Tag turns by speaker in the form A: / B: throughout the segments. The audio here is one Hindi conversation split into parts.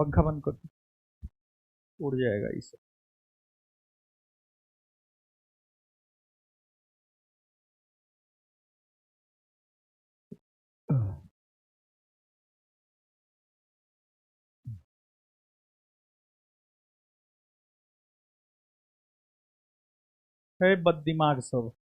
A: पंखा बंद कर दो, उड़ जाएगा इसे। है बददिमाग सब।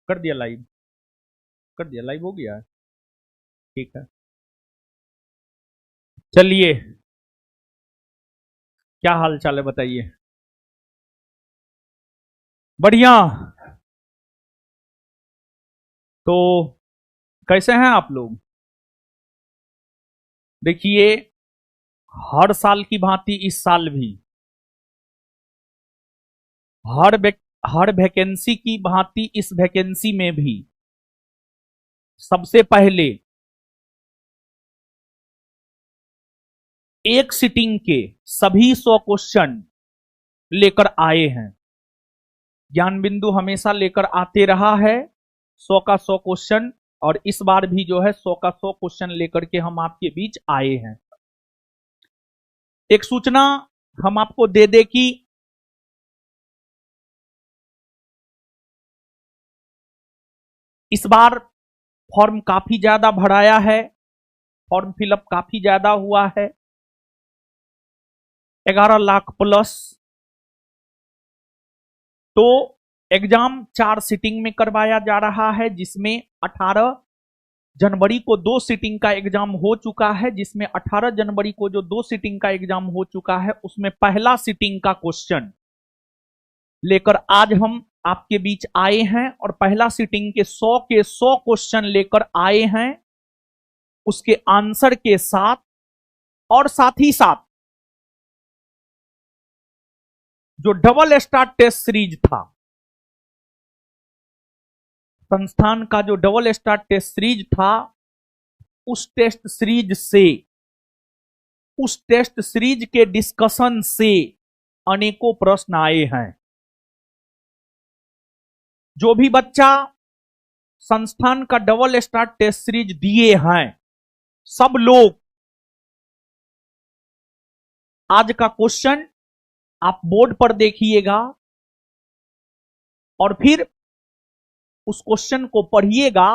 A: कर दिया लाइव, कर दिया लाइव, हो गया। ठीक है, चलिए, क्या हाल चाल है बताइए। बढ़िया। तो कैसे हैं आप लोग? देखिए, हर साल की भांति इस साल भी हर हर वैकेंसी की भांति इस वैकेंसी में भी सबसे पहले एक सिटिंग के सभी 100 क्वेश्चन लेकर आए हैं। ज्ञान बिंदु हमेशा लेकर आते रहा है 100 का 100 क्वेश्चन, और इस बार भी जो है 100 का 100 क्वेश्चन लेकर के हम आपके बीच आए हैं। एक सूचना हम आपको दे दे कि इस बार फॉर्म काफी ज्यादा भराया है, फॉर्म फिलअप काफी ज्यादा हुआ है, 11 लाख प्लस। तो एग्जाम 4 सीटिंग में करवाया जा रहा है, जिसमें 18 जनवरी को 2 सीटिंग का एग्जाम हो चुका है, जिसमें 18 जनवरी को जो 2 सीटिंग का एग्जाम हो चुका है उसमें पहला सीटिंग का क्वेश्चन लेकर आज हम आपके बीच आए हैं, और पहला सीटिंग के 100 क्वेश्चन लेकर आए हैं उसके आंसर के साथ। और साथ ही साथ जो डबल स्टार टेस्ट सीरीज था, संस्थान का जो डबल स्टार टेस्ट सीरीज था, उस टेस्ट सीरीज के डिस्कशन से अनेकों प्रश्न आए हैं। जो भी बच्चा संस्थान का डबल स्टार टेस्ट सीरीज दिए हैं, सब लोग आज का क्वेश्चन आप बोर्ड पर देखिएगा और फिर उस क्वेश्चन को पढ़िएगा,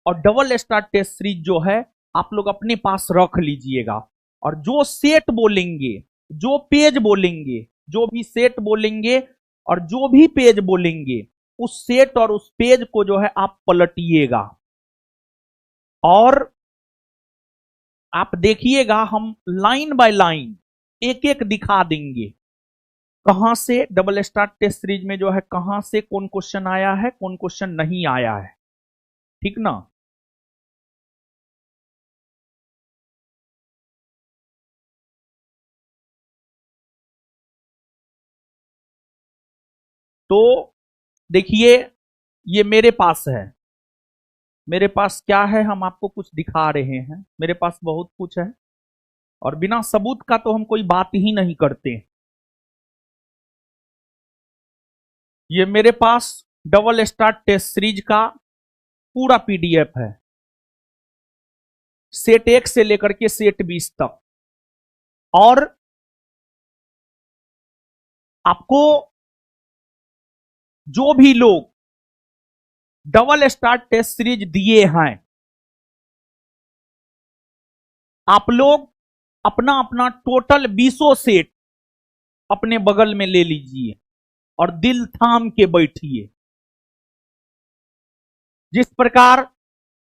A: और डबल स्टार टेस्ट सीरीज जो है आप लोग अपने पास रख लीजिएगा। और जो सेट बोलेंगे, जो पेज बोलेंगे, जो भी सेट बोलेंगे और जो भी पेज बोलेंगे, उस सेट और उस पेज को जो है आप पलटिएगा और आप देखिएगा, हम लाइन बाय लाइन एक एक दिखा देंगे कहां से डबल स्टार टेस्ट सीरीज में जो है कहां से कौन क्वेश्चन आया है, कौन क्वेश्चन नहीं आया है। ठीक ना? तो देखिए, ये मेरे पास है, मेरे पास क्या है, हम आपको कुछ दिखा रहे हैं। मेरे पास बहुत कुछ है और बिना सबूत का तो हम कोई बात ही नहीं करते। ये मेरे पास डबल स्टार टेस्ट सीरीज का पूरा पीडीएफ है, सेट 1 से लेकर के सेट 20 तक। और आपको जो भी लोग डबल स्टार टेस्ट सीरीज दिए हैं, आप लोग अपना अपना टोटल 20 सेट अपने बगल में ले लीजिए और दिल थाम के बैठिए। जिस प्रकार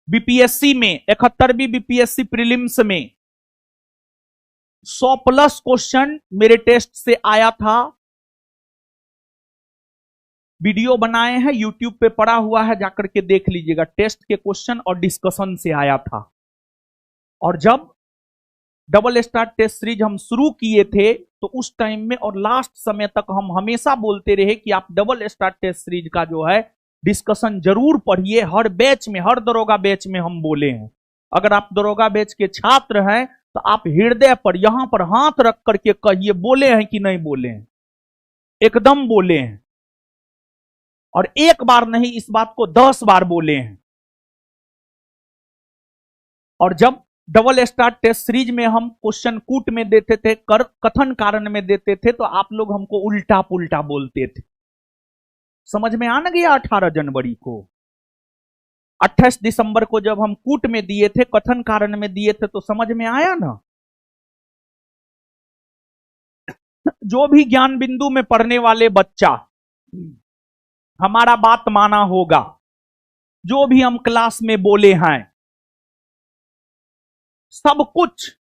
A: बीपीएससी में 71वीं बीपीएससी प्रीलिम्स में 100+ क्वेश्चन मेरे टेस्ट से आया था, वीडियो बनाए हैं, यूट्यूब पे पड़ा हुआ है, जाकर के देख लीजिएगा। टेस्ट के क्वेश्चन और डिस्कशन से आया था। और जब डबल स्टार टेस्ट सीरीज हम शुरू किए थे तो उस टाइम में और लास्ट समय तक हम हमेशा बोलते रहे कि आप डबल स्टार टेस्ट सीरीज का जो है डिस्कशन जरूर पढ़िए। हर बैच में, हर दरोगा बैच में हम बोले हैं। अगर आप दरोगा बैच के छात्र हैं तो आप हृदय पर, यहां पर हाथ रख करके कहिए, बोले हैं कि नहीं बोले हैं? एकदम बोले हैं। और एक बार नहीं, इस बात को 10 बार बोले हैं। और जब डबल स्टार टेस्ट सीरीज में हम क्वेश्चन कूट में देते थे, कथन कारण में देते थे, तो आप लोग हमको उल्टा पुल्टा बोलते थे। समझ में आ न गया? 18 जनवरी को, 28 दिसंबर को जब हम कूट में दिए थे, कथन कारण में दिए थे, तो समझ में आया ना? जो भी ज्ञान बिंदु में पढ़ने वाले बच्चा हमारा बात माना होगा, जो भी हम क्लास में बोले हैं, सब कुछ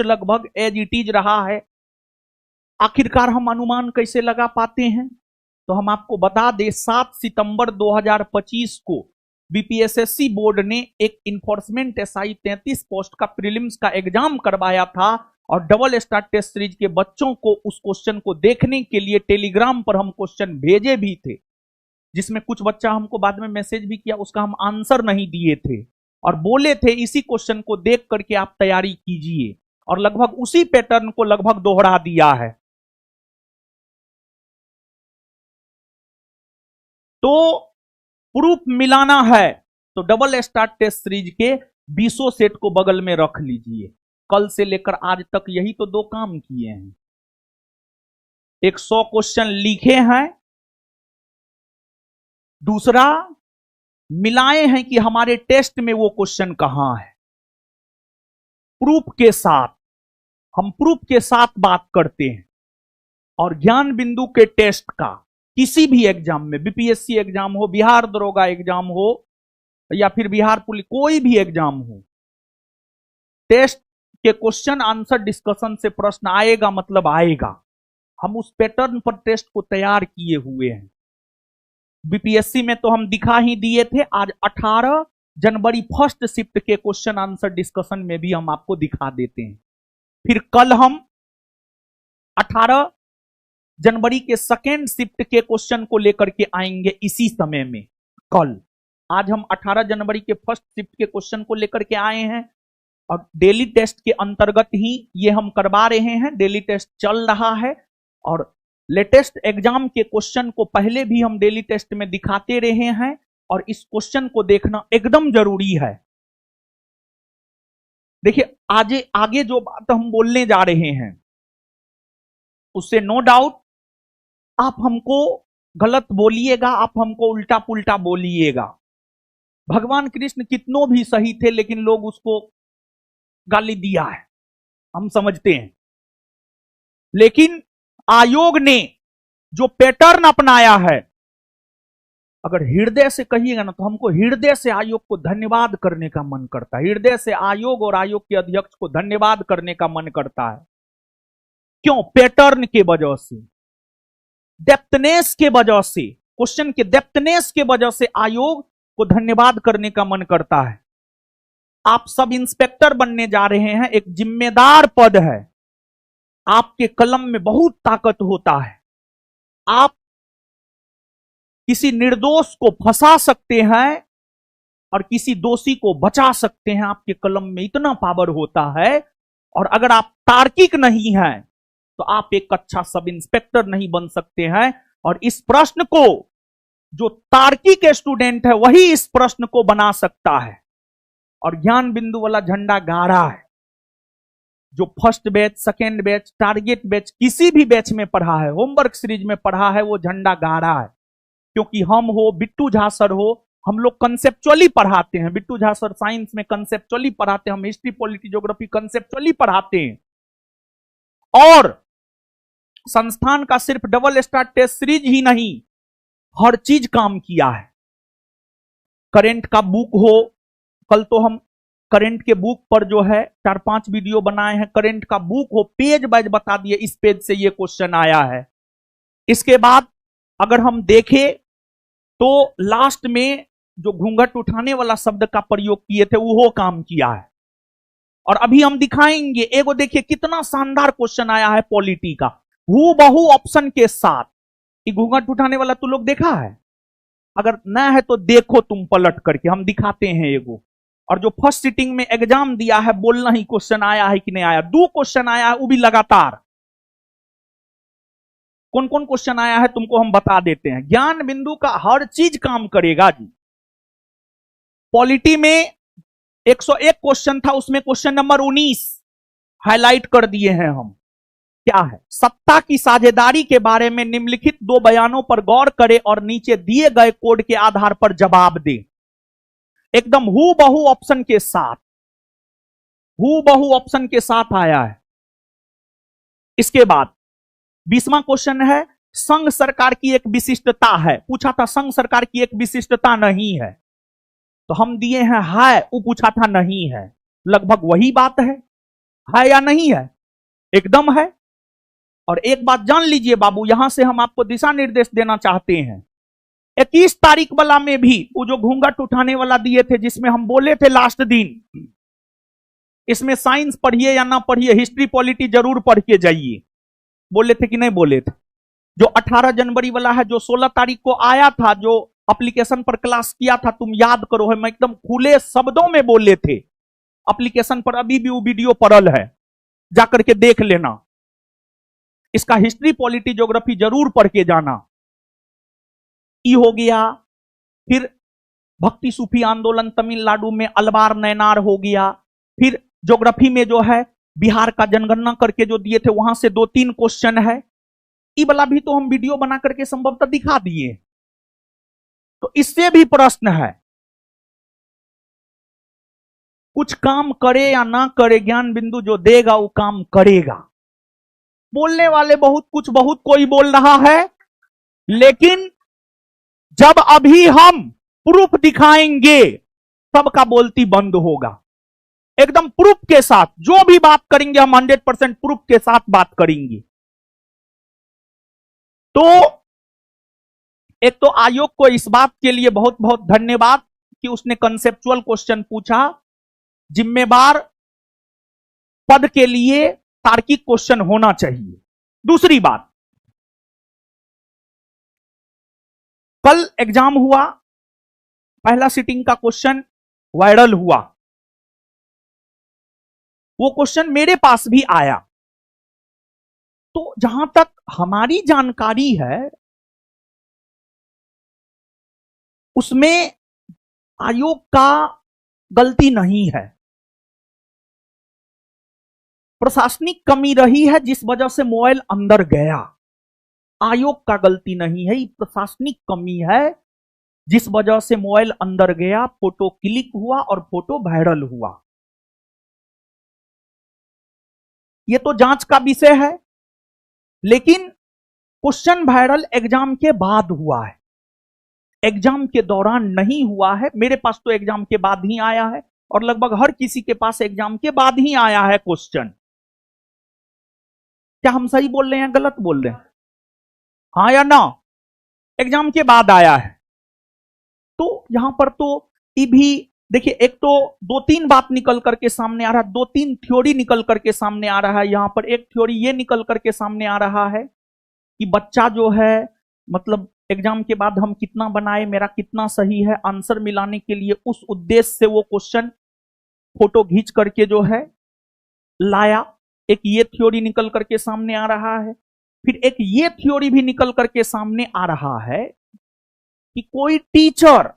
A: लगभग एज इट इज रहा है। आखिरकार हम अनुमान कैसे लगा पाते हैं? तो हम आपको बता दें, 7 सितंबर 2025 को बीपीएसएससी बोर्ड ने एक इन्फोर्समेंट एसआई 33 पोस्ट का प्रीलिम्स का एग्जाम करवाया था। और डबल स्टार टेस्ट सीरीज के बच्चों को उस क्वेश्चन को देखने के लिए टेलीग्राम पर हम क्वेश्चन भेजे भी थे, जिसमें कुछ बच्चा हमको बाद में मैसेज भी किया, उसका हम आंसर नहीं दिए थे और बोले थे इसी क्वेश्चन को देख करके आप तैयारी कीजिए। और लगभग उसी पैटर्न को लगभग दोहरा दिया है। तो प्रूफ मिलाना है तो डबल स्टार टेस्ट सीरीज के 20 सेट को बगल में रख लीजिए। कल से लेकर आज तक यही तो 2 काम किए हैं। एक 100 क्वेश्चन लिखे हैं, दूसरा मिलाए हैं कि हमारे टेस्ट में वो क्वेश्चन कहां है। प्रूफ के साथ, हम प्रूफ के साथ बात करते हैं। और ज्ञान बिंदु के टेस्ट का किसी भी एग्जाम में, बीपीएससी एग्जाम हो, बिहार दरोगा एग्जाम हो, या फिर बिहार पुलिस, कोई भी एग्जाम हो, टेस्ट के क्वेश्चन आंसर डिस्कशन से प्रश्न आएगा, मतलब आएगा। हम उस पैटर्न पर टेस्ट को तैयार किए हुए हैं। बीपीएससी में तो हम दिखा ही दिए थे। आज 18 जनवरी फर्स्ट शिफ्ट के क्वेश्चन आंसर डिस्कशन में भी हम आपको दिखा देते हैं। फिर कल हम 18 जनवरी के सेकेंड शिफ्ट के क्वेश्चन को लेकर के आएंगे इसी समय में कल। आज हम 18 जनवरी के फर्स्ट शिफ्ट के क्वेश्चन को लेकर के आए हैं और डेली टेस्ट के अंतर्गत ही ये हम करवा रहे हैं। डेली टेस्ट चल रहा है और लेटेस्ट एग्जाम के क्वेश्चन को पहले भी हम डेली टेस्ट में दिखाते रहे हैं और इस क्वेश्चन को देखना एकदम जरूरी है। देखिए, आगे जो बात हम बोलने जा रहे हैं उससे नो डाउट आप हमको गलत बोलिएगा, आप हमको उल्टा पुल्टा बोलिएगा। भगवान कृष्ण कितनों भी सही थे, लेकिन लोग उसको गाली दिया है, हम समझते हैं। लेकिन आयोग ने जो पैटर्न अपनाया है, अगर हृदय से कहिएगा ना तो हमको हृदय से आयोग को धन्यवाद करने का मन करता है। हृदय से आयोग और आयोग के अध्यक्ष को धन्यवाद करने का मन करता है। क्यों? पैटर्न के वजह से, डेप्थनेस के वजह से, क्वेश्चन के डेप्थनेस के वजह से आयोग को धन्यवाद करने का मन करता है। आप सब इंस्पेक्टर बनने जा रहे हैं, एक जिम्मेदार पद है। आपके कलम में बहुत ताकत होता है। आप किसी निर्दोष को फंसा सकते हैं और किसी दोषी को बचा सकते हैं। आपके कलम में इतना पावर होता है। और अगर आप तार्किक नहीं हैं तो आप एक अच्छा सब इंस्पेक्टर नहीं बन सकते हैं। और इस प्रश्न को जो तार्किक स्टूडेंट है वही इस प्रश्न को बना सकता है। और ज्ञान बिंदु वाला झंडा गाड़ा है। जो first batch, second batch, target batch, किसी भी बैच में पढ़ा है, होमवर्क सीरीज में पढ़ा है, वो झंडा गाड़ा है। क्योंकि हम हो, बिट्टू झा सर हो, हम लोग कंसेप्चुअली पढ़ाते हैं। बिट्टू झा सर साइंस में कंसेप्चुअली पढ़ाते हैं, हम हिस्ट्री, पॉलिटी, ज्योग्राफी कंसेप्चुअली पढ़ाते हैं। और संस्थान का सिर्फ डबल स्टार टेस्ट सीरीज ही नहीं, हर चीज काम किया है। करेंट का बुक हो, कल तो हम करंट के बुक पर जो है 4-5 वीडियो बनाए हैं, करंट का बुक हो, पेज वाइज बता दिए, इस पेज से ये क्वेश्चन आया है। इसके बाद अगर हम देखें तो लास्ट में जो घूंघट उठाने वाला शब्द का प्रयोग किए थे वो काम किया है। और अभी हम दिखाएंगे, एगो देखिए कितना शानदार क्वेश्चन आया है पॉलिटी का, हूबहू ऑप्शन के साथ। ये घूंघट उठाने वाला तू लोग देखा है? अगर ना है तो देखो तुम पलट करके, हम दिखाते हैं एगो। और जो फर्स्ट सिटिंग में एग्जाम दिया है, बोलना ही क्वेश्चन आया है कि नहीं आया। 2 क्वेश्चन आया है, वो भी लगातार। कौन कौन क्वेश्चन आया है तुमको हम बता देते हैं। ज्ञान बिंदु का हर चीज काम करेगा जी। पॉलिटी में 101 क्वेश्चन था, उसमें क्वेश्चन नंबर 19 हाईलाइट कर दिए हैं हम। क्या है? सत्ता की साझेदारी के बारे में निम्नलिखित 2 बयानों पर गौर करें और नीचे दिए गए कोड के आधार पर जवाब दें। एकदम हूबहू ऑप्शन के साथ, हूबहू ऑप्शन के साथ आया है। इसके बाद 20वां क्वेश्चन है, संघ सरकार की एक विशिष्टता है। पूछा था संघ सरकार की एक विशिष्टता नहीं है, तो हम दिए हैं है, वो पूछा था नहीं है। लगभग वही बात है या नहीं है? एकदम है। और एक बात जान लीजिए बाबू, यहां से हम आपको दिशा निर्देश देना चाहते हैं। 21 तारीख वाला में भी वो जो घूंघट उठाने वाला दिए थे, जिसमें हम बोले थे लास्ट दिन इसमें साइंस पढ़िए या ना पढ़िए, हिस्ट्री पॉलिटी जरूर पढ़ के जाइए। बोले थे कि नहीं बोले थे? जो 18 जनवरी वाला है, जो 16 तारीख को आया था, जो एप्लीकेशन पर क्लास किया था, तुम याद करो है, मैं एकदम खुले शब्दों में बोले थे। एप्लीकेशन पर अभी भी वो वीडियो पड़ल है, जाकर के देख लेना। इसका हिस्ट्री पॉलिटी ज्योग्राफी जरूर पढ़ के जाना। ई हो गया। फिर भक्ति सूफी आंदोलन तमिलनाडु में अलवार नैनार हो गया। फिर ज्योग्राफी में जो है बिहार का जनगणना करके जो दिए थे, वहां से 2-3 क्वेश्चन है। ई वाला भी तो हम वीडियो बना करके संभवतः दिखा दिए। तो इससे भी प्रश्न है, कुछ काम करे या ना करे, ज्ञान बिंदु जो देगा वो काम करेगा। बोलने वाले बहुत कुछ, बहुत कोई बोल रहा है, लेकिन जब अभी हम प्रूफ दिखाएंगे सबका बोलती बंद होगा। एकदम प्रूफ के साथ जो भी बात करेंगे हम 100% प्रूफ के साथ बात करेंगे। तो एक तो आयोग को इस बात के लिए बहुत बहुत धन्यवाद कि उसने कंसेप्चुअल क्वेश्चन पूछा। जिम्मेवार पद के लिए तार्किक क्वेश्चन होना चाहिए। दूसरी बात, कल एग्जाम हुआ, पहला सिटिंग का क्वेश्चन वायरल हुआ। वो क्वेश्चन मेरे पास भी आया। तो जहां तक हमारी जानकारी है, उसमें आयोग का गलती नहीं है, प्रशासनिक कमी रही है जिस वजह से मोबाइल अंदर गया। आयोग का गलती नहीं है, प्रशासनिक कमी है जिस वजह से मोबाइल अंदर गया, फोटो क्लिक हुआ और फोटो वायरल हुआ। यह तो जांच का विषय है, लेकिन क्वेश्चन वायरल एग्जाम के बाद हुआ है, एग्जाम के दौरान नहीं हुआ है। मेरे पास तो एग्जाम के बाद ही आया है, और लगभग हर किसी के पास एग्जाम के बाद ही आया है क्वेश्चन। क्या हम सही बोल रहे हैं, गलत बोल रहे हैं? हाँ या ना? एग्जाम के बाद आया है। तो यहां पर तो ये भी देखिए, एक तो 2-3 बात निकल करके सामने आ रहा है, 2-3 थ्योरी निकल करके सामने आ रहा है। यहां पर एक थ्योरी ये निकल करके सामने आ रहा है कि बच्चा जो है, मतलब एग्जाम के बाद हम कितना बनाए, मेरा कितना सही है, आंसर मिलाने के लिए उस उद्देश्य से वो क्वेश्चन फोटो खींच करके जो है लाया। एक ये थ्योरी निकल करके सामने आ रहा है। फिर एक ये थ्योरी भी निकल करके सामने आ रहा है कि कोई टीचर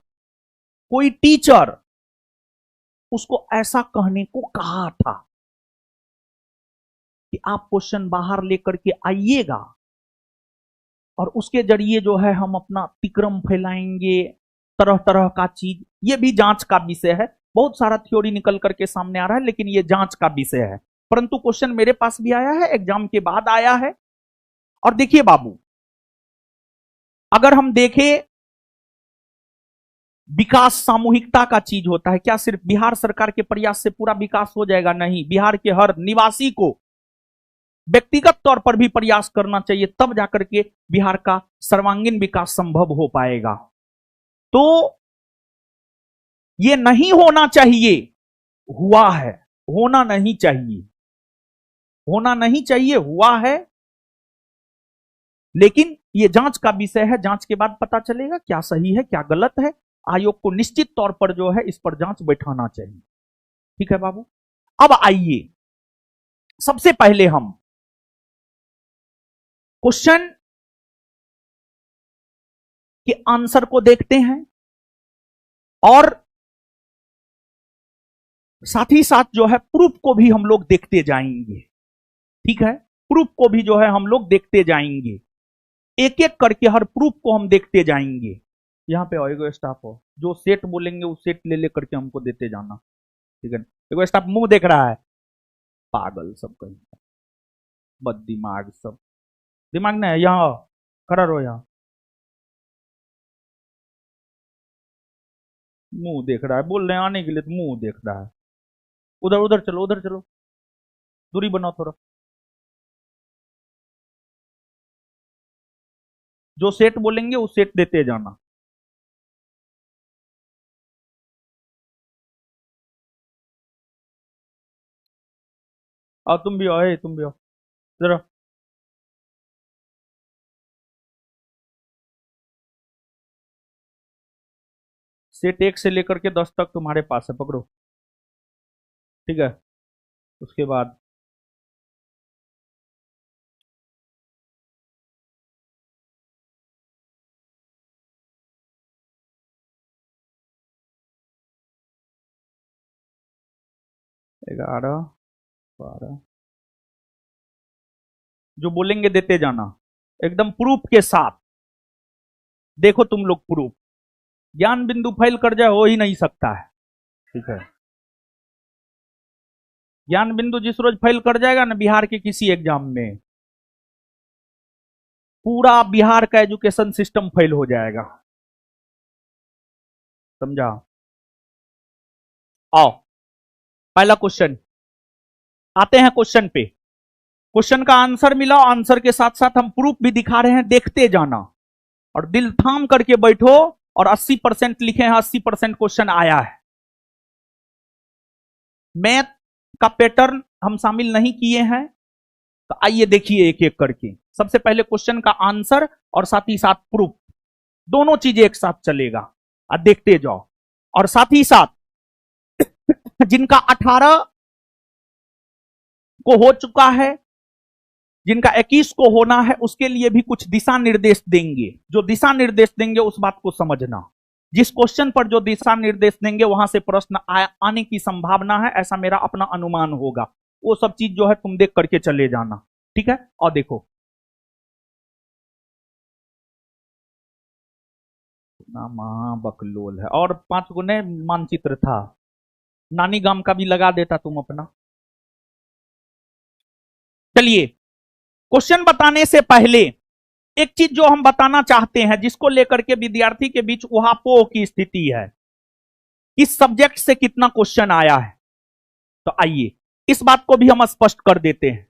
A: उसको ऐसा कहने को कहा था कि आप क्वेश्चन बाहर लेकर के आइएगा और उसके जरिए जो है हम अपना तिक्रम फैलाएंगे, तरह तरह का चीज। ये भी जांच का विषय है। बहुत सारा थ्योरी निकल करके सामने आ रहा है, लेकिन ये जांच का विषय है। परंतु क्वेश्चन मेरे पास भी आया है, एग्जाम के बाद आया है। और देखिए बाबू, अगर हम देखें विकास सामूहिकता का चीज होता है। क्या सिर्फ बिहार सरकार के प्रयास से पूरा विकास हो जाएगा? नहीं, बिहार के हर निवासी को व्यक्तिगत तौर पर भी प्रयास करना चाहिए, तब जाकर के बिहार का सर्वांगीण विकास संभव हो पाएगा। तो ये नहीं होना चाहिए, हुआ है। होना नहीं चाहिए, होना नहीं चाहिए, हुआ है। लेकिन ये जांच का विषय है, जांच के बाद पता चलेगा क्या सही है क्या गलत है। आयोग को निश्चित तौर पर जो है इस पर जांच बैठाना चाहिए। ठीक है बाबू। अब आइए, सबसे पहले हम क्वेश्चन के आंसर को देखते हैं और साथ ही साथ जो है प्रूफ को भी हम लोग देखते जाएंगे। ठीक है, प्रूफ को भी जो है हम लोग देखते जाएंगे, एक एक करके हर प्रूफ को हम देखते जाएंगे। यहां पे आओ, एगो स्टाफ हो, जो सेट बोलेंगे वो सेट ले ले करके हमको देते जाना। ठीक है, एगो स्टाफ मुंह देख रहा है, पागल सब कहीं, बद दिमाग सब, दिमाग नहीं, यहाँ खड़ा रहो, यहाँ मुंह देख रहा है, बोल रहे हैं आने के लिए तो मुंह देख रहा है। उधर उधर चलो, उधर चलो, दूरी बनाओ थोड़ा। जो सेट बोलेंगे वो सेट देते जाना। और तुम भी आओ, तुम भी आओ जरा। सेट 1 से लेकर के 10 तक तुम्हारे पास है, पकड़ो। ठीक है, उसके बाद ग्यारह, 12, जो बोलेंगे देते जाना एकदम प्रूफ के साथ। देखो तुम लोग प्रूफ, ज्ञान बिंदु फेल कर जाए हो ही नहीं सकता है। ठीक है, ज्ञान बिंदु जिस रोज फेल कर जाएगा ना बिहार के किसी एग्जाम में, पूरा बिहार का एजुकेशन सिस्टम फेल हो जाएगा। समझा? आओ, पहला क्वेश्चन, आते हैं क्वेश्चन पे। क्वेश्चन का आंसर मिला, आंसर के साथ साथ हम प्रूफ भी दिखा रहे हैं, देखते जाना और दिल थाम करके बैठो। और 80% लिखे हैं, 80% क्वेश्चन आया है। मैथ का पैटर्न हम शामिल नहीं किए हैं, तो आइए देखिए एक एक करके। सबसे पहले क्वेश्चन का आंसर और साथ ही साथ प्रूफ, दोनों चीजें एक साथ चलेगा, और देखते जाओ। और साथ ही साथ जिनका 18 को हो चुका है, जिनका 21 को होना है, उसके लिए भी कुछ दिशा निर्देश देंगे। जो दिशा निर्देश देंगे उस बात को समझना, जिस क्वेश्चन पर जो दिशा निर्देश देंगे वहां से प्रश्न आने की संभावना है, ऐसा मेरा अपना अनुमान होगा। वो सब चीज जो है तुम देख करके चले जाना। ठीक है, और देखो ना, महाबकलोल है, और 5 गुने मानचित्र था, नानी गांव का भी लगा देता तुम अपना। चलिए, क्वेश्चन बताने से पहले एक चीज जो हम बताना चाहते हैं, जिसको लेकर के विद्यार्थी के बीच उहापोह की स्थिति है, इस सब्जेक्ट से कितना क्वेश्चन आया है। तो आइए इस बात को भी हम स्पष्ट कर देते हैं।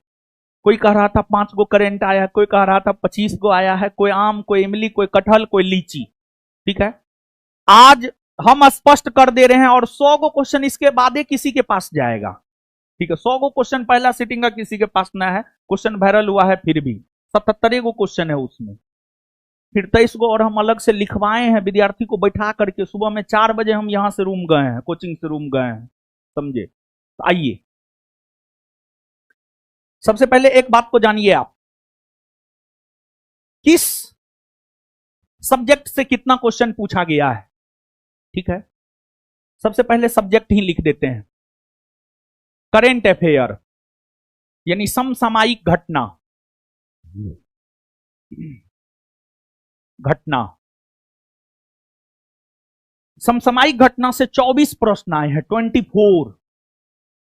A: कोई कह रहा था 5 गो करेंट आया है, कोई कह रहा था 25 गो आया है, कोई आम, कोई इमली, कोई कटहल, कोई लीची। ठीक है, आज हम स्पष्ट कर दे रहे हैं, और 100 गो क्वेश्चन इसके बाद ही किसी के पास जाएगा। ठीक है, 100 गो क्वेश्चन पहला सीटिंग का किसी के पास ना है, क्वेश्चन वायरल हुआ है, फिर भी 77 गो क्वेश्चन है उसमें, फिर 23 गो और हम अलग से लिखवाए हैं विद्यार्थी को बैठा करके। सुबह में 4 बजे हम यहां से रूम गए हैं, कोचिंग से रूम गए हैं, समझे? तो आइए सबसे पहले एक बात को जानिए, आप किस सब्जेक्ट से कितना क्वेश्चन पूछा गया है। ठीक है, सबसे पहले सब्जेक्ट ही लिख देते हैं, करेंट अफेयर, यानी समसामयिक घटना। घटना, समसामयिक घटना से 24 प्रश्न आए हैं, 24,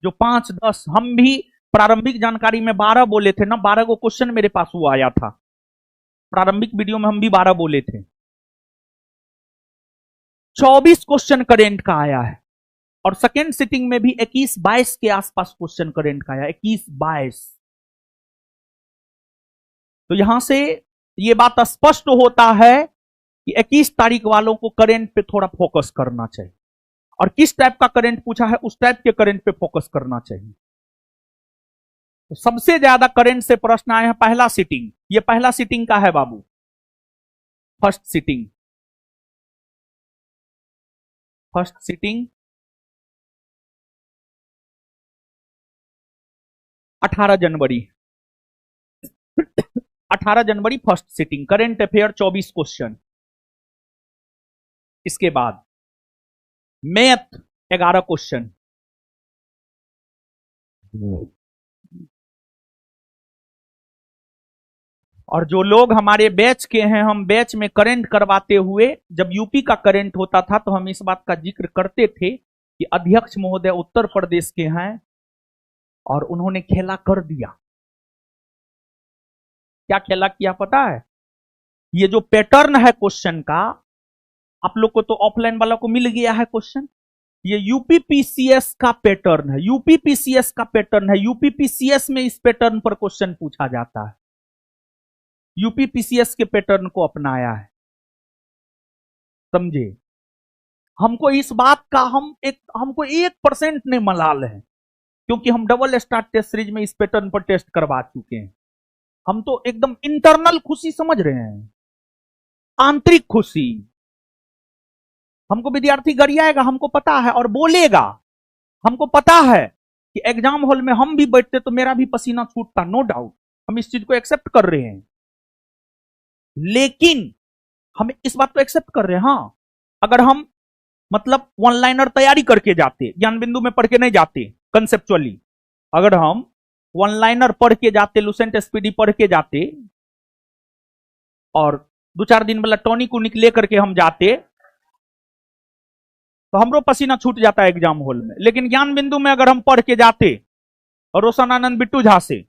A: जो 5, 10, हम भी प्रारंभिक जानकारी में 12 बोले थे ना, 12 को क्वेश्चन मेरे पास वो आया था। प्रारंभिक वीडियो में हम भी 12 बोले थे। 24 क्वेश्चन करेंट का आया है, और सेकेंड सिटिंग में भी 21-22 के आसपास क्वेश्चन करेंट का आया, 21-22। तो यहां से यह बात स्पष्ट होता है कि 21 तारीख वालों को करंट पे थोड़ा फोकस करना चाहिए, और किस टाइप का करंट पूछा है उस टाइप के करंट पे फोकस करना चाहिए। तो सबसे ज्यादा करंट से प्रश्न आए हैं पहला सिटिंग, ये पहला सिटिंग का है बाबू, फर्स्ट सिटिंग, फर्स्ट सिटिंग 18 जनवरी 18 जनवरी first sitting, current affair 24 question. इसके बाद मैथ 11 क्वेश्चन, और जो लोग हमारे बैच के हैं, हम बैच में करंट करवाते हुए, जब यूपी का करंट होता था तो हम इस बात का जिक्र करते थे कि अध्यक्ष महोदय उत्तर प्रदेश के हैं और उन्होंने खेला कर दिया। क्या खेला किया पता है? ये जो पैटर्न है क्वेश्चन का, आप लोग को तो ऑफलाइन वाला को मिल गया है क्वेश्चन, ये यूपीपीसीएस का पैटर्न है, यूपीपीसीएस का पैटर्न है। यूपीपीसीएस में इस पैटर्न पर क्वेश्चन पूछा जाता है, यूपीपीसीएस के पैटर्न को अपनाया है, समझे? हमको इस बात का हमको 1% नहीं मलाल है, क्योंकि हम डबल स्टार टेस्ट सीरीज में इस पैटर्न पर टेस्ट करवा चुके हैं। हम तो एकदम इंटरनल खुशी समझ रहे हैं, आंतरिक खुशी। हमको विद्यार्थी गरियाएगा, हमको पता है, और बोलेगा, हमको पता है कि एग्जाम हॉल में हम भी बैठते तो मेरा भी पसीना छूटता, नो डाउट, हम इस चीज को एक्सेप्ट कर रहे हैं। लेकिन हम इस बात को एक्सेप्ट कर रहे हैं, हाँ, अगर हम मतलब वन लाइनर तैयारी करके जाते, ज्ञान बिंदु में पढ़ के नहीं जाते कंसेप्चुअली, अगर हम वन लाइनर पढ़ के जाते, लुसेंट एसपीडी पढ़ के जाते, और 2-4 दिन वाला टॉनिक उनिक लेकर के हम जाते, तो हमरो पसीना छूट जाता है एग्जाम हॉल में। लेकिन ज्ञान बिंदु में अगर हम पढ़ के जाते और रोशन आनंद बिट्टू झा से,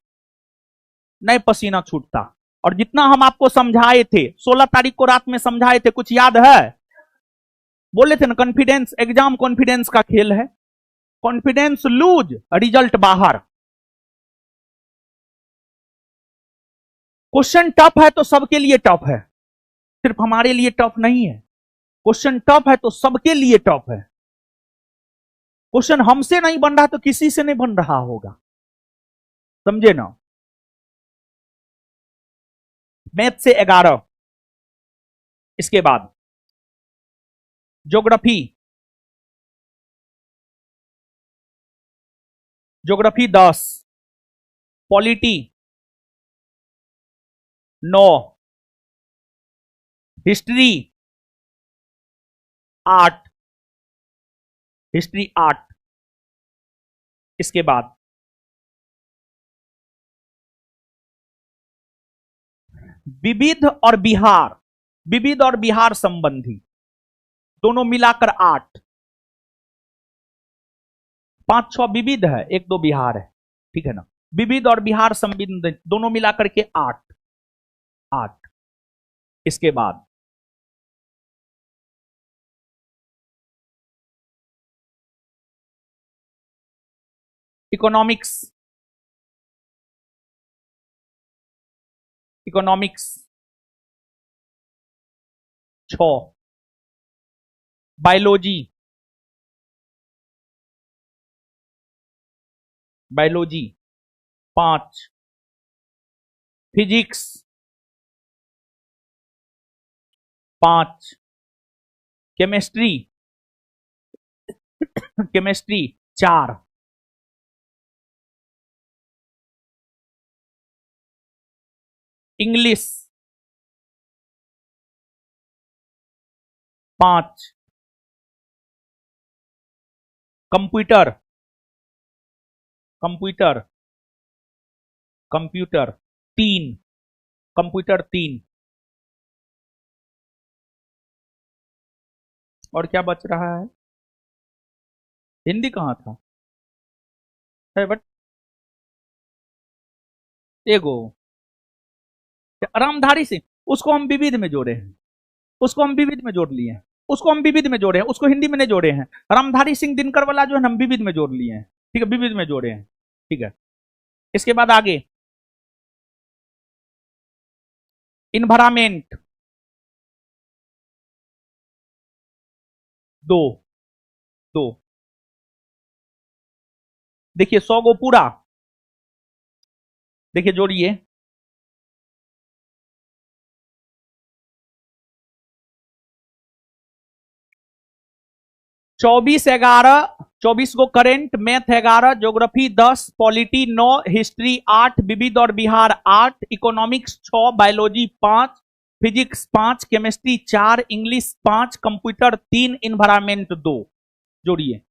A: नहीं पसीना छूटता। और जितना हम आपको समझाए थे, 16 तारीख को रात में समझाए थे, कुछ याद है? बोले थे ना, कॉन्फिडेंस, एग्जाम कॉन्फिडेंस का खेल है, कॉन्फिडेंस लूज रिजल्ट बाहर। क्वेश्चन टफ है तो सबके लिए टफ है, सिर्फ हमारे लिए टफ नहीं है। क्वेश्चन टफ है तो सबके लिए टफ है। क्वेश्चन हमसे नहीं बन रहा तो किसी से नहीं बन रहा होगा, समझे ना? मैथ से 11, इसके बाद geography, geography 10, polity 9, history 8, history 8। इसके बाद विविध और बिहार, विविध और बिहार संबंधी दोनों मिलाकर 8, 5-6 विविध है, 1-2 बिहार है, ठीक है ना? विविध और बिहार संबंधी दोनों मिलाकर के 8, 8। इसके बाद economics, economics 6, biology, biology 5, physics 5, chemistry, chemistry 4, English 5, computer, computer, computer 3, computer 3। और क्या बच रहा है? हिंदी कहां था? है बट एगो रामधारी सिंह, उसको हम विविध में जोड़े हैं, उसको हम विविध में जोड़ लिए हैं। उसको हम विविध में जोड़े हैं, उसको हिंदी में नहीं जोड़े हैं। रामधारी सिंह दिनकर वाला जो है हम विविध में जोड़ लिए हैं, ठीक है, विविध में जोड़े हैं, ठीक है। इसके बाद आगे इन्वायरमेंट, दो दो, देखिए 100 गो पूरा, देखिए जोड़िए, 24/11, 24 गो current, math 11, geography 10, polity 9, history 8, विविध और Bihar 8, economics 6, biology 5, physics 5, chemistry 4, English 5, computer 3, environment 2। जोड़िए,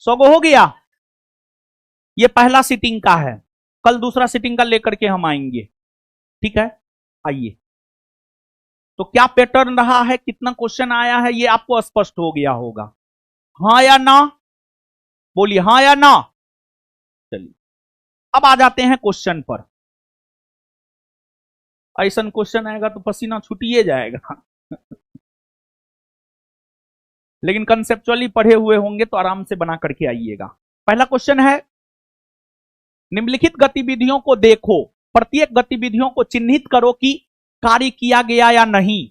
A: 100 गो हो गया। ये पहला सीटिंग का है, कल दूसरा सीटिंग का लेकर के हम आएंगे, ठीक है। आइए, तो क्या पैटर्न रहा है, कितना क्वेश्चन आया है, ये आपको स्पष्ट हो गया होगा। हाँ या ना, बोलिए हाँ या ना। चलिए अब आ जाते हैं क्वेश्चन पर। ऐसा क्वेश्चन आएगा तो पसीना छूटिए जाएगा लेकिन कंसेप्चुअली पढ़े हुए होंगे तो आराम से बना करके आइएगा। पहला क्वेश्चन है, निम्नलिखित गतिविधियों को देखो, प्रत्येक गतिविधियों को चिन्हित करो कि कार्य किया गया या नहीं।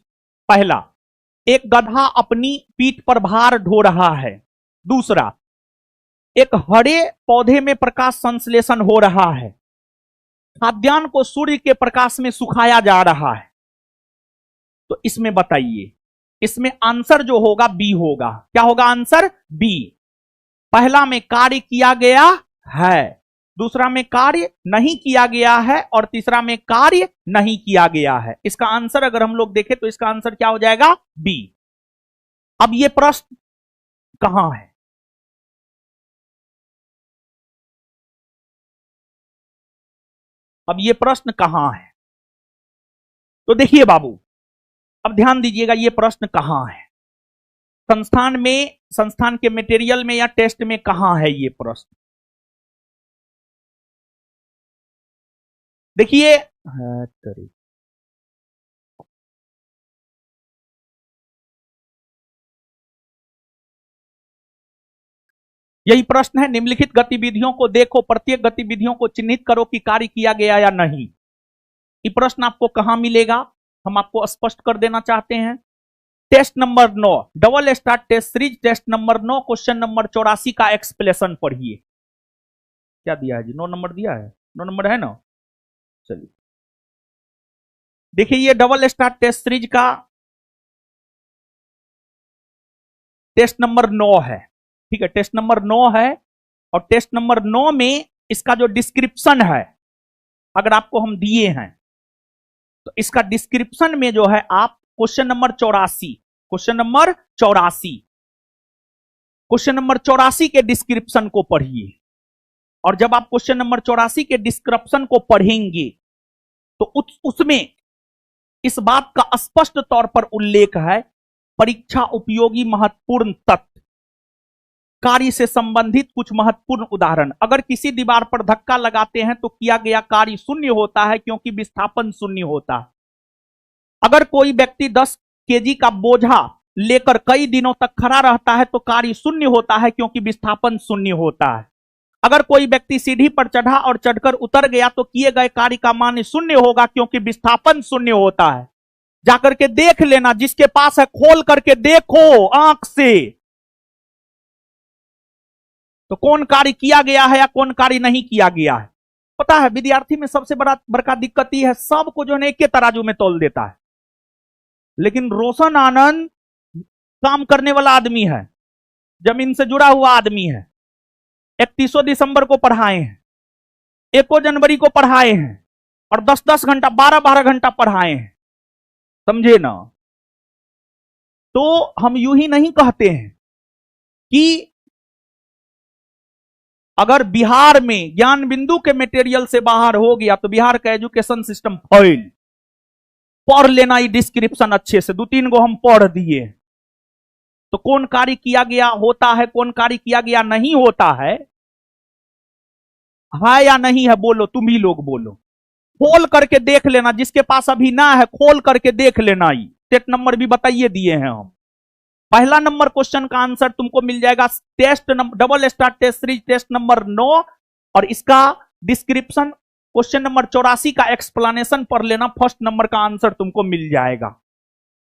A: पहला, एक गधा अपनी पीठ पर भार ढो रहा है। दूसरा, एक हरे पौधे में प्रकाश संश्लेषण हो रहा है। खाद्यान्न को सूर्य के प्रकाश में सुखाया जा रहा है। तो इसमें बताइए, इसमें आंसर जो होगा बी होगा। क्या होगा आंसर? बी। पहला में कार्य किया गया है, दूसरा में कार्य नहीं किया गया है, और तीसरा में कार्य नहीं किया गया है। इसका आंसर अगर हम लोग देखें तो इसका आंसर क्या हो जाएगा? बी। अब ये प्रश्न कहां है? अब ये प्रश्न कहां है? तो देखिए बाबू, अब ध्यान दीजिएगा, ये प्रश्न कहां है? संस्थान में, संस्थान के मटेरियल में या टेस्ट में कहां है ये प्रश्न? देखिए, यही प्रश्न है, निम्नलिखित गतिविधियों को देखो, प्रत्येक गतिविधियों को चिन्हित करो कि कार्य किया गया या नहीं। ये प्रश्न आपको कहां मिलेगा, हम आपको स्पष्ट कर देना चाहते हैं। Test number 9, double star test series, test number 9, question number 84 का एक्सप्लेनेशन पढ़िए। क्या दिया है जी? 9 नंबर दिया है, 9 नंबर है ना। चलिए देखिए, ये डबल स्टार टेस्ट सीरीज का टेस्ट नंबर 9 है, ठीक है, टेस्ट नंबर 9 है। और टेस्ट नंबर 9 में इसका जो डिस्क्रिप्शन है, अगर आपको हम दिए हैं तो इसका डिस्क्रिप्शन में जो है आप question number 84, question number 84, question number 84 के डिस्क्रिप्शन को पढ़िए। और जब आप क्वेश्चन नंबर 84 के डिस्क्रिप्शन को पढ़ेंगे तो उसमें इस बात का स्पष्ट तौर पर उल्लेख है, परीक्षा उपयोगी महत्वपूर्ण तथ्य, कार्य से संबंधित कुछ महत्वपूर्ण उदाहरण। अगर किसी दीवार पर धक्का लगाते हैं तो किया गया कार्य शून्य होता है क्योंकि विस्थापन शून्य होता है। अगर कोई व्यक्ति 10 केजी का बोझा लेकर कई दिनों तक खड़ा रहता है तो कार्य शून्य होता है क्योंकि विस्थापन शून्य होता है। अगर कोई व्यक्ति सीढ़ी पर चढ़ा और चढ़कर उतर गया तो किए गए कार्य का मान शून्य होगा क्योंकि विस्थापन शून्य होता है। जाकर के देख लेना, जिसके पास है खोल करके देखो आंख से, तो कौन कार्य किया गया है या कौन कार्य नहीं किया गया है। पता है विद्यार्थी में सबसे बड़ा दिक्कत यह है, सबको जो है एक के तराजू में तोल देता है। लेकिन रोशन आनंद काम करने वाला आदमी है, जमीन से जुड़ा हुआ आदमी है। 31 दिसंबर को पढ़ाए हैं, 1 जनवरी को पढ़ाए हैं, और 10-10 घंटा, 12-12 घंटा पढ़ाए हैं, समझे ना। तो हम यूं ही नहीं कहते हैं कि अगर बिहार में ज्ञान बिंदु के मटेरियल से बाहर हो गया तो बिहार का एजुकेशन सिस्टम फेल। पढ़ लेना ये डिस्क्रिप्शन अच्छे से, 2-3 गो हम पढ़ दिए। तो कौन कार्य किया गया होता है, कौन कार्य किया गया नहीं होता है या नहीं है, बोलो, तुम ही लोग बोलो। खोल करके देख लेना, जिसके पास अभी ना है खोल करके देख लेना। ही स्टेट नंबर भी बताइए दिए हैं हम। पहला नंबर क्वेश्चन का आंसर तुमको मिल जाएगा test number double star test series test number 9, और इसका डिस्क्रिप्शन क्वेश्चन नंबर 84 का एक्सप्लेनेशन पढ़ लेना, फर्स्ट नंबर का आंसर तुमको मिल जाएगा।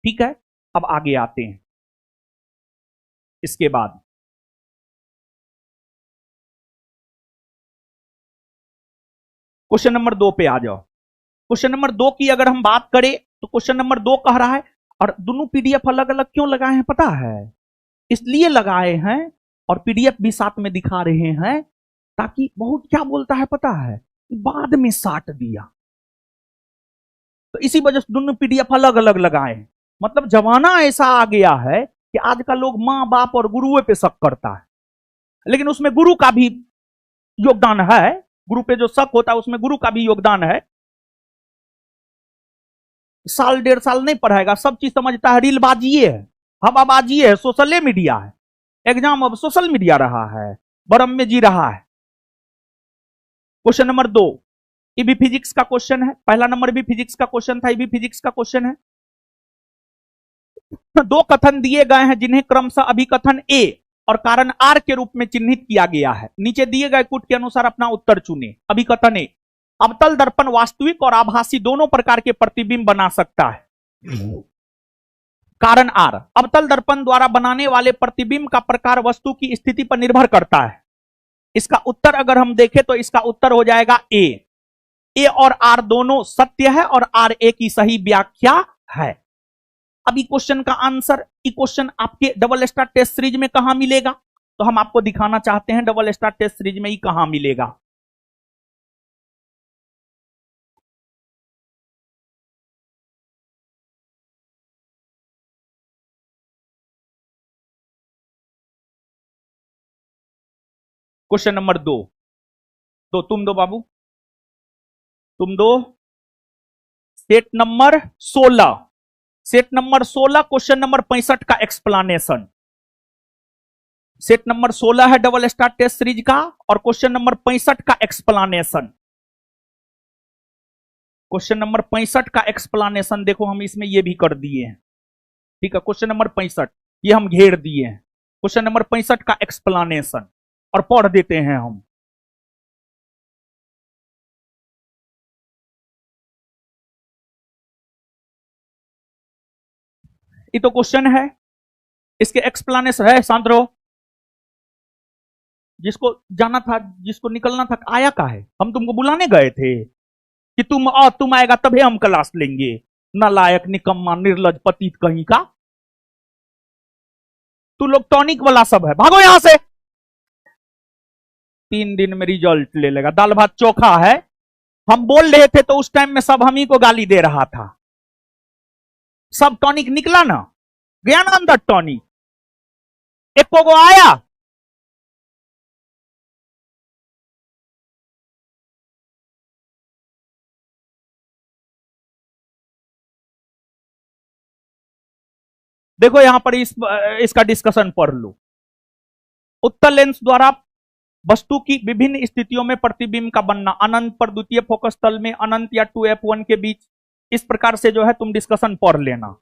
A: ठीक है, अब आगे आते हैं। इसके बाद क्वेश्चन नंबर 2 पे आ जाओ। क्वेश्चन नंबर 2 की अगर हम बात करें तो क्वेश्चन नंबर 2 कह रहा है, और दोनों पीडीएफ अलग अलग क्यों लगाए हैं पता है? इसलिए लगाए हैं और पीडीएफ भी साथ में दिखा रहे हैं ताकि बहुत क्या बोलता है पता है, बाद में साट दिया, तो इसी वजह से दोनों पीडीएफ अलग अलग लगाए हैं। मतलब जमाना ऐसा आ गया है कि आज का लोग मां बाप और गुरुओं पे शक करता है, लेकिन उसमें गुरु का भी योगदान है। गुरु पे जो शक होता है उसमें गुरु का भी योगदान है। साल 1.5 साल नहीं पढ़ाएगा, सब चीज समझता है, रीलबाजी है, हवाबाजी है, सोशल मीडिया है, एग्जाम अब सोशल मीडिया रहा है, बरम में जी रहा है। क्वेश्चन नंबर 2 ये भी फिजिक्स का क्वेश्चन है, पहला नंबर भी फिजिक्स का क्वेश्चन था, ये भी फिजिक्स का क्वेश्चन है। 2 कथन दिए गए हैं जिन्हें क्रमशः अभिकथन ए और कारण आर के रूप में चिन्हित किया गया है। नीचे दिए गए कूट के अनुसार अपना उत्तर चुने। अभिकथन ए, अवतल दर्पण वास्तविक और आभासी दोनों प्रकार के प्रतिबिंब बना सकता है। कारण आर, अवतल दर्पण द्वारा बनाने वाले प्रतिबिंब का प्रकार वस्तु की स्थिति पर निर्भर करता है। इसका उत्तर अगर हम देखें तो इसका उत्तर हो जाएगा ए और आर दोनों सत्य है और आर ए की सही व्याख्या है। अब क्वेश्चन का आंसर, ये क्वेश्चन आपके डबल स्टार टेस्ट सीरीज में कहां मिलेगा, तो हम आपको दिखाना चाहते हैं डबल स्टार टेस्ट सीरीज में ये कहां मिलेगा। क्वेश्चन नंबर 2, तो तुम दो बाबू, तुम दो set number 16, set number 16 question number 65 का एक्सप्लेनेशन। सेट नंबर 16 है डबल स्टार टेस्ट सीरीज का, और क्वेश्चन नंबर 65 का एक्सप्लेनेशन। क्वेश्चन नंबर 65 का एक्सप्लेनेशन देखो, हम इसमें ये भी कर दिए हैं। ठीक है, क्वेश्चन नंबर 65 ये हम घेर दिए हैं। क्वेश्चन नंबर 65 का एक्सप्लेनेशन और पढ़ देते हैं हम। ये तो क्वेश्चन है, इसके एक्सप्लेनेशन है। शांत रहो, जिसको जाना था, जिसको निकलना था, आया का है? हम तुमको बुलाने गए थे कि तुम आएगा तभी हम क्लास लेंगे। नालायक, निकम्मा, निर्लज, पतित कहीं का। तू लोग टॉनिक वाला सब है, भागो यहां से। 3 दिन में रिजल्ट ले लेगा। दाल भात चोखा है, हम बोल रहे थे तो उस टाइम में सब हम ही को गाली दे रहा था। सब टॉनिक निकला ना, गया ना अंदर टॉनिक, एक को आया। देखो यहां पर इसका डिस्कशन पढ़ लो। उत्तल लेंस द्वारा वस्तु की विभिन्न स्थितियों में प्रतिबिंब का बनना, अनंत पर द्वितीय फोकस तल में, अनंत या 2f1 के बीच, इस प्रकार से जो है तुम डिस्कशन पढ़ लेना।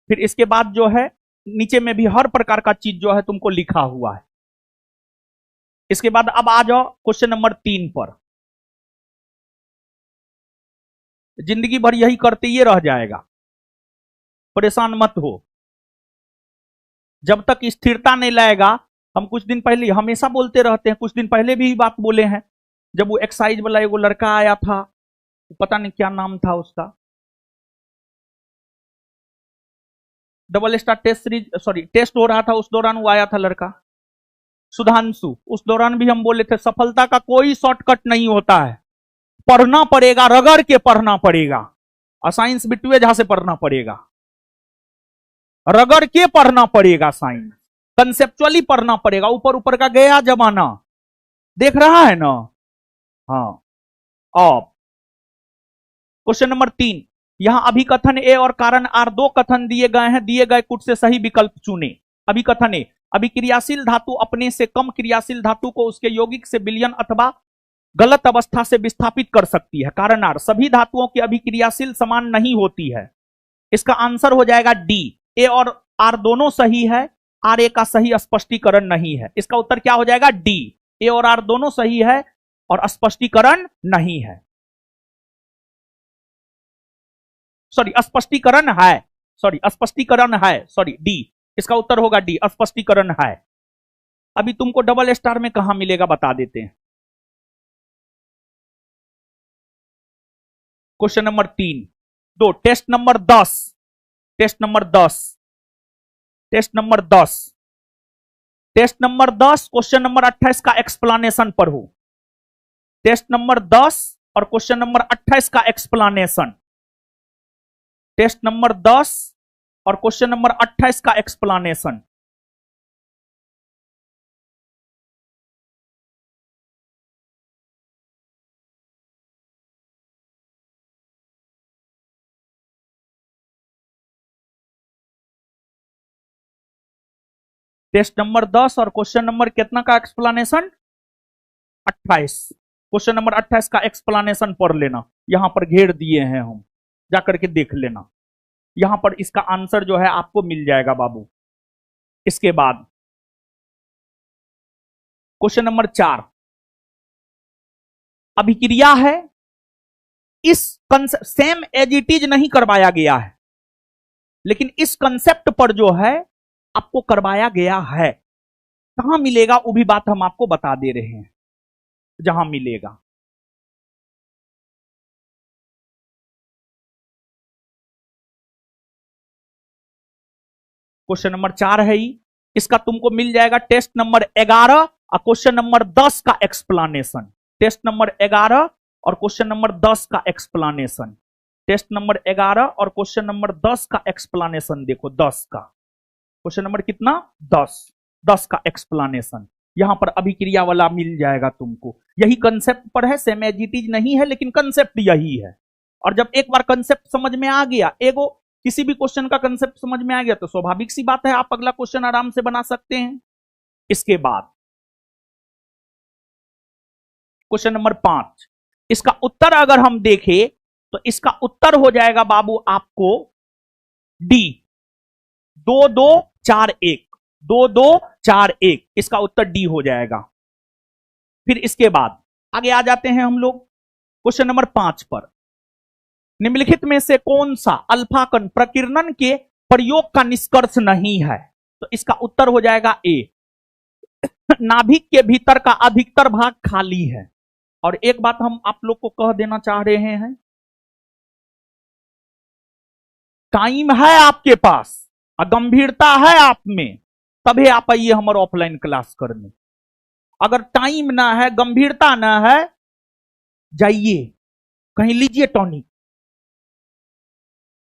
A: फिर इसके बाद जो है नीचे में भी हर प्रकार का चीज जो है तुमको लिखा हुआ है। इसके बाद अब आ जाओ क्वेश्चन नंबर 3 पर। जिंदगी भर यही करते ये रह जाएगा, परेशान मत हो। जब तक स्थिरता नहीं लाएगा, हम कुछ दिन पहले हमेशा बोलते रहते हैं, कुछ दिन पहले भी बात बोले हैं, जब वो एक्साइज वाला एगो लड़का आया था, पता नहीं क्या नाम था उसका, double star test series sorry test हो रहा था, उस दौरान वो आया था लड़का सुधांशु। उस दौरान भी हम बोले थे सफलता का कोई शॉर्टकट नहीं होता है, पढ़ना पड़ेगा, रगड़ के पढ़ना पड़ेगा। साइंस बिटुए जहां से पढ़ना पड़ेगा, रगड़ के पढ़ना पड़ेगा, साइंस कंसेप्चुअली पढ़ना पड़ेगा। ऊपर ऊपर का गया जमाना देख रहा है ना। हाँ, अब क्वेश्चन नंबर 3, यहां अभिकथन ए और कारण आर 2 कथन दिए गए हैं, दिए गए कुछ से सही विकल्प चुने। अभिकथन ए, अभिक्रियाशील धातु अपने से कम क्रियाशील धातु को उसके यौगिक से विलयन अथवा गलत अवस्था से विस्थापित कर सकती है। कारण आर, सभी धातुओं की अभिक्रियाशील समान नहीं होती है। इसका आंसर हो जाएगा डी। ए और आर दोनों सही है, आर ए का सही स्पष्टीकरण नहीं है। इसका उत्तर क्या हो जाएगा? डी। ए और आर दोनों सही है और स्पष्टीकरण नहीं है। सॉरी, स्पष्टीकरण है, सॉरी स्पष्टीकरण है, सॉरी डी। इसका उत्तर होगा डी, स्पष्टीकरण है। अभी तुमको डबल स्टार में कहां मिलेगा बता देते हैं। क्वेश्चन नंबर 3 दो, test number 10, test number 10, test number 10, test number 10 question number 28 का एक्सप्लेनेशन पढ़ो। टेस्ट नंबर 10 और क्वेश्चन नंबर 28 का एक्सप्लेनेशन। टेस्ट नंबर 10 और क्वेश्चन नंबर 28 का एक्सप्लेनेशन। टेस्ट नंबर 10 और क्वेश्चन नंबर कितना का एक्सप्लेनेशन? 28। क्वेश्चन नंबर 28 का एक्सप्लेनेशन पढ़ लेना, यहां पर घेर दिए हैं हम, जाकर के देख लेना। यहां पर इसका आंसर जो है आपको मिल जाएगा बाबू। इसके बाद क्वेश्चन नंबर 4, अभिक्रिया है, इस सेम एज इट इज नहीं करवाया गया है, लेकिन इस कंसेप्ट पर जो है आपको करवाया गया है। कहां मिलेगा वो भी बात हम आपको बता दे रहे हैं, जहां मिलेगा। क्वेश्चन नंबर 4 है ही, इसका तुमको मिल जाएगा टेस्ट नंबर 11 और क्वेश्चन नंबर 10 का एक्सप्लेनेशन। टेस्ट नंबर 11 और क्वेश्चन नंबर 10 का एक्सप्लेनेशन। टेस्ट नंबर 11 और क्वेश्चन नंबर 10 का एक्सप्लेनेशन देखो, 10 का क्वेश्चन नंबर कितना? 10 का एक्सप्लेनेशन यहां पर अभिक्रिया वाला मिल जाएगा तुमको। यही कंसेप्ट पर है, सेम एज इट इज नहीं है, लेकिन कंसेप्ट यही है। और जब एक बार कंसेप्ट समझ में आ गया, एगो किसी भी क्वेश्चन का कंसेप्ट समझ में आ गया, तो स्वाभाविक सी बात है आप अगला क्वेश्चन आराम से बना सकते हैं। इसके बाद क्वेश्चन नंबर 5, इसका उत्तर अगर हम देखें तो इसका उत्तर हो जाएगा बाबू आपको डी, 2 2 4 1, 2 2 4 1, इसका उत्तर डी हो जाएगा। फिर इसके बाद आगे आ जाते हैं हम लोग क्वेश्चन नंबर 5 पर। निम्नलिखित में से कौन सा अल्फा कण प्रकीर्णन के प्रयोग का निष्कर्ष नहीं है? तो इसका उत्तर हो जाएगा ए, नाभिक के भीतर का अधिकतर भाग खाली है। और एक बात हम आप लोग को कह देना चाह रहे हैं, टाइम है आपके पास, गंभीरता है आप में, तभी आप आइए हमारे ऑफलाइन क्लास करने। अगर टाइम ना है, गंभीरता ना है, जाइए कहीं लीजिए टॉनिक,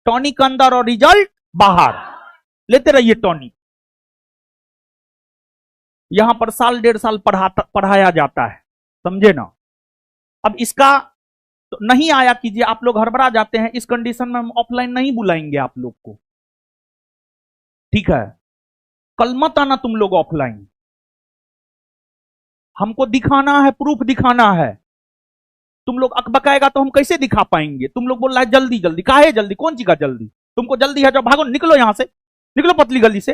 A: टॉनिक अंदर और रिजल्ट बाहर, लेते रहिए टॉनिक। यहां पर साल 1.5 साल पढ़ाया जाता है, समझे ना। अब इसका तो नहीं आया कीजिए, आप लोग हड़बड़ा जाते हैं। इस कंडीशन में हम ऑफलाइन नहीं बुलाएंगे आप लोग को, ठीक है। कल मत आना तुम लोग ऑफलाइन, हमको दिखाना है, प्रूफ दिखाना है। तुम लोग अकबकाएगा तो हम कैसे दिखा पाएंगे? तुम लोग बोल रहा है जल्दी जल्दी, काहे जल्दी? कौन चीज का जल्दी? तुमको जल्दी है जो भागो, निकलो यहां से, निकलो पतली गली से।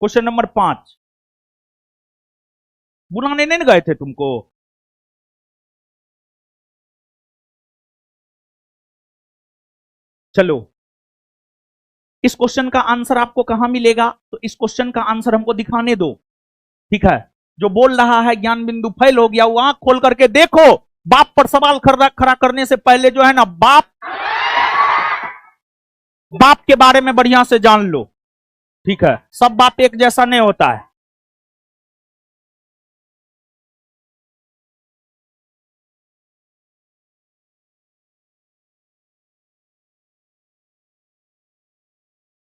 A: क्वेश्चन नंबर 5, बुलाने नहीं गए थे तुमको? चलो, इस क्वेश्चन का आंसर आपको कहां मिलेगा? तो इस क्वेश्चन का आंसर हमको दिखाने दो, ठीक है। जो बोल रहा है ज्ञान बिंदु फेल हो गया, वो आंख खोल करके देखो। बाप पर सवाल खड़ा करने से पहले जो है ना, बाप के बारे में बढ़िया से जान लो, ठीक है। सब बाप एक जैसा नहीं होता है।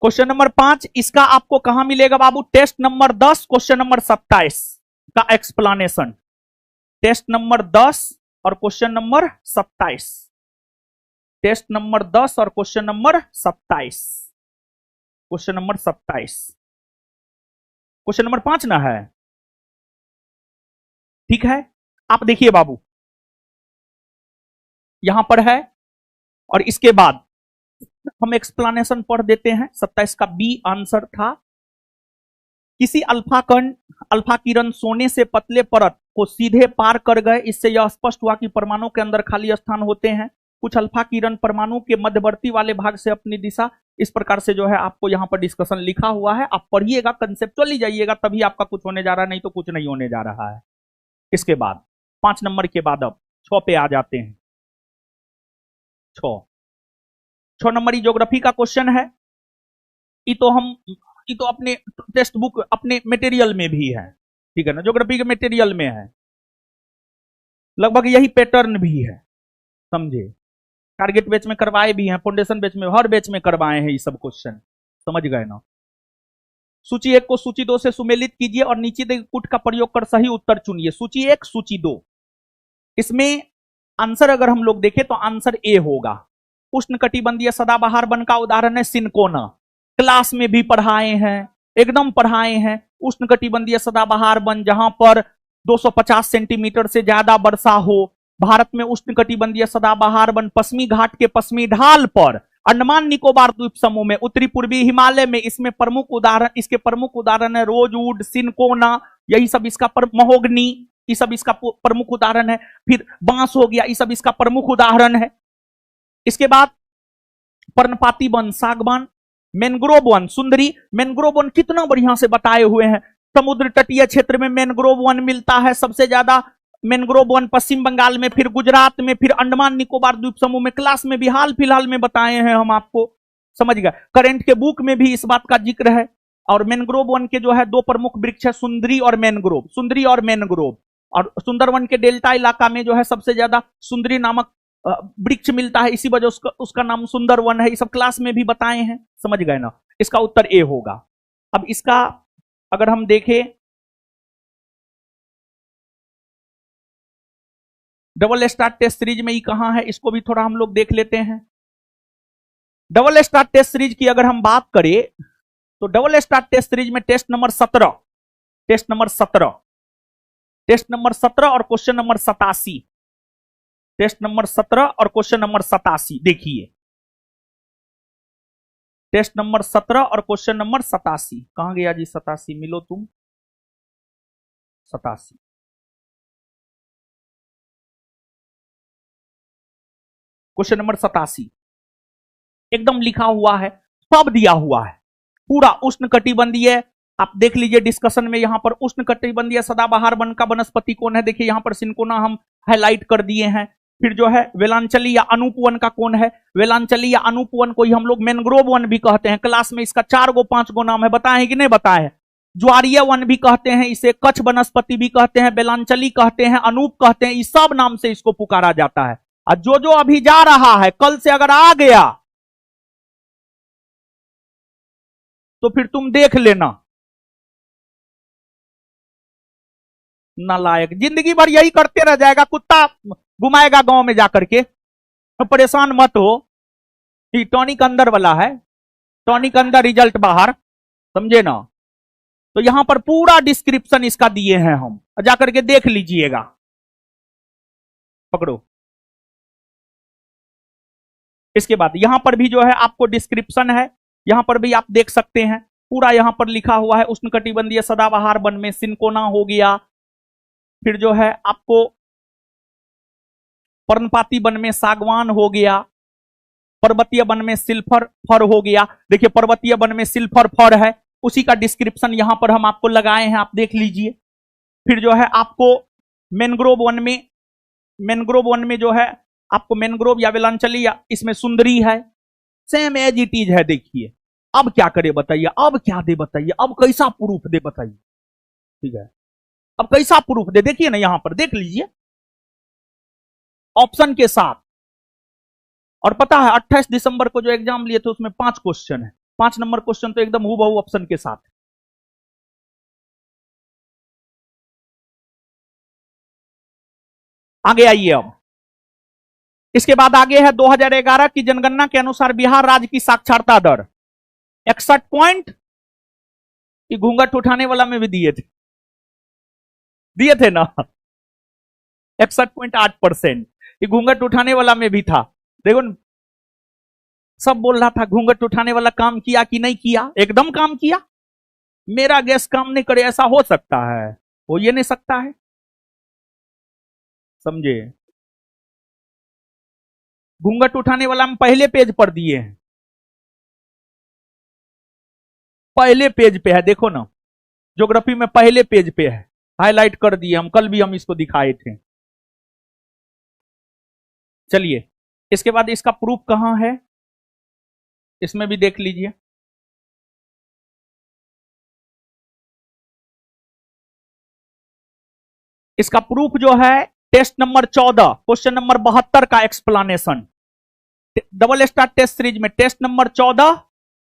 A: क्वेश्चन नंबर 5 इसका आपको कहां मिलेगा बाबू? टेस्ट नंबर 10 क्वेश्चन नंबर 27 का एक्सप्लेनेशन। टेस्ट नंबर 10 और क्वेश्चन नंबर 27, टेस्ट नंबर 10 और question number 27, question number 27, question number 5 ना है, ठीक है। आप देखिए बाबू, यहां पर है। और इसके बाद हम एक्सप्लेनेशन पढ़ देते हैं। 27 का बी आंसर था, किसी अल्फा किरण सोने से पतले परत को सीधे पार कर गए। इससे यह स्पष्ट हुआ कि परमाणु के अंदर खाली स्थान होते हैं। कुछ अल्फा किरण परमाणु के मध्यवर्ती वाले भाग से अपनी दिशा, इस प्रकार से जो है आपको यहां पर डिस्कशन लिखा हुआ है। आप पढ़िएगा, कंसेप्चुअली जाइएगा, तभी आपका कुछ होने जा रहा है, नहीं तो कुछ नहीं होने जा रहा है। इसके बाद 5 नंबर के बाद अब 6 पे आ जाते हैं। 6 नंबर ज्योग्राफी का क्वेश्चन है। ये तो अपने टेक्स्ट बुक, अपने मटेरियल में भी है, ठीक है ना, ज्योग्राफी के मटेरियल में है, लगभग यही पैटर्न भी है, समझे। टारगेट बैच में करवाए भी हैं, फाउंडेशन बैच में, हर बैच में करवाए हैं ये सब क्वेश्चन, समझ गए ना। सूची 1 को सूची 2 से सुमेलित कीजिए और नीचे दिए पुट का प्रयोग कर सही उत्तर चुनिए। सूची 1, सूची 2, इसमें आंसर अगर हम लोग देखें तो आंसर ए होगा। उष्णकटिबंधीय सदाबहार वन का उदाहरण है सिनकोना, क्लास में भी पढ़ाए हैं, एकदम पढ़ाए हैं। उष्णकटिबंधीय सदाबहार वन जहां पर 250 सेंटीमीटर से ज्यादा वर्षा हो। भारत में उष्णकटिबंधीय सदाबहार वन पश्चिमी घाट के पश्चिमी ढाल पर, अंडमान निकोबार द्वीप समूह में, उत्तरी पूर्वी हिमालय में। इसमें प्रमुख उदाहरण, इसके प्रमुख उदाहरण है रोजवुड, सिनकोना, यही सब इसका महोगनी, ये सब इसका प्रमुख उदाहरण है। फिर बांस हो गया, ये सब इसका प्रमुख उदाहरण है। इसके बाद पर्णपाती वन सागवान, मैंग्रोव वन सुंदरी। मैंग्रोव वन कितना बढ़िया से बताए हुए हैं। समुद्र तटीय क्षेत्र में मैंग्रोव वन मिलता है सबसे ज्यादा। मैंग्रोव वन पश्चिम बंगाल में, फिर गुजरात में, फिर अंडमान निकोबार द्वीप समूह में। क्लास में भी हाल फिलहाल में बताए हैं हम आपको, समझ गए। करंट के बुक में भी इस बात का जिक्र है। और मैंग्रोव वन के जो है 2 प्रमुख वृक्ष है, सुंदरी और मैनग्रोव, सुंदरी और मैनग्रोव। और सुंदरवन के डेल्टा इलाका में जो है सबसे ज्यादा सुंदरी नामक वृक्ष मिलता है, इसी वजह उसका नाम सुंदरवन है। ये सब क्लास में भी बताए हैं, समझ गए ना। इसका उत्तर ए होगा। अब इसका अगर हम देखें, डबल स्टार टेस्ट सीरीज में ये कहां है, इसको भी थोड़ा हम लोग देख लेते हैं। डबल स्टार टेस्ट सीरीज की अगर हम बात करें तो डबल स्टार टेस्ट सीरीज में test number 17, test number 17, test number 17 और क्वेश्चन नंबर 87, टेस्ट नंबर 17 और क्वेश्चन नंबर 87 देखिए। टेस्ट नंबर 17 और क्वेश्चन नंबर 87 कहां गया जी? 87 मिलो तुम, 87 क्वेश्चन नंबर 87 एकदम लिखा हुआ है, सब दिया हुआ है पूरा। उष्णकटिबंधीय, आप देख लीजिए डिस्कशन में, यहां पर उष्णकटिबंधीय सदाबहार वन का वनस्पति कौन है, देखिए यहां पर सिनकोना हम हाईलाइट कर दिए हैं। फिर जो है वेलांचली या अनूप वन का कौन है, वेलांचली या अनूप वन को ही हम लोग मैनग्रोव वन भी कहते हैं। क्लास में इसका 4 गो 5 गो नाम है, बताए हैं कि नहीं बताए हैं। ज्वारीय वन भी कहते हैं इसे, कच्छ वनस्पति भी कहते हैं, बेलांचली कहते हैं, अनूप कहते हैं, इस सब नाम से इसको पुकारा जाता है। और जो अभी जा रहा है, कल से अगर आ गया तो फिर तुम देख लेना, नालायक जिंदगी भर यही करते रह जाएगा, कुत्ता घुमाएगा गांव में जाकर के। तो परेशान मत हो, टॉनिक अंदर वाला है, टॉनिक अंदर रिजल्ट बाहर, समझे ना। तो यहां पर पूरा डिस्क्रिप्शन इसका दिए हैं हम, जाकर के देख लीजिएगा। पकड़ो, इसके बाद यहां पर भी जो है आपको डिस्क्रिप्शन है, यहां पर भी आप देख सकते हैं पूरा। यहां पर लिखा हुआ है उष्णकटिबंधीय सदाबहार वन में सिनकोना हो गया, फिर जो है आपको पर्णपाती वन में सागवान हो गया, पर्वतीय वन में सिल्फर फर हो गया। देखिए पर्वतीय वन में सिल्फर फर है, उसी का डिस्क्रिप्शन यहां पर हम आपको लगाए हैं, आप देख लीजिए। फिर जो है आपको मैनग्रोव वन में जो है आपको मैनग्रोव या वेलांचली या इसमें सुंदरी है, सेम एज इट इज है। देखिए अब क्या करे बताइए, अब क्या दे बताइए, अब कैसा प्रूफ दे बताइए, ठीक है। अब कैसा प्रूफ दे, देखिए ना यहां पर देख लीजिए ऑप्शन के साथ। और पता है 28 दिसंबर को जो एग्जाम लिए थे उसमें 5 क्वेश्चन है, 5 नंबर क्वेश्चन तो एकदम हूबहू ऑप्शन के साथ। आगे आइए अब, इसके बाद आगे है 2011 की जनगणना के अनुसार बिहार राज्य की साक्षरता दर 61 पॉइंट, घूंघट उठाने वाला में भी दिए थे ना 61.8%। ये घूंघट उठाने वाला में भी था, देखो न, सब बोल रहा था घूंघट उठाने वाला काम किया कि नहीं किया, एकदम काम किया। मेरा गैस काम नहीं करे ऐसा हो सकता है? हो ये नहीं सकता है, समझे? घूंघट उठाने वाला हम पहले पेज पर दिए हैं, पहले पेज पे है, देखो ना, ज्योग्राफी में पहले पेज पे है, हाईलाइट कर दिए हम, कल भी हम इसको दिखाए थे। चलिए इसके बाद इसका प्रूफ कहां है, इसमें भी देख लीजिए। इसका प्रूफ जो है टेस्ट नंबर 14 क्वेश्चन नंबर 72 का explanation, double star test series में टेस्ट नंबर 14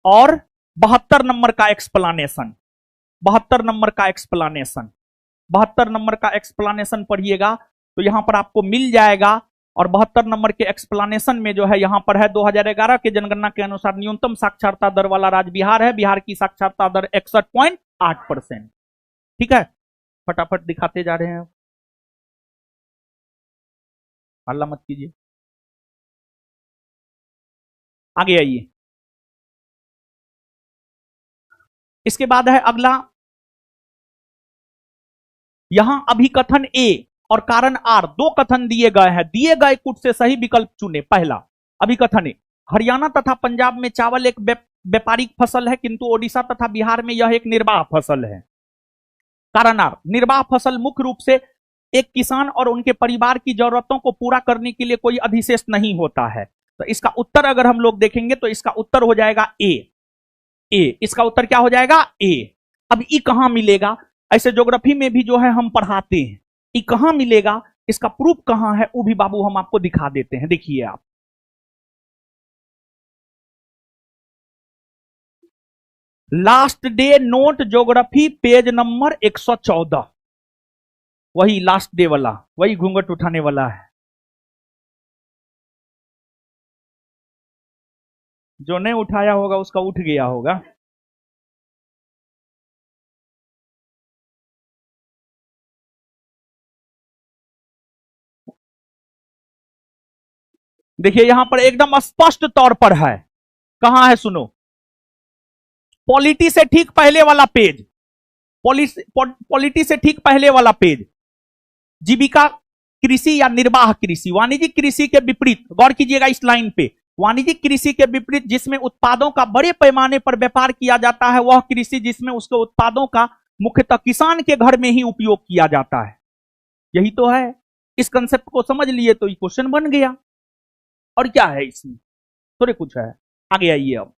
A: और 72 नंबर का एक्सप्लेनेशन, 72 नंबर का एक्सप्लेनेशन, 72 नंबर का एक्सप्लेनेशन पढ़िएगा तो यहां पर आपको मिल जाएगा। और 72 नंबर के एक्सप्लेनेशन में जो है यहां पर है 2011 के जनगणना के अनुसार न्यूनतम साक्षरता दर वाला राज्य बिहार है, बिहार की साक्षरता दर 61.8%। ठीक है, फटाफट दिखाते जा रहे हैं, हल्ला मत कीजिए, आगे आइए। इसके बाद है अगला, यहां अभिकथन ए और कारण आर दो कथन दिए गए हैं, दिए गए कुट से सही विकल्प चुने। पहला अभिकथन ए, हरियाणा तथा पंजाब में चावल एक व्यापारिक फसल है किंतु ओडिशा तथा बिहार में यह एक निर्वाह फसल है। कारण आर, निर्वाह फसल मुख्य रूप से एक किसान और उनके परिवार की जरूरतों को पूरा करने के लिए कोई अधिशेष नहीं होता है। तो इसका उत्तर अगर हम लोग देखेंगे तो इसका उत्तर हो जाएगा ए, इसका उत्तर क्या हो जाएगा? ए। अब ई कहां मिलेगा? ऐसे ज्योग्राफी में भी जो है हम पढ़ाते हैं, ई कहां मिलेगा, इसका प्रूफ कहां है, वो भी बाबू हम आपको दिखा देते हैं। देखिए आप, last day note geography page number 114, वही लास्ट डे वाला, वही घूंघट उठाने वाला है। जो नहीं उठाया होगा उसका उठ गया होगा। देखिए यहां पर एकदम स्पष्ट तौर पर है, कहां है सुनो, पॉलिटी से ठीक पहले वाला पेज, पॉलिटी से ठीक पहले वाला पेज, जीविका कृषि या निर्वाह कृषि, वाणिज्यिक कृषि के विपरीत, गौर कीजिएगा इस लाइन पे, वाणिज्यिक कृषि के विपरीत जिसमें उत्पादों का बड़े पैमाने पर व्यापार किया जाता है वह कृषि जिसमें उसके उत्पादों का मुख्यतः किसान के घर में ही उपयोग किया जाता है। यही तो है, इस कंसेप्ट को समझ लिए तो ये क्वेश्चन बन गया। और क्या है इसमें, थोड़े कुछ है, आगे आइए। अब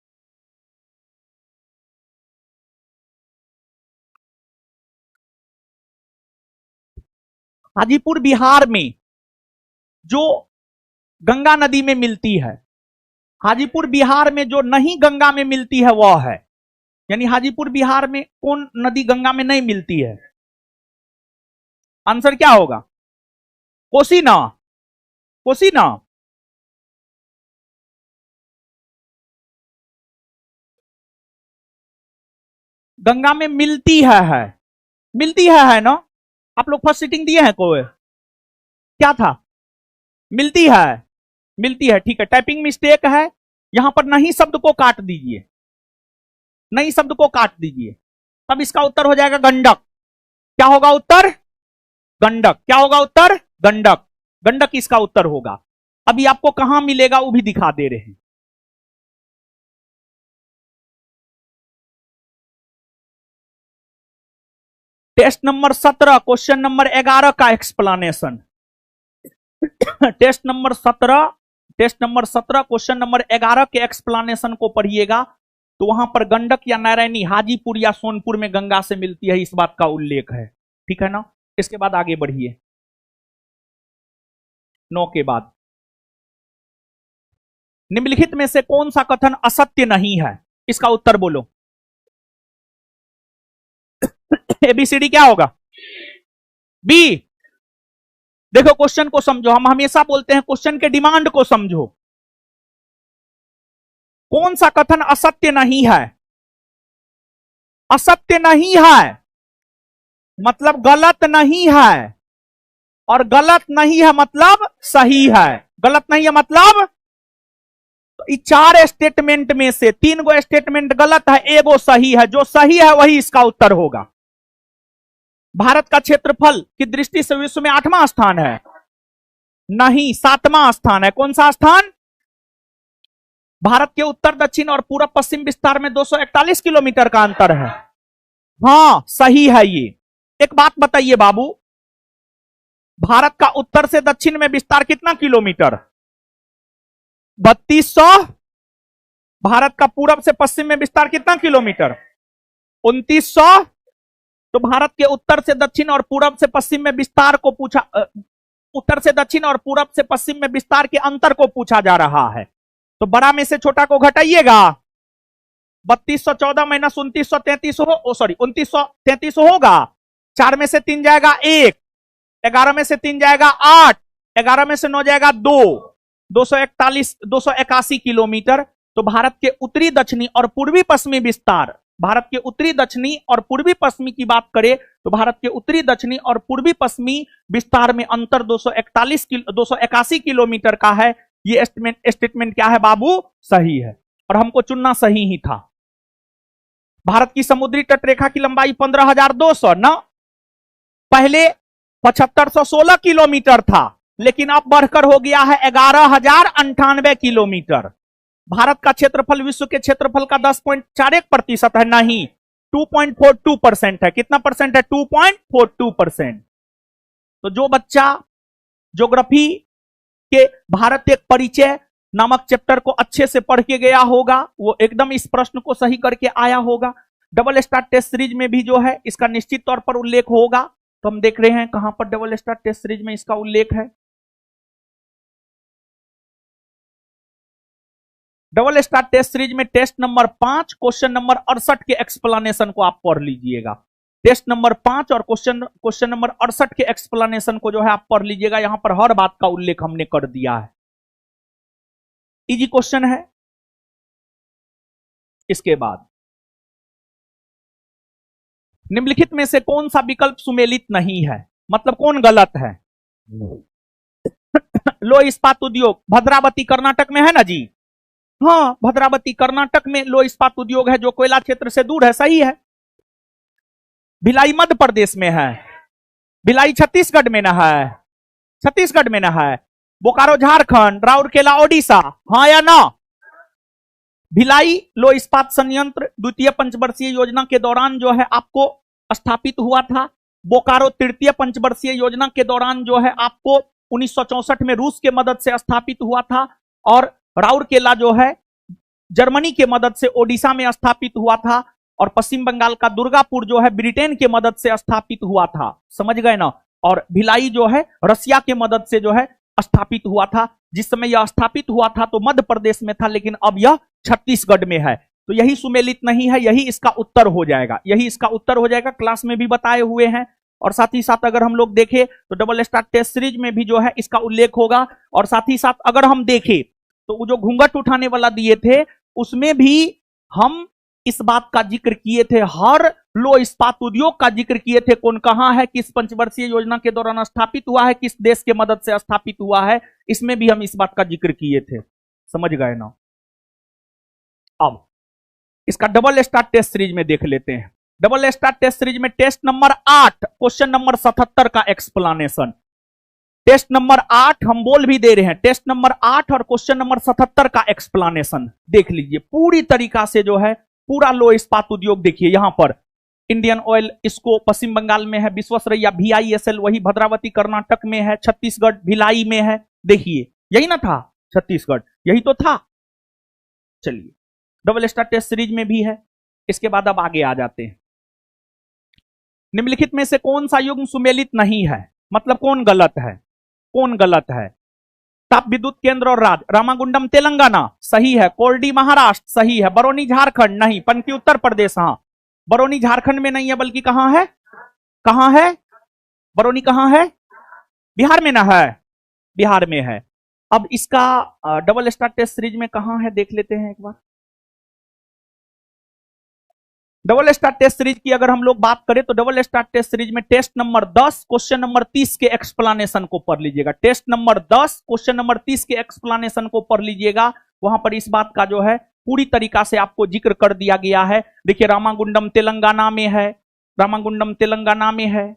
A: हाजीपुर बिहार में जो गंगा नदी में मिलती है, हाजीपुर बिहार में जो नहीं गंगा में मिलती है वह है, यानी हाजीपुर बिहार में कौन नदी गंगा में नहीं मिलती है? आंसर क्या होगा? कोसी ना, कोसी ना। गंगा में मिलती है, मिलती है ना। आप लोग फर्स्ट सीटिंग दिए हैं कोई? क्या था? मिलती है, मिलती है, ठीक है, टाइपिंग मिस्टेक है, यहां पर नहीं शब्द को काट दीजिए, नहीं शब्द को काट दीजिए, तब इसका उत्तर हो जाएगा गंडक। क्या होगा उत्तर? गंडक। क्या होगा उत्तर? गंडक, गंडक इसका उत्तर होगा। अभी आपको कहां मिलेगा वो भी दिखा दे रहे हैं। टेस्ट नंबर 17 क्वेश्चन नंबर 11 का explanation, test number 17 question number 11 के एक्सप्लेनेशन को पढ़िएगा तो वहां पर गंडक या नारायणी हाजीपुर या सोनपुर में गंगा से मिलती है, इस बात का उल्लेख है। ठीक है ना। इसके बाद आगे बढ़िए, 9 के बाद, निम्नलिखित में से कौन सा कथन असत्य नहीं है? इसका उत्तर बोलो। एबीसीडी क्या होगा? बी। देखो क्वेश्चन को समझो, हम हमेशा बोलते हैं क्वेश्चन के डिमांड को समझो। कौन सा कथन असत्य नहीं है? असत्य नहीं है मतलब गलत नहीं है, और गलत नहीं है मतलब सही है, गलत नहीं है मतलब। तो 4 स्टेटमेंट में से 3 गो स्टेटमेंट गलत है, एगो सही है, जो सही है वही इसका उत्तर होगा। भारत का क्षेत्रफल की दृष्टि से विश्व में 8वां स्थान है? नहीं, 7वां स्थान है। कौन सा स्थान? भारत के उत्तर दक्षिण और पूर्व पश्चिम विस्तार में 241 किलोमीटर का अंतर है। हां सही है ये। एक बात बताइए बाबू, भारत का उत्तर से दक्षिण में विस्तार कितना किलोमीटर? 3200। भारत का पूरब से पश्चिम में विस्तार कितना किलोमीटर? 2900। तो भारत के उत्तर से दक्षिण और पूरब से पश्चिम में विस्तार को पूछा, उत्तर से दक्षिण और पूरब से पश्चिम में विस्तार के अंतर को पूछा जा रहा है। तो बड़ा में से छोटा को घटाइएगा, 3214 माइनस 2933 हो, सॉरी 2933 होगा। 4 में से 3 जाएगा 1, 11 में से 3 जाएगा 8, 11 में से 9 जाएगा 2, 281 किलोमीटर। तो भारत के उत्तरी दक्षिणी और पूर्वी पश्चिमी विस्तार, भारत के उत्तरी दक्षिणी और पूर्वी पश्चिमी की बात करें तो भारत के उत्तरी दक्षिणी और पूर्वी पश्चिमी विस्तार में अंतर 281 किलोमीटर का है। ये स्टेटमेंट क्या है बाबू? सही है, और हमको चुनना सही ही था। भारत की समुद्री तटरेखा की लंबाई 15,200 ना, पहले 7516 किलोमीटर था, लेकिन अब बढ़कर हो गया है 11,098 किलोमीटर। भारत का क्षेत्रफल विश्व के क्षेत्रफल का 10.41% है, नहीं 2.42% है। कितना परसेंट है? 2.42%। तो जो बच्चा ज्योग्राफी के भारत एक परिचय नामक चैप्टर को अच्छे से पढ़ के गया होगा, वो एकदम इस प्रश्न को सही करके आया होगा। डबल स्टार टेस्ट सीरीज में भी जो है इसका निश्चित तौर पर उल्लेख होगा। तो हम देख रहे हैं कहां पर डबल स्टार टेस्ट सीरीज में इसका उल्लेख है। डबल स्टार टेस्ट सीरीज में टेस्ट नंबर 5 क्वेश्चन नंबर 68 के एक्सप्लेनेशन को आप पढ़ लीजिएगा। टेस्ट नंबर 5 और क्वेश्चन नंबर 68 के एक्सप्लेनेशन को जो है आप पढ़ लीजिएगा। यहां पर हर बात का उल्लेख हमने कर दिया है। इजी क्वेश्चन है। इसके बाद निम्नलिखित में से कौन सा विकल्प सुमेलित नहीं है, मतलब कौन गलत है? लो इस्पात उद्योग भद्रावती कर्नाटक में है ना जी? हाँ, भद्रावती कर्नाटक में लो इस्पात उद्योग है जो कोयला क्षेत्र से दूर है, सही है। भिलाई मध्य प्रदेश में है, भिलाई छत्तीसगढ़ में ना है, छत्तीसगढ़ में ना है। बोकारो झारखंड, राउरकेला ओडिशा, हाँ या ना? भिलाई लो इस्पात संयंत्र द्वितीय पंचवर्षीय योजना के दौरान जो है आपको स्थापित हुआ था। बोकारो तृतीय पंचवर्षीय योजना के दौरान जो है आपको 1964 में रूस के मदद से स्थापित हुआ था। और राउरकेला जो है जर्मनी के मदद से ओडिशा में स्थापित हुआ था। और पश्चिम बंगाल का दुर्गापुर जो है ब्रिटेन के मदद से स्थापित हुआ था, समझ गए ना? और भिलाई जो है रसिया के मदद से जो है स्थापित हुआ था। जिस समय यह स्थापित हुआ था तो मध्य प्रदेश में था, लेकिन अब यह छत्तीसगढ़ में है। तो यही सुमेलित नहीं है, यही इसका उत्तर हो जाएगा, यही इसका उत्तर हो जाएगा। क्लास में भी बताए हुए हैं। और साथ ही साथ अगर हम लोग देखें तो डबल स्टार टेस्ट सीरीज में भी जो है इसका उल्लेख होगा। और साथ ही साथ अगर हम देखें तो वो जो घूंघट उठाने वाला दिए थे उसमें भी हम इस बात का जिक्र किए थे, हर लो इस्पात उद्योग का जिक्र किए थे, कौन कहां है, किस पंचवर्षीय योजना के दौरान स्थापित हुआ है, किस देश के मदद से स्थापित हुआ है, इसमें भी हम इस बात का जिक्र किए थे, समझ गए ना? अब इसका डबल स्टार टेस्ट सीरीज में देख लेते हैं। डबल स्टार टेस्ट सीरीज में टेस्ट नंबर 8 क्वेश्चन नंबर 77 का एक्सप्लेनेशन। टेस्ट नंबर 8 हम बोल भी दे रहे हैं, टेस्ट नंबर 8 और क्वेश्चन नंबर 77 का एक्सप्लेनेशन देख लीजिए पूरी तरीका से। जो है पूरा लो इस्पात उद्योग देखिए, यहां पर इंडियन ऑयल इसको पश्चिम बंगाल में है, विश्वेश्वरैया VISL वही भद्रावती कर्नाटक में है, छत्तीसगढ़ भिलाई में है। देखिए यही ना था, छत्तीसगढ़ यही तो था। चलिए डबल स्टार टेस्ट सीरीज में भी है। इसके बाद अब आगे आ जाते हैं। निम्नलिखित में से कौन सा युग्म सुमेलित नहीं है, मतलब कौन गलत है, कौन गलत है? ताप विद्युत केंद्र और राज्य रामागुंडम तेलंगाना सही है, कोरडी महाराष्ट्र सही है, बरौनी झारखंड नहीं, पनकी उत्तर प्रदेश, हाँ बरौनी झारखंड में नहीं है बल्कि कहां है, कहां है बरौनी, कहां है? बिहार में ना है, बिहार में है। अब इसका डबल स्टार टेस्ट सीरीज में कहां है देख लेते हैं एक बार। डबल स्टार टेस्ट सीरीज की अगर हम लोग बात करें तो डबल स्टार टेस्ट सीरीज में टेस्ट नंबर 10 क्वेश्चन नंबर 30 के एक्सप्लेनेशन को पढ़ लीजिएगा। टेस्ट नंबर 10 क्वेश्चन नंबर 30 के एक्सप्लेनेशन को पढ़ लीजिएगा। वहां पर इस बात का जो है पूरी तरीका से आपको जिक्र कर दिया गया है। देखिए रामागुंडम तेलंगाना में है, रामागुंडम तेलंगाना में है।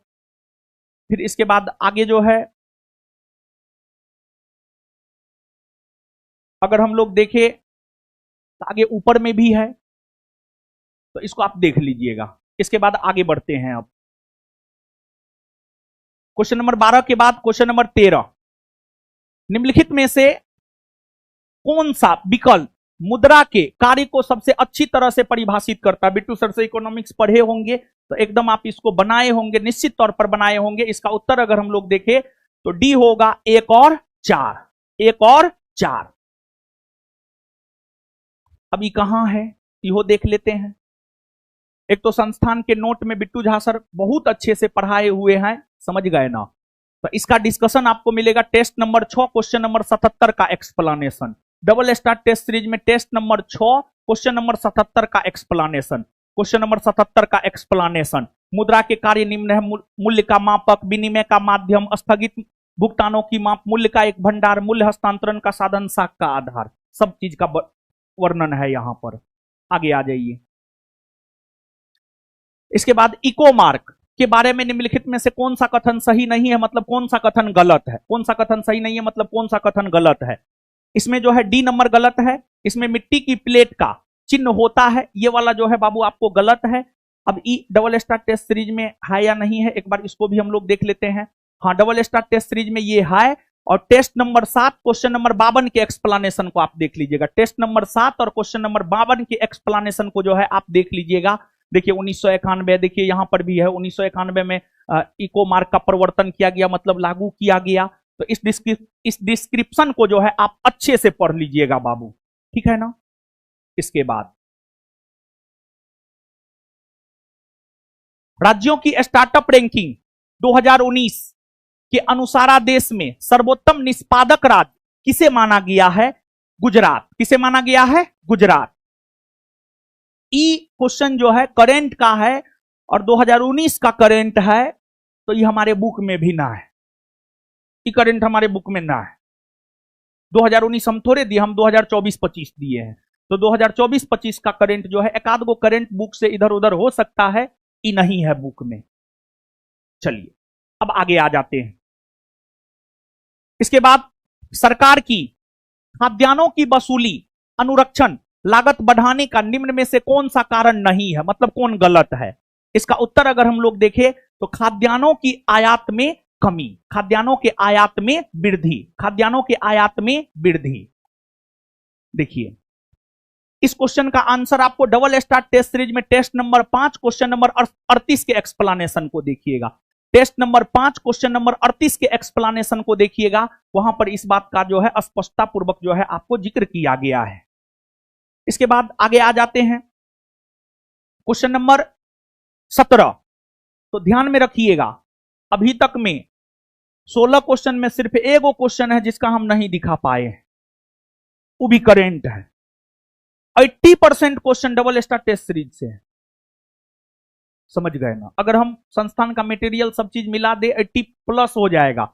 A: फिर इसके बाद आगे जो है अगर हम लोग देखें तो आगे ऊपर में भी है, तो इसको आप देख लीजिएगा। इसके बाद आगे बढ़ते हैं। अब क्वेश्चन नंबर 12 के बाद क्वेश्चन नंबर 13, निम्नलिखित में से कौन सा विकल्प मुद्रा के कार्य को सबसे अच्छी तरह से परिभाषित करता है? बिट्टू सर से इकोनॉमिक्स पढ़े होंगे तो एकदम आप इसको बनाए होंगे, निश्चित तौर पर बनाए होंगे। इसका उत्तर अगर हम लोग देखें तो डी होगा 1 और 4, 1 और 4। अभी कहां है यो देख लेते हैं। एक तो संस्थान के नोट में बिट्टू झा सर बहुत अच्छे से पढ़ाए हुए हैं, समझ गए ना। तो इसका डिस्कशन आपको मिलेगा टेस्ट नंबर 6 क्वेश्चन नंबर 77 का explanation. Double star test series में टेस्ट नंबर 6 क्वेश्चन नंबर 77 का एक्सप्लेनेशन, क्वेश्चन नंबर 77 का एक्सप्लेनेशन। मुद्रा के कार्य निम्न है: मूल्य का मापक, विनिमय का माध्यम, स्थगित भुगतानों की माप, मूल्य का एक भंडार, मूल्य हस्तांतरण का साधन, साख का आधार। सब चीज का वर्णन है यहां पर। आगे आ जाइए। इसके बाद इको मार्क के बारे में निम्नलिखित में से कौन सा कथन सही नहीं है, मतलब कौन सा कथन गलत है? कौन सा कथन सही नहीं है मतलब कौन सा कथन गलत है? इसमें जो है डी नंबर गलत है। इसमें मिट्टी की प्लेट का चिन्ह होता है, ये वाला जो है बाबू आपको गलत है। अब ई डबल स्टार टेस्ट सीरीज में है या नहीं है, एक बार इसको भी हम लोग देख लेते हैं। हाँ, डबल स्टार टेस्ट सीरीज में ये है। और टेस्ट नंबर 7 क्वेश्चन नंबर 52 के एक्सप्लेनेशन को आप देख लीजिएगा। टेस्ट नंबर 7 और क्वेश्चन नंबर 52 के एक्सप्लेनेशन को जो है आप देख लीजिएगा। देखिए 1991, देखिए यहां पर भी है 1991 में इको मार्क का परिवर्तन किया गया, मतलब लागू किया गया। तो इस डिस्क्रिप्शन को जो है आप अच्छे से पढ़ लीजिएगा बाबू, ठीक है ना। इसके बाद राज्यों की स्टार्टअप रैंकिंग 2019 के अनुसार देश में सर्वोत्तम निष्पादक राज्य किसे माना गया है? गुजरात। किसे माना गया है? गुजरात। ई क्वेश्चन जो है करेंट का है और 2019 का करेंट है, तो ये हमारे बुक में भी ना है। ई करेंट हमारे बुक में ना है। 2019 हम थोड़े दिए, हम 2024-25 दिए हैं। तो 2024-25 का करेंट जो है एक आध गो करेंट बुक से इधर उधर हो सकता है, ई नहीं है बुक में। चलिए अब आगे आ जाते हैं। इसके बाद सरकार की खाद्यान्नों की वसूली अनुरक्षण लागत बढ़ाने का निम्न में से कौन सा कारण नहीं है, मतलब कौन गलत है? इसका उत्तर अगर हम लोग देखें तो खाद्यान्नों की आयात में कमी, खाद्यान्नों के आयात में वृद्धि, खाद्यान्नों के आयात में वृद्धि। देखिए इस क्वेश्चन का आंसर आपको डबल स्टार टेस्ट सीरीज में टेस्ट नंबर 5 क्वेश्चन नंबर 38 के एक्सप्लेनेशन को देखिएगा। टेस्ट नंबर 5 क्वेश्चन नंबर 38 के एक्सप्लेनेशन को देखिएगा। वहां पर इस बात का जो है स्पष्टता पूर्वक जो है आपको जिक्र किया गया है। इसके बाद आगे आ जाते हैं क्वेश्चन नंबर 17। तो ध्यान में रखिएगा अभी तक में 16 क्वेश्चन में सिर्फ एक क्वेश्चन है जिसका हम नहीं दिखा पाए हैं, वो भी करेंट है। 80% question double star test series से है, समझ गए ना। अगर हम संस्थान का मटेरियल सब चीज मिला दे 80+ हो जाएगा।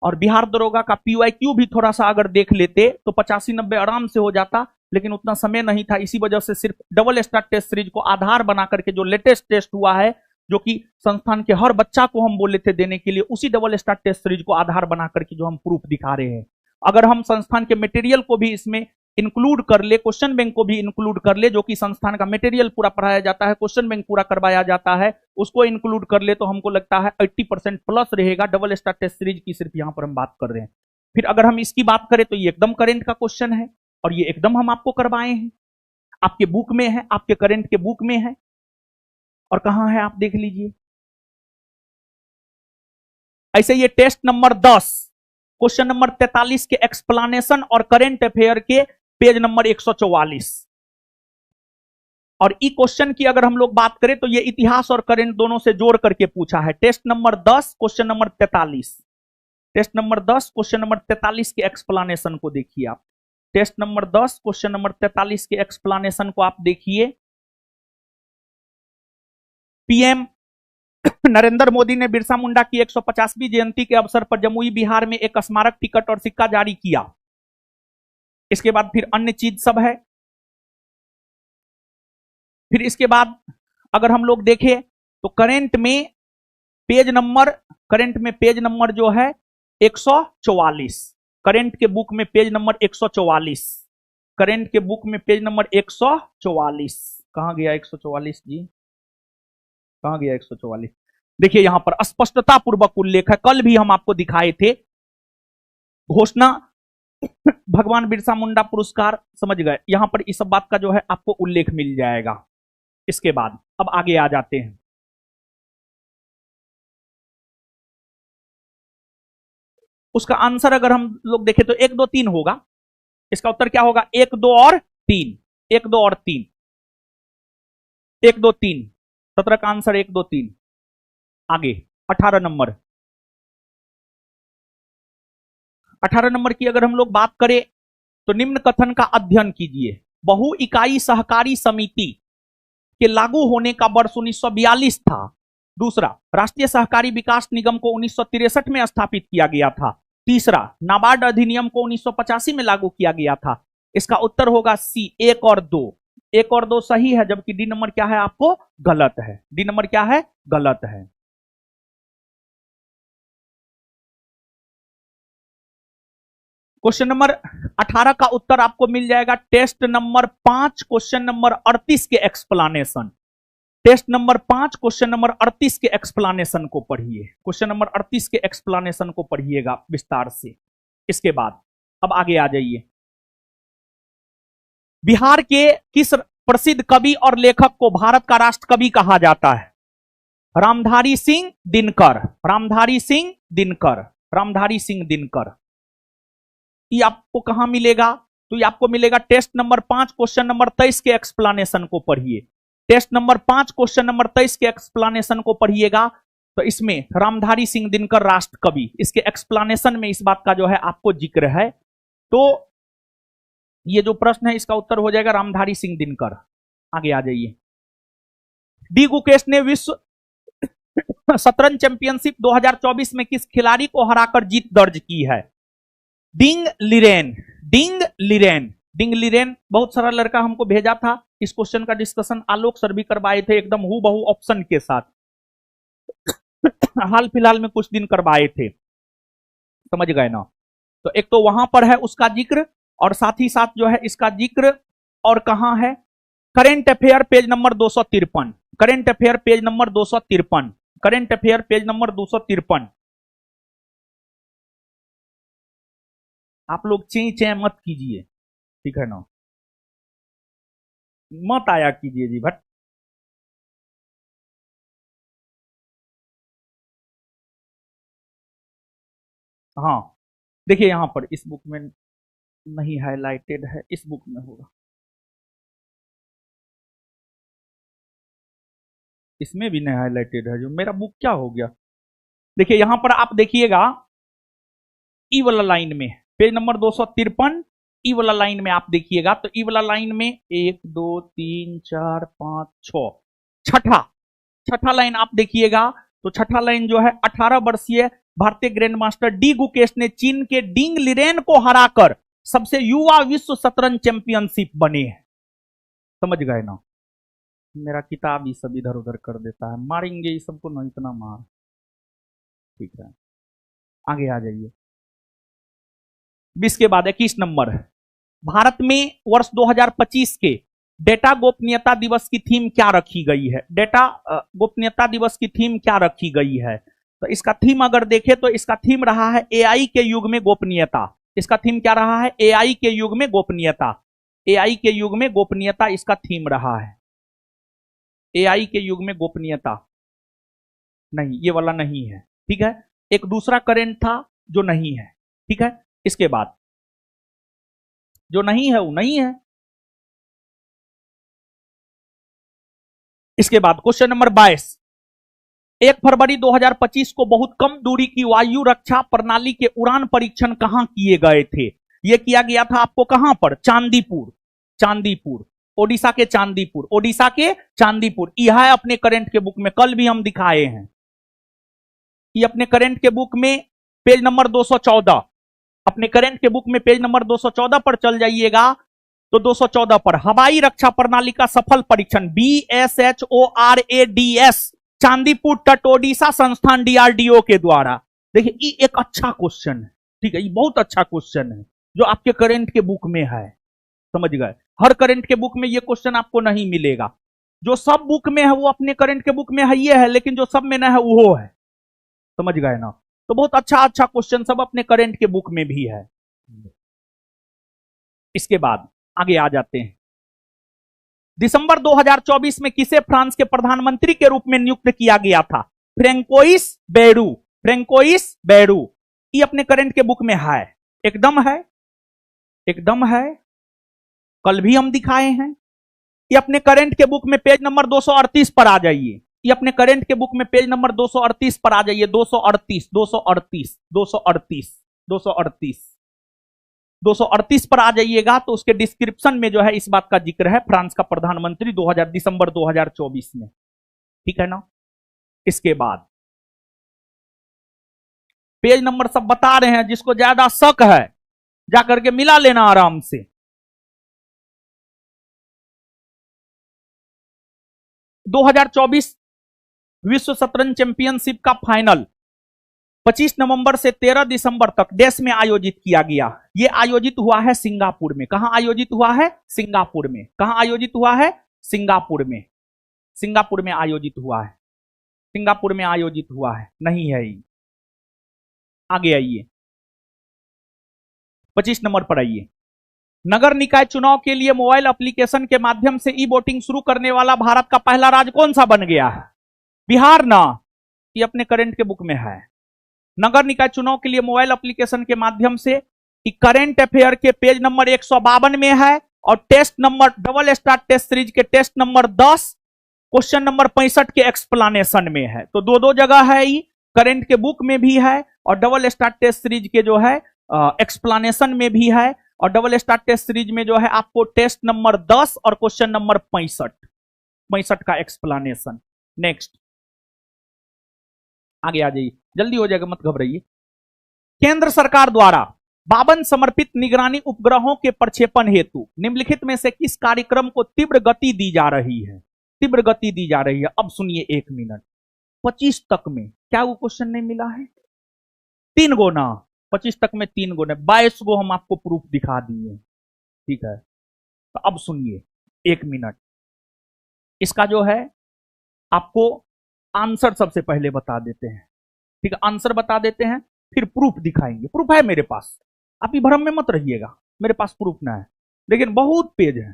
A: और बिहार दरोगा का PYQ भी थोड़ा सा अगर देख लेते तो 85-90 आराम से हो जाता, लेकिन उतना समय नहीं था। इसी वजह से सिर्फ डबल स्टार टेस्ट सीरीज को आधार बना करके जो लेटेस्ट टेस्ट हुआ है, जो कि संस्थान के हर बच्चा को हम बोले थे देने के लिए, उसी डबल स्टार टेस्ट सीरीज को आधार बना करके जो हम प्रूफ दिखा रहे हैं। अगर हम संस्थान के मटेरियल को भी इसमें इंक्लूड कर ले, क्वेश्चन बैंक को भी इंक्लूड कर ले, जो कि संस्थान का मटेरियल पूरा पढ़ाया जाता है, क्वेश्चन बैंक पूरा करवाया जाता है, उसको इंक्लूड कर ले तो हमको लगता है 80%+ रहेगा। डबल स्टार टेस्ट सीरीज की सिर्फ यहां पर हम बात कर रहे हैं। फिर अगर हम इसकी बात करें तो ये एकदम करेंट का क्वेश्चन है और ये एकदम हम आपको करवाए हैं, आपके बुक में है, आपके करंट के बुक में है। और कहां है आप देख लीजिए। ऐसे ये टेस्ट नंबर 10 क्वेश्चन नंबर 43 के एक्सप्लेनेशन और करंट अफेयर के पेज नंबर 144। और ई क्वेश्चन की अगर हम लोग बात करें तो ये इतिहास और करंट दोनों से जोड़ करके पूछा है। Test number 10 question number 43, test number 10 question number 43 के एक्सप्लेनेशन को देखिए आप। टेस्ट नंबर 10 क्वेश्चन नंबर 43 के एक्सप्लेनेशन को आप देखिए। पीएम नरेंद्र मोदी ने बिरसा मुंडा की 150वीं जयंती के अवसर पर जमुई बिहार में एक स्मारक टिकट और सिक्का जारी किया। इसके बाद फिर अन्य चीज सब है। फिर इसके बाद अगर हम लोग देखें तो करंट में पेज नंबर जो है 144, करंट के बुक में पेज नंबर 144, करंट के बुक में पेज नंबर 144, कहां गया 144 जी, कहां गया 144? देखिए यहां पर स्पष्टता पूर्वक उल्लेख है, कल भी हम आपको दिखाए थे घोषणा भगवान बिरसा मुंडा पुरस्कार, समझ गए। यहां पर इस सब बात का जो है आपको उल्लेख मिल जाएगा। इसके बाद अब आगे आ जाते हैं। उसका आंसर अगर हम लोग देखें तो 1 2 3 होगा। इसका उत्तर क्या होगा? 1 2 और 3, 1 2 और 3, 1 2 3, 17 का आंसर 1 2 3। आगे 18 नंबर, 18 नंबर की अगर हम लोग बात करें तो निम्न कथन का अध्ययन कीजिए। बहु इकाई सहकारी समिति के लागू होने का वर्ष 1942 था। दूसरा, राष्ट्रीय सहकारी विकास निगम को 1963 में स्थापित किया गया था। तीसरा, नाबार्ड अधिनियम को 1985 में लागू किया गया था। इसका उत्तर होगा सी, 1 और 2। 1 और 2 सही है, जबकि डी नंबर क्या है आपको गलत है। डी नंबर क्या है? गलत है। क्वेश्चन नंबर 18 का उत्तर आपको मिल जाएगा टेस्ट नंबर 5 क्वेश्चन नंबर 38 के explanation. Test number 5 question number 38 के एक्सप्लेनेशन को पढ़िए। क्वेश्चन नंबर 38 के एक्सप्लेनेशन को पढ़िएगा विस्तार से। इसके बाद अब आगे आ जाइए। बिहार के किस प्रसिद्ध कवि और लेखक को भारत का राष्ट्र कवि कहा जाता है? रामधारी सिंह दिनकर, रामधारी सिंह दिनकर, रामधारी सिंह दिनकर। ये आपको कहां मिलेगा? तो ये आपको मिलेगा टेस्ट नंबर 5 क्वेश्चन नंबर 23 के एक्सप्लेनेशन को पढ़िए। टेस्ट नंबर 5 क्वेश्चन नंबर 23 के एक्सप्लेनेशन को पढ़िएगा तो इसमें रामधारी सिंह दिनकर राष्ट्र कवि, इसके एक्सप्लेनेशन में इस बात का जो है आपको जिक्र है। तो ये जो प्रश्न है इसका उत्तर हो जाएगा रामधारी सिंह दिनकर। आगे आ जाइए। डी गुकेश ने विश्व शतरंज चैंपियनशिप 2024 में किस खिलाड़ी को हराकर जीत दर्ज की है? डिंग लिरेन, डिंग लिरेन, डिंग लिरेन। बहुत सारा लड़का हमको भेजा था, इस क्वेश्चन का डिस्कशन आलोक सर भी करवाए थे एकदम हूबहू ऑप्शन के साथ हाल फिलहाल में कुछ दिन करवाए थे, समझ गए ना। तो एक तो वहां पर है उसका जिक्र और साथ ही साथ जो है इसका जिक्र और कहां है? Current affair page number 253, current affair page number 253, current affair page number 253। आप लोग चें चें मत कीजिए, ठीक है ना, मत आया कीजिए जी भट। हाँ देखिए यहां पर इस बुक में नहीं हाईलाइटेड है, इस बुक में होगा, इसमें भी नहीं हाईलाइटेड है। जो मेरा बुक क्या हो गया? देखिए यहां पर आप देखिएगा ई वाला लाइन में पेज नंबर 253, ई वाला लाइन में आप देखिएगा तो ई वाला लाइन में 1 2 3 4 5 6, छठा लाइन आप देखिएगा तो छठा लाइन जो है 18 वर्षीय भारतीय ग्रैंड मास्टर डी गुकेश ने चीन के डिंग लिरेन को हराकर सबसे युवा विश्व शतरंज चैंपियनशिप बने हैं। समझ गए ना? मेरा किताब ही सब इधर उधर कर देता है, मारेंगे ये सबको ना, इतना मार। ठीक है आगे आ जाइए। 20 के बाद 21 नंबर, भारत में वर्ष 2025 के डेटा गोपनीयता दिवस की थीम क्या रखी गई है? डेटा गोपनीयता दिवस की थीम क्या रखी गई है? तो इसका थीम अगर देखें तो इसका थीम रहा है एआई के युग में गोपनीयता। इसका थीम क्या रहा है? एआई के युग में गोपनीयता, एआई के युग में गोपनीयता इसका थीम रहा है। एआई के युग में गोपनीयता नहीं, ये वाला नहीं है, ठीक है। एक दूसरा करेंट था जो नहीं है, ठीक है। इसके बाद जो नहीं है वो नहीं है। इसके बाद क्वेश्चन नंबर 22, 1 फरवरी 2025 को बहुत कम दूरी की वायु रक्षा प्रणाली के उड़ान परीक्षण कहां किए गए थे? यह किया गया था आपको कहां पर? चांदीपुर, चांदीपुर। ओडिशा के चांदीपुर, ओडिशा के चांदीपुर। यह है अपने करंट के बुक में, कल भी हम दिखाए हैं। ये अपने करंट के बुक में पेज नंबर 214, अपने करंट के बुक में पेज नंबर 214 पर चल जाइएगा तो 214 पर हवाई रक्षा प्रणाली का सफल परीक्षण BSHORADS चांदीपुर तट ओडिशा संस्थान DRDO के द्वारा। देखिए ये एक अच्छा क्वेश्चन है, ठीक है, ये बहुत अच्छा क्वेश्चन है जो आपके करंट के बुक में है, समझ गए। हर करंट के बुक में ये क्वेश्चन आपको नहीं मिलेगा, जो सब बुक में है वो अपने करंट के बुक में है ये है, लेकिन जो सब में ना है वो है, समझ गए ना। तो बहुत अच्छा अच्छा क्वेश्चन सब अपने करंट के बुक में भी है। इसके बाद आगे आ जाते हैं। दिसंबर 2024 में किसे फ्रांस के प्रधानमंत्री के रूप में नियुक्त किया गया था? Francois Bayrou, Francois Bayrou. ये अपने करंट के बुक में है, एकदम है, एकदम है, कल भी हम दिखाए हैं। ये अपने करंट के बुक में पेज नंबर 238 पर आ जाइए, ये अपने करंट के बुक में पेज नंबर 238 पर आ जाइए। 238 238 238 238 238 पर आ जाइएगा तो उसके डिस्क्रिप्शन में जो है इस बात का जिक्र है, फ्रांस का प्रधानमंत्री दिसंबर 2024 में, ठीक है ना। इसके बाद पेज नंबर सब बता रहे हैं, जिसको ज्यादा शक है जाकर के मिला लेना आराम से। 2024 विश्व शतरंज चैंपियनशिप का फाइनल 25 नवंबर से 13 दिसंबर तक देश में आयोजित किया गया। यह आयोजित हुआ है सिंगापुर में। कहां आयोजित हुआ है? सिंगापुर में। कहां आयोजित हुआ है? सिंगापुर में। सिंगापुर में आयोजित हुआ है, सिंगापुर में आयोजित हुआ है, नहीं है ये। आगे आइए, 25 नंबर पर आइए। नगर निकाय चुनाव के लिए मोबाइल एप्लीकेशन के माध्यम से ई वोटिंग शुरू करने वाला भारत का पहला राज्य कौन सा बन गया है? बिहार ना, ये अपने करंट के बुक में है। नगर निकाय चुनाव के लिए मोबाइल एप्लीकेशन के माध्यम से करंट अफेयर के पेज नंबर 152 में है, और test number double star test series के टेस्ट नंबर 10 क्वेश्चन नंबर 65 के एक्सप्लेनेशन में है। तो दो दो जगह है, ये करंट के बुक में भी है और डबल स्टार टेस्ट सीरीज के जो है एक्सप्लेनेशन में भी है। और डबल स्टार टेस्ट सीरीज में जो है आपको टेस्ट नंबर 10 और क्वेश्चन नंबर 65 का एक्सप्लेनेशन। नेक्स्ट आगे आ जाइए, जल्दी हो जाएगा, मत घबराइए। केंद्र सरकार द्वारा 52 समर्पित निगरानी उपग्रहों के प्रक्षेपण हेतु निम्नलिखित में से किस कार्यक्रम को तीव्र गति दी जा रही है? तीव्र गति दी जा रही है। अब सुनिए 1 मिनट। 25 तक में क्या वो क्वेश्चन नहीं मिला है? 3 गो ना, 25 तक में 3 गो ने 22 गो हम आपको प्रूफ दिखा दिए, ठीक है। तो अब सुनिए 1 मिनट, इसका जो है आपको आंसर सबसे पहले बता देते हैं, ठीक है। आंसर बता देते हैं, फिर प्रूफ दिखाएंगे। प्रूफ है मेरे पास, आप ही भ्रम में मत रहिएगा, मेरे पास प्रूफ ना है, लेकिन बहुत पेज है।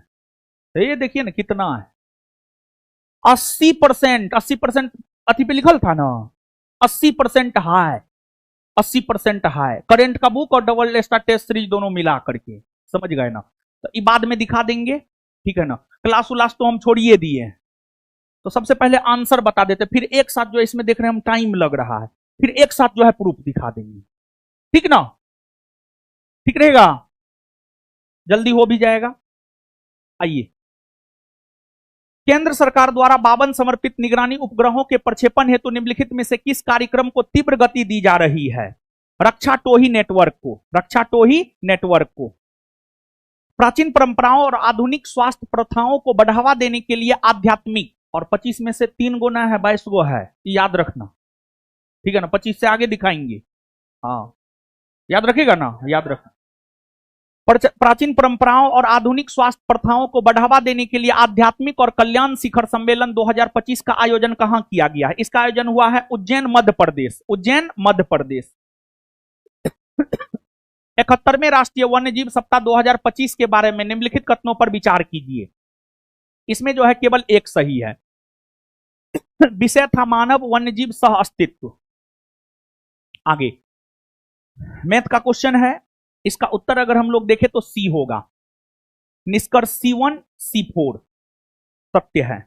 A: तो ये देखिए ना कितना है, 80% अति पे लिखल था ना, 80% हाई, 80% हाई करेंट का बुक और डबल स्टार टेस्ट सीरीज दोनों मिला करके, समझ गए ना। तो ये बाद में दिखा देंगे, ठीक है ना। क्लास उलास तो हम छोड़िए दिए हैं, तो सबसे पहले आंसर बता देते, फिर एक साथ जो इसमें देख रहे हैं हम टाइम लग रहा है, फिर एक साथ जो है प्रूफ दिखा देंगे, ठीक ना, ठीक रहेगा, जल्दी हो भी जाएगा। आइए, केंद्र सरकार द्वारा 52 समर्पित निगरानी उपग्रहों के प्रक्षेपण हेतु निम्नलिखित में से किस कार्यक्रम को तीव्र गति दी जा रही है? रक्षा टोही नेटवर्क को, रक्षा टोही नेटवर्क को। प्राचीन परंपराओं और आधुनिक स्वास्थ्य प्रथाओं को बढ़ावा देने के लिए आध्यात्मिक, और 25 में से 3 गो ना है, 22 गो है, याद रखना, ठीक है ना। 25 से आगे दिखाएंगे, हाँ याद रखेगा ना, याद रखना। प्राचीन परंपराओं और आधुनिक स्वास्थ्य प्रथाओं को बढ़ावा देने के लिए आध्यात्मिक और कल्याण शिखर सम्मेलन 2025 का आयोजन कहां किया गया है? इसका आयोजन हुआ है उज्जैन मध्य प्रदेश, उज्जैन मध्य प्रदेश। 71वें राष्ट्रीय वन्यजीव सप्ताह 2025 के बारे में निम्नलिखित कथनों पर विचार कीजिए। इसमें जो है केवल एक सही है। विषय था मानव वन्यजीव सह अस्तित्व। आगे मैथ का क्वेश्चन है, इसका उत्तर अगर हम लोग देखें तो सी होगा। निष्कर्ष C1 C4 सत्य है,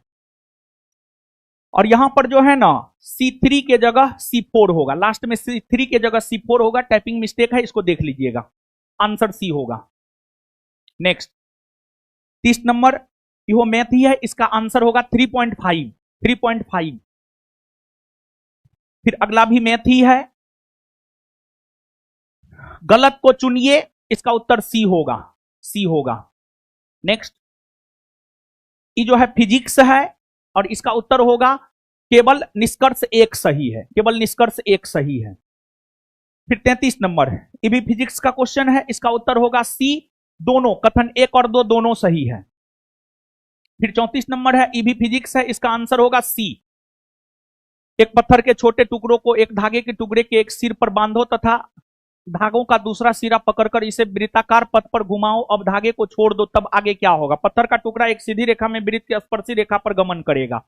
A: और यहां पर जो है ना C3 के जगह C4 होगा, लास्ट में C3 के जगह C4 होगा, टाइपिंग मिस्टेक है, इसको देख लीजिएगा, आंसर C होगा। नेक्स्ट 30 नंबर, ये मैथ ही है, इसका आंसर होगा 3.5। 3.5। फिर अगला भी मैथ ही है, गलत को चुनिए, इसका उत्तर सी होगा, सी होगा। नेक्स्ट, ये जो है फिजिक्स है और इसका उत्तर होगा केवल निष्कर्ष एक सही है, केवल निष्कर्ष एक सही है। फिर 33 नंबर है, ये भी फिजिक्स का क्वेश्चन है, इसका उत्तर होगा सी, दोनों कथन 1 और 2 दोनों सही है। फिर 34 नंबर है, ये भी फिजिक्स है, इसका आंसर होगा सी। एक पत्थर के छोटे टुकड़ों को एक धागे के टुकड़े के एक सिर पर बांधो तथा धागों का दूसरा सिरा पकड़कर इसे वृत्ताकार पथ पर घुमाओ, अब धागे को छोड़ दो, तब आगे क्या होगा? पत्थर का टुकड़ा एक सीधी रेखा में वृत्त की स्पर्शी रेखा पर गमन करेगा।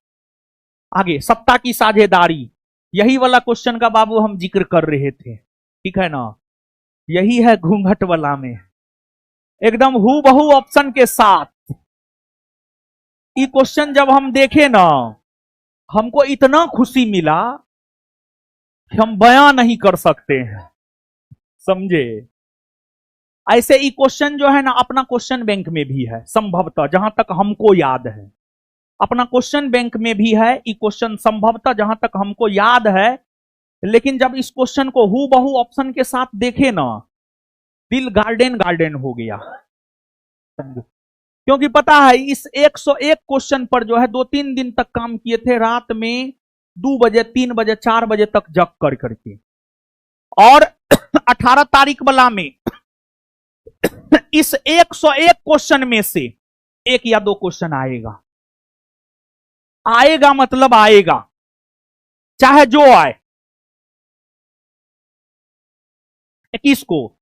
A: आगे, सत्ता की साझेदारी, यही वाला क्वेश्चन का बाबू हम जिक्र कर रहे थे, ठीक है ना? यही है घूंघट वाला में, एकदम हूबहू ऑप्शन के साथ। ये क्वेश्चन जब हम देखे ना, हमको इतना खुशी मिला कि हम बयां नहीं कर सकते हैं, समझे? ऐसे ही क्वेश्चन जो है ना अपना क्वेश्चन बैंक में भी है, संभवतः जहां तक हमको याद है, अपना क्वेश्चन बैंक में भी है ये क्वेश्चन, संभवतः जहां तक हमको याद है। लेकिन जब इस क्वेश्चन को हूबहू ऑप्शन के साथ देखे ना, दिल गार्डन गार्डन हो गया, क्योंकि पता है इस 101 क्वेश्चन पर जो है 2-3 दिन तक काम किए थे, रात में 2 बजे 3 बजे 4 बजे तक जग कर करके, और 18 तारीख वाला में इस 101 क्वेश्चन में से 1 या 2 क्वेश्चन आएगा, आएगा मतलब आएगा, चाहे जो आए। 21 को,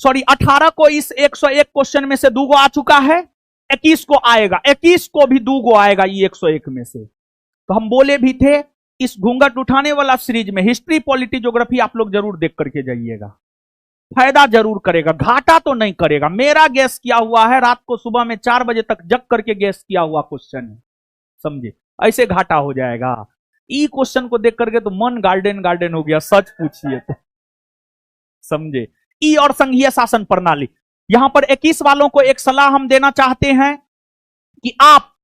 A: सॉरी 18 को इस 101 क्वेश्चन में से 2 आ चुका है, 21 को आएगा, 21 को भी 2 आएगा ये 101 में से। तो हम बोले भी थे इस घूंघट उठाने वाला सीरीज में हिस्ट्री, पॉलिटी, ज्योग्राफी आप लोग जरूर देख करके जाइएगा, फायदा जरूर करेगा, घाटा तो नहीं करेगा। मेरा गैस किया हुआ है, रात को सुबह में 4 बजे तक जग करके गैस किया हुआ क्वेश्चन है, समझे? ऐसे घाटा हो जाएगा। ई क्वेश्चन को देख करके तो मन गार्डन गार्डन हो गया, सच पूछिए तो, समझे? ई और संघीय शासन प्रणाली, यहां पर 21 वालों को एक सलाह हम देना चाहते हैं कि आप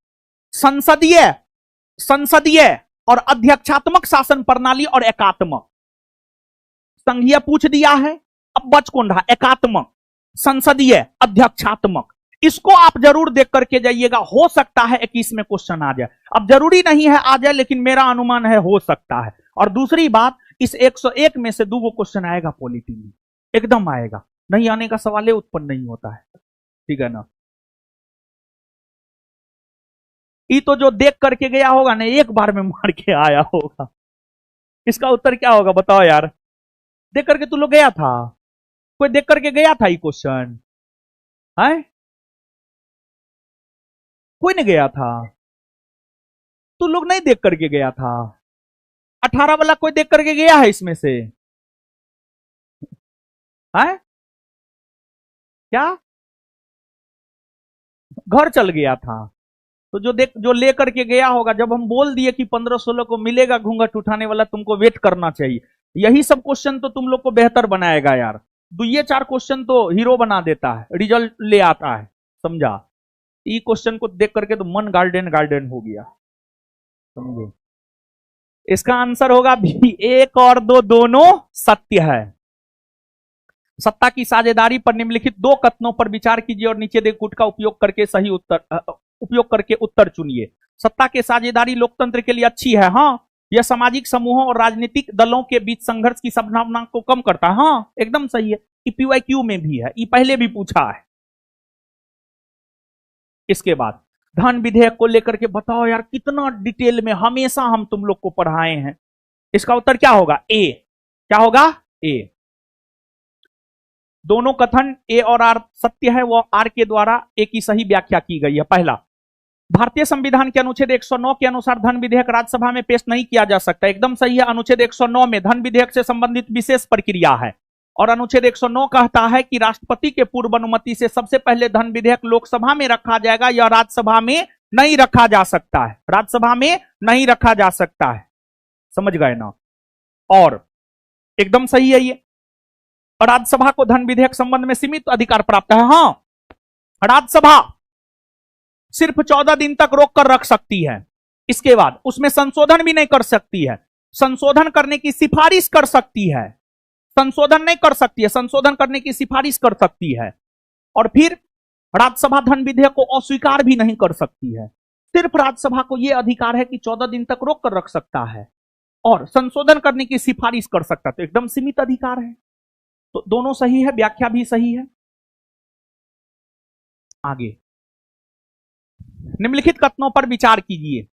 A: संसदीय और अध्यक्षात्मक शासन प्रणाली और एकात्मक, संघीय पूछ दिया है, अब बच कौन रहा? एकात्मक, संसदीय, अध्यक्षात्मक, इसको आप जरूर देख करके जाइएगा, हो सकता है 21 में क्वेश्चन आ जाए। अब जरूरी नहीं है आ जाए, लेकिन मेरा अनुमान है हो सकता है। और दूसरी बात, इस 101 में से 2 क्वेश्चन आएगा पॉलिटी में, एकदम आएगा, नहीं आने का सवाल उत्पन्न नहीं होता है, ठीक है ना? ये तो जो देख करके गया होगा ना, एक बार में मार के आया होगा। इसका उत्तर क्या होगा बताओ यार? देख करके तू लोग गया था? कोई देख करके गया था ये क्वेश्चन? है कोई नहीं गया था? तू लोग नहीं देख करके गया था? 18 वाला कोई देख करके गया है इसमें से? है क्या? घर चल गया था? तो जो ले करके गया होगा, जब हम बोल दिए कि 15-16 को मिलेगा घूंघट उठाने वाला, तुमको वेट करना चाहिए। यही सब क्वेश्चन तो तुम लोग को बेहतर बनाएगा यार, 2-4 क्वेश्चन तो हीरो बना देता है, रिजल्ट ले आता है, समझा? ये क्वेश्चन को देख करके तो मन गार्डन गार्डन हो गया, समझे? इसका आंसर होगा भी, 1 और 2 दोनों सत्य है। सत्ता की साझेदारी पर निम्नलिखित 2 कथनों पर विचार कीजिए और नीचे दे कूट का उपयोग करके उत्तर चुनिए। सत्ता की साझेदारी लोकतंत्र के लिए अच्छी है, हाँ। यह सामाजिक समूहों और राजनीतिक दलों के बीच संघर्ष की संभावना को कम करता है, हाँ एकदम सही है। PYQ में भी है, ये पहले भी पूछा है। इसके बाद धन विधेयक को लेकर के बताओ यार, कितना डिटेल में हमेशा हम तुम लोग को पढ़ाए हैं। इसका उत्तर क्या होगा? ए। क्या होगा? ए। दोनों कथन ए और आर सत्य है, वो आर के द्वारा ए की सही व्याख्या की गई है। पहला, भारतीय संविधान के अनुच्छेद 109 के अनुसार धन विधेयक राज्यसभा में पेश नहीं किया जा सकता, एकदम सही है। अनुच्छेद 109 में धन विधेयक से संबंधित विशेष प्रक्रिया है, और अनुच्छेद 109 कहता है कि राष्ट्रपति के पूर्व अनुमति से सबसे पहले धन विधेयक लोकसभा में रखा जाएगा, या राज्यसभा में नहीं रखा जा सकता है, राज्यसभा में नहीं रखा जा सकता है, समझ गए ना? और एकदम सही है ये। राज्यसभा को धन विधेयक संबंध में सीमित अधिकार प्राप्त है, हाँ। राज्यसभा सिर्फ 14 दिन तक रोक कर रख सकती है। इसके बाद उसमें संशोधन भी नहीं कर सकती है। संशोधन करने की सिफारिश कर सकती है, संशोधन नहीं कर सकती है, संशोधन करने की सिफारिश कर सकती है। और फिर राज्यसभा धन विधेयक को अस्वीकार भी नहीं कर सकती है। सिर्फ राज्यसभा को यह अधिकार है कि 14 दिन तक रोक कर रख सकता है और संशोधन करने की सिफारिश कर सकता है। तो एकदम सीमित अधिकार है। तो दोनों सही है, व्याख्या भी सही है। आगे, निम्नलिखित कथनों पर विचार कीजिए,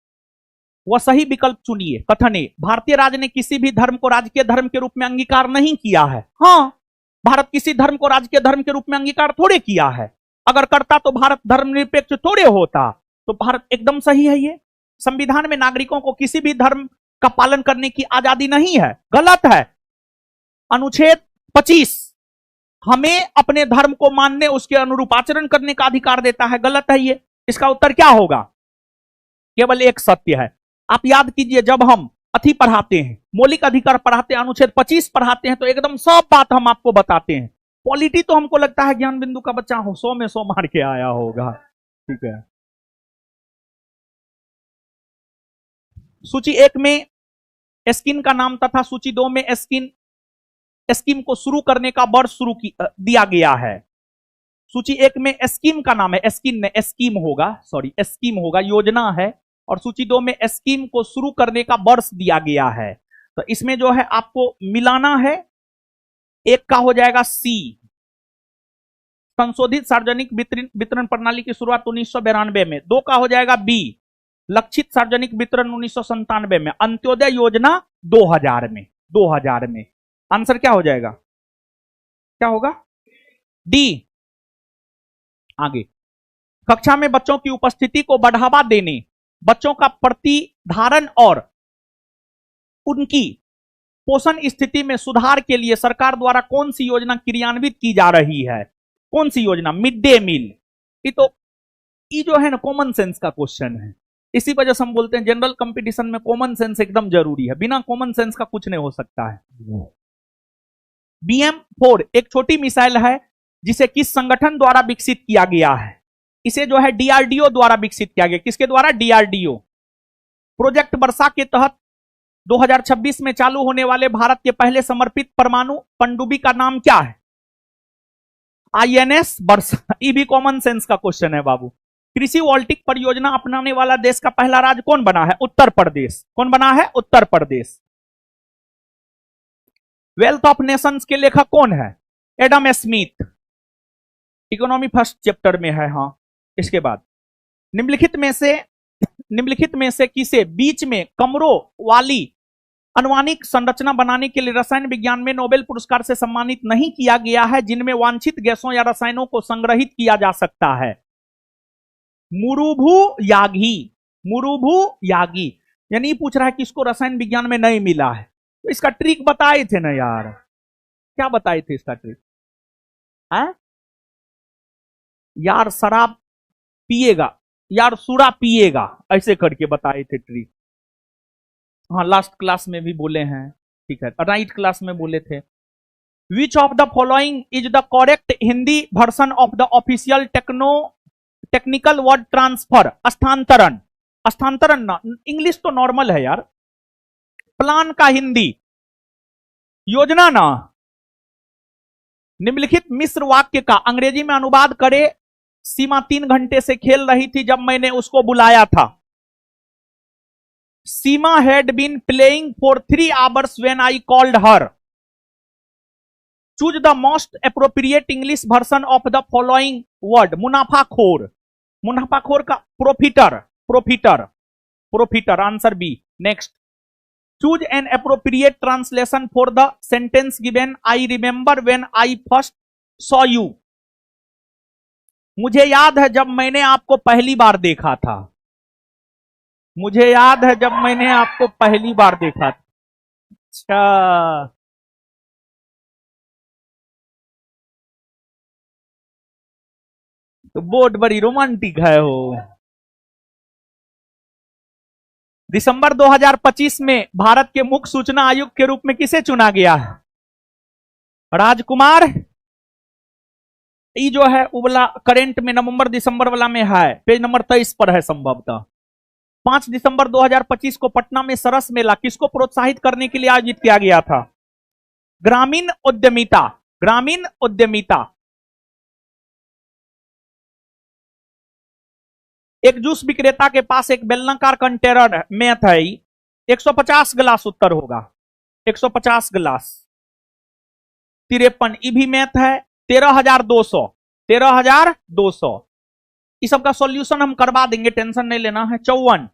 A: वह सही विकल्प चुनिए। कथन ए, भारतीय राज्य ने किसी भी धर्म को राजकीय धर्म के रूप में अंगीकार नहीं किया है। हाँ, भारत किसी धर्म को राजकीय धर्म के रूप में अंगीकार थोड़े किया है। अगर करता तो भारत धर्मनिरपेक्ष थोड़े होता। तो भारत एकदम सही है। ये संविधान में नागरिकों को किसी भी धर्म का पालन करने की आजादी नहीं है, गलत है। अनुच्छेद 25 हमें अपने धर्म को मानने, उसके अनुरूप आचरण करने का अधिकार देता है, गलत है ये। इसका उत्तर क्या होगा? केवल एक सत्य है। आप याद कीजिए, जब हम अथी पढ़ाते हैं, मौलिक अधिकार पढ़ाते हैं, अनुच्छेद 25 पढ़ाते हैं, तो एकदम सब बात हम आपको बताते हैं। पॉलिटी तो हमको लगता है ज्ञान बिंदु का बच्चा हो 100 में 100 मार के आया होगा। ठीक है। सूची 1 में स्कीम का नाम तथा सूची 2 में स्कीम को शुरू करने का वर्ष दिया गया है। सूची 1 में स्कीम का नाम है, स्कीम होगा, योजना है। और सूची 2 में स्कीम को शुरू करने का वर्ष दिया गया है। तो इसमें जो है आपको मिलाना है। एक का हो जाएगा सी, संशोधित सार्वजनिक वितरण प्रणाली की शुरुआत 1992 में। 2 का हो जाएगा बी, लक्षित सार्वजनिक वितरण 1997 में। अंत्योदय योजना 2000 में। आंसर क्या हो जाएगा? क्या होगा? डी। आगे, कक्षा में बच्चों की उपस्थिति को बढ़ावा देने, बच्चों का प्रतिधारण और उनकी पोषण स्थिति में सुधार के लिए सरकार द्वारा कौन सी योजना क्रियान्वित की जा रही है? कौन सी योजना? Mid day meal. ये जो है ना कॉमन सेंस का क्वेश्चन है। इसी वजह से हम बोलते हैं जनरल कंपटीशन में कॉमन सेंस एकदम जरूरी है। बिना कॉमन सेंस का कुछ नहीं हो सकता है। BM-4 एक छोटी मिसाइल है जिसे किस संगठन द्वारा विकसित किया गया है? इसे जो है DRDO द्वारा विकसित किया गया। किसके द्वारा? DRDO। प्रोजेक्ट वर्षा के तहत 2026 में चालू होने वाले भारत के पहले समर्पित परमाणु पनडुब्बी का नाम क्या है? INS वर्षा। ये भी कॉमन सेंस का क्वेश्चन है बाबू। कृषि वोल्टिक परियोजना अपनाने वाला देश का पहला राज्य कौन बना है? उत्तर प्रदेश। कौन बना है? Uttar Pradesh. Wealth of Nations के लेखक कौन है? Adam Smith. Economy first chapter में है। हाँ, इसके बाद निम्नलिखित में से किसे बीच में कमरों वाली अनुवानिक संरचना बनाने के लिए रसायन विज्ञान में नोबेल पुरस्कार से सम्मानित नहीं किया गया है, जिनमें वांछित गैसों या रसायनों को संग्रहित किया जा सकता है? मुरुभु यागी। यानी पूछ रहा है कि इसको रसायन विज्ञान में नहीं मिला है। तो इसका ट्रिक बताए थे ना यार। क्या बताए थे इसका ट्रिक? है यार, शराब पिएगा, यार सूरा पिएगा, ऐसे करके बताए थे ट्रिक। हाँ, लास्ट क्लास में भी बोले हैं। ठीक है, राइट क्लास में बोले थे। Which of the following is the correct Hindi version of the official technical word transfer? स्थानांतरण ना, इंग्लिश तो नॉर्मल है यार। प्लान का हिंदी योजना ना। निम्नलिखित मिस्र वाक्य का अंग्रेजी में अनुवाद करे। सीमा 3 घंटे से खेल रही थी जब मैंने उसको बुलाया था। Seema had been playing for 3 hours when I called her. Choose the most appropriate English version of the following word. मुनाफाखोर का profiter. Answer B. Next, choose an appropriate translation for the sentence given. I remember when I first saw you. मुझे याद है जब मैंने आपको पहली बार देखा था। मुझे याद है जब मैंने आपको पहली बार देखा था। अच्छा, तो बोर्ड बड़ी रोमांटिक है हो। दिसंबर 2025 में भारत के मुख्य सूचना आयुक्त के रूप में किसे चुना गया है? राजकुमार ये जो है वो वाला करेंट में नवंबर दिसंबर वाला में है, पेज नंबर 23 पर है संभवतः। 5 दिसंबर 2025 को पटना में सरस मेला किसको प्रोत्साहित करने के लिए आयोजित किया गया था? ग्रामीण उद्यमिता, ग्रामीण उद्यमिता। एक जूस विक्रेता के पास एक बेलनाकार कंटेनर मैथ है, 150 गिलास उत्तर होगा, 150 गिलास। 53 ये भी मैथ है, 13,200, 13,200। इस सब का सॉल्यूशन हम करवा देंगे, टेंशन नहीं लेना है। 54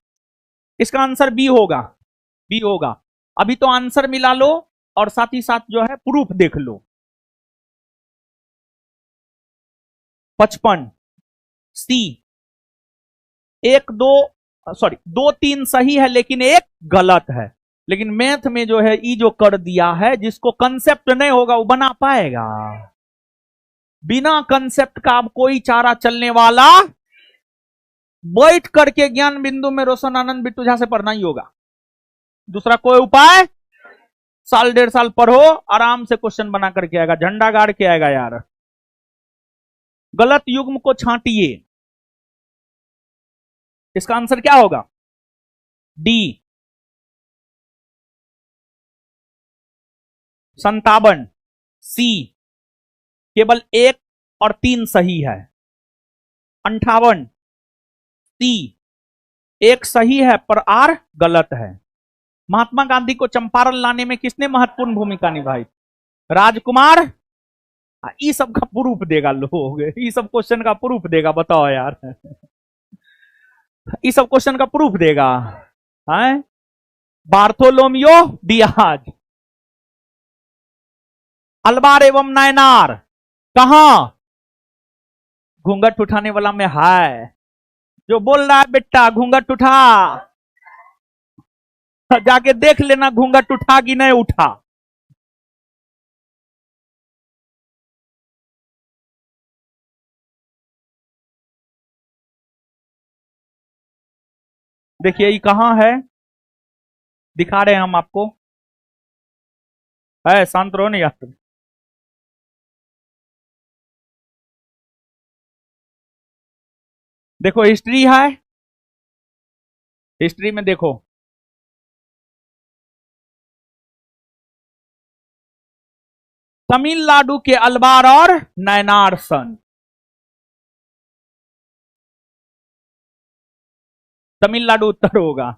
A: इसका आंसर बी होगा, बी होगा। अभी तो आंसर मिला लो और साथ ही साथ जो है प्रूफ देख लो। 55 सी, 2-3 सही है लेकिन एक गलत है। लेकिन मैथ में जो है ये जो कर दिया है, जिसको कंसेप्ट नहीं होगा वो बना पाएगा? बिना कंसेप्ट का अब कोई चारा चलने वाला, बैठ करके ज्ञान बिंदु में रोशन आनंद बिट्टू झा से पढ़ना ही होगा, दूसरा कोई उपाय? साल 1.5 साल पढ़ो, आराम से क्वेश्चन बना करके आएगा, झंडा गाड़ के आएगा यार। गलत युग्म को छांटिए, इसका आंसर क्या होगा? डी 57 सी, केवल 1 और 3 सही है। 58 सी, 1 सही है पर आर गलत है। महात्मा गांधी को चंपारण लाने में किसने महत्वपूर्ण भूमिका निभाई? राजकुमार। ये सब का प्रूफ देगा लोग, ये सब क्वेश्चन का प्रूफ देगा, बताओ यार। ये सब क्वेश्चन का प्रूफ देगा है बार्थोलोमियो डियाज। अलबार एवं नायनार कहां? घूंघट उठाने वाला में है, जो बोल रहा है बेटा घूंघट उठा, जाके देख लेना घूंघट उठा कि नहीं उठा। देखिए ये कहां है, दिखा रहे हैं हम आपको, है शांत रहो नहीं यार। देखो हिस्ट्री है, हिस्ट्री में देखो तमिलनाडु के अलवार और नायनार सन, तमिलनाडु उत्तर होगा।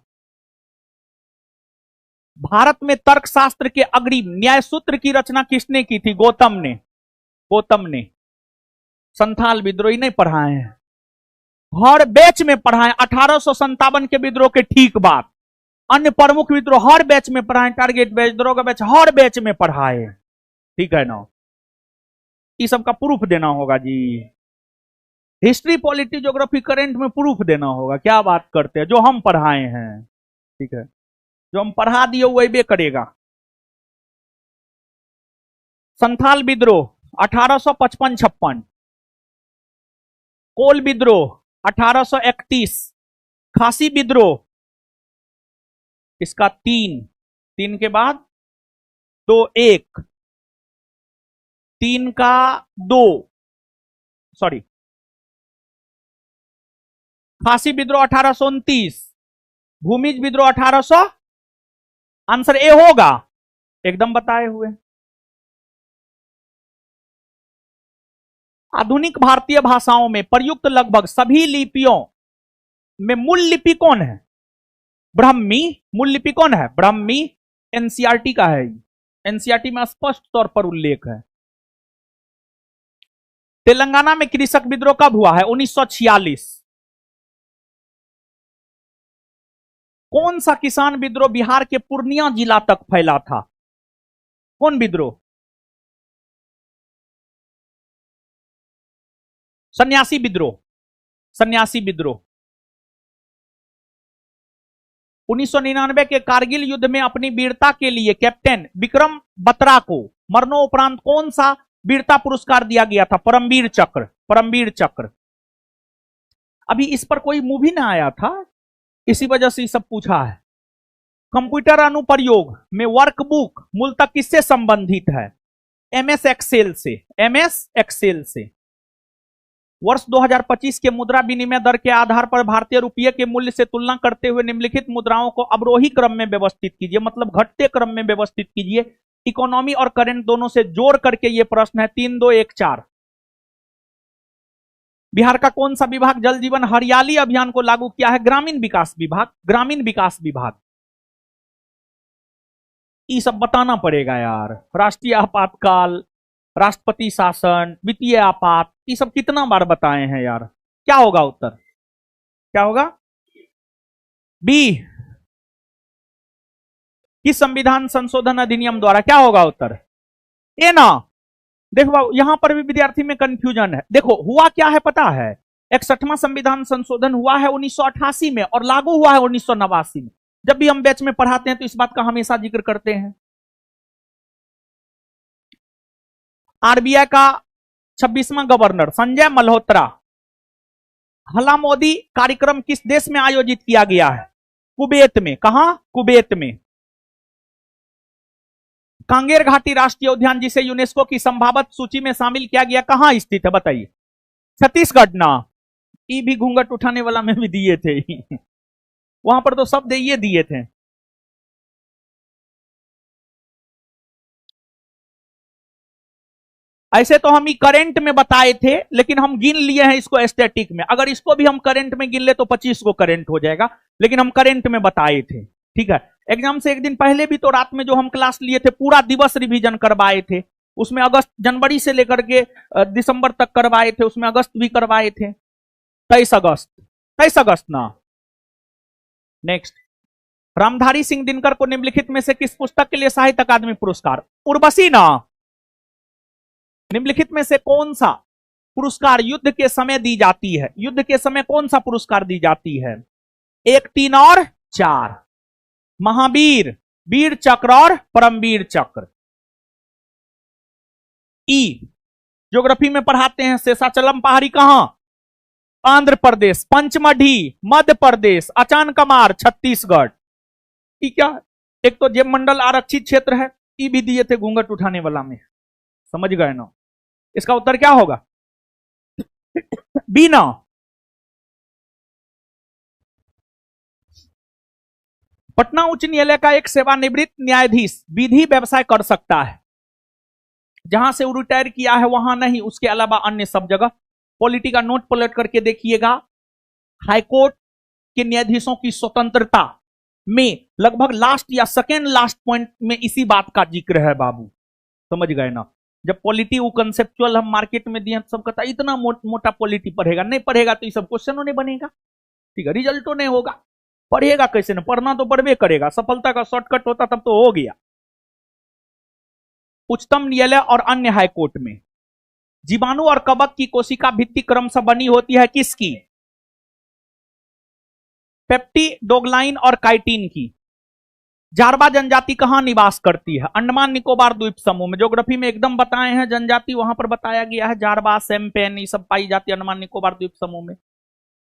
A: भारत में तर्कशास्त्र के अग्रिम न्याय सूत्र की रचना किसने की थी? गौतम ने, गौतम ने। संथाल विद्रोही नहीं पढ़ाए हैं, हर बैच में पढ़ाए, 1857 के विद्रोह के ठीक बाद। अन्य प्रमुख विद्रोह हर बैच में पढ़ाए, टारगेट बैच, दरोगा बैच, हर बैच में पढ़ाए, ठीक है ना? ये सब का प्रूफ देना होगा जी। हिस्ट्री, पॉलिटी, ज्योग्राफी, करेंट में प्रूफ देना होगा। क्या बात करते हैं, जो हम पढ़ाए हैं, ठीक है, जो हम पढ़ा दिए वही भी करेगा। संथाल विद्रोह 1855-56, कोल विद्रोह 1831, खासी विद्रोह इसका 3 के बाद 2-1, 3 का 2, सॉरी, खासी विद्रोह 1829, भूमिज विद्रोह 1800, आंसर ए होगा, एकदम बताए हुए। आधुनिक भारतीय भाषाओं में प्रयुक्त लगभग सभी लिपियों में मूल लिपि कौन है? ब्राह्मी। मूल लिपि कौन है? ब्राह्मी। एनसीईआरटी का है, एनसीईआरटी में स्पष्ट तौर पर उल्लेख है। तेलंगाना में कृषक विद्रोह कब हुआ है? 1946। कौन सा किसान विद्रोह बिहार के पूर्णिया जिला तक फैला था? कौन विद्रोह? सन्यासी विद्रोह, सन्यासी विद्रोह। 1999 के कारगिल युद्ध में अपनी वीरता के लिए कैप्टन विक्रम बत्रा को मरणोपरांत कौन सा वीरता पुरस्कार दिया गया था? परमवीर चक्र, परमवीर चक्र। अभी इस पर कोई मूवी ना आया था, इसी वजह से सब पूछा है। कंप्यूटर अनुप्रयोग में वर्कबुक मूलतः किससे संबंधित है? एमएस एक्सेल से, एमएस एक्सेल से। वर्ष 2025 के मुद्रा विनिमय दर के आधार पर भारतीय रुपये के मूल्य से तुलना करते हुए निम्नलिखित मुद्राओं को अवरोही क्रम में व्यवस्थित कीजिए, मतलब घटते क्रम में व्यवस्थित कीजिए। इकोनॉमी और करंट दोनों से जोड़ करके ये प्रश्न है। 3, 2, 1, 4। बिहार का कौन सा विभाग जल जीवन हरियाली अभियान को लागू किया है? ग्रामीण विकास विभाग। ग्रामीण विकास विभाग। ये सब बताना पड़ेगा यार। राष्ट्रीय आपातकाल, राष्ट्रपति शासन, वित्तीय आपात, ये सब कितना बार बताए हैं यार। क्या होगा उत्तर? क्या होगा? बी। किस संविधान संशोधन अधिनियम द्वारा? क्या होगा उत्तर? ए ना। देखो यहां पर भी विद्यार्थी में कंफ्यूजन है। देखो हुआ क्या है पता है? 61वां संविधान संशोधन हुआ है 1988 में और लागू हुआ है 1989 में। जब भी हम बैच में पढ़ाते हैं तो इस बात का हमेशा जिक्र करते हैं। आरबीआई का 26वां गवर्नर संजय मल्होत्रा। हला मोदी कार्यक्रम किस देश में आयोजित किया गया है? कुवैत में। कहां? कुवैत में। कांगेर घाटी राष्ट्रीय उद्यान जिसे यूनेस्को की संभावित सूची में शामिल किया गया कहां स्थित है? बताइए। छत्तीसगढ़ ना। ये भी घूंघट उठाने वाला में भी दिए थे वहां पर तो शब्द ये दिए थे। ऐसे तो हम ही करंट में बताए थे, लेकिन हम गिन लिए हैं इसको स्टैटिक में। अगर इसको भी हम करंट में गिन ले तो 25 को करंट हो जाएगा, लेकिन हम करंट में बताए थे। ठीक है। एग्जाम से एक दिन पहले भी तो रात में जो हम क्लास लिए थे पूरा दिवस रिवीजन करवाए थे। उसमें अगस्त, जनवरी से लेकर के दिसंबर तक करवाए थे, उसमें अगस्त भी करवाए थे। 23 अगस्त। 23 अगस्त ना। नेक्स्ट। रामधारी सिंह दिनकर को निम्नलिखित में से किस पुस्तक के लिए साहित्य अकादमी पुरस्कार? उर्वशी ना। निम्नलिखित में से कौन सा पुरस्कार युद्ध के समय दी जाती है? युद्ध के समय कौन सा पुरस्कार दी जाती है? 1, 3 और 4। महावीर, वीर चक्र और परमवीर चक्र। ई। ज्योग्राफी में पढ़ाते हैं शेषाचलम पहाड़ी कहां? आंध्र प्रदेश। पंचमढ़ी मध्य प्रदेश। अचानकमार छत्तीसगढ़। ठीक है। एक तो जैव मंडल आरक्षित क्षेत्र है, ई भी दिए थे घूंघट उठाने वाला में। समझ गए ना? इसका उत्तर क्या होगा? बी ना। पटना उच्च न्यायालय का एक सेवानिवृत्त न्यायाधीश विधि व्यवसाय कर सकता है। जहां से वो रिटायर किया है वहां नहीं, उसके अलावा अन्य सब जगह। पॉलिटी का नोट पलट करके देखिएगा। हाईकोर्ट के न्यायाधीशों की स्वतंत्रता में लगभग लास्ट या सेकेंड लास्ट पॉइंट में इसी बात का जिक्र है बाबू। समझ गए ना? जब पॉलिटी वो कंसेप्चुअल हम मार्केट में दिए सब कहता इतना मोटा पॉलिटी पढ़ेगा, नहीं पढ़ेगा तो ये सब क्वेश्चनों नहीं बनेगा। ठीक है। रिजल्टों नहीं होगा। पढ़ेगा कैसे ना? पढ़ना तो पढ़वे करेगा। सफलता का शॉर्टकट होता तब तो हो गया। उच्चतम न्यायालय और अन्य हाईकोर्ट में जीवाणु और कवक की कोशिका भित्ति क्रमशः बनी होती है किसकी? पेप्टिडोग्लाइन और काइटिन की। जारवा जनजाति कहां निवास करती है? अंडमान निकोबार द्वीप समूह में। ज्योग्राफी में एकदम बताए हैं जनजाति, वहां पर बताया गया है जारवा, सैम्पेन, ये सब पाई जाती है अंडमान निकोबार द्वीप समूह में।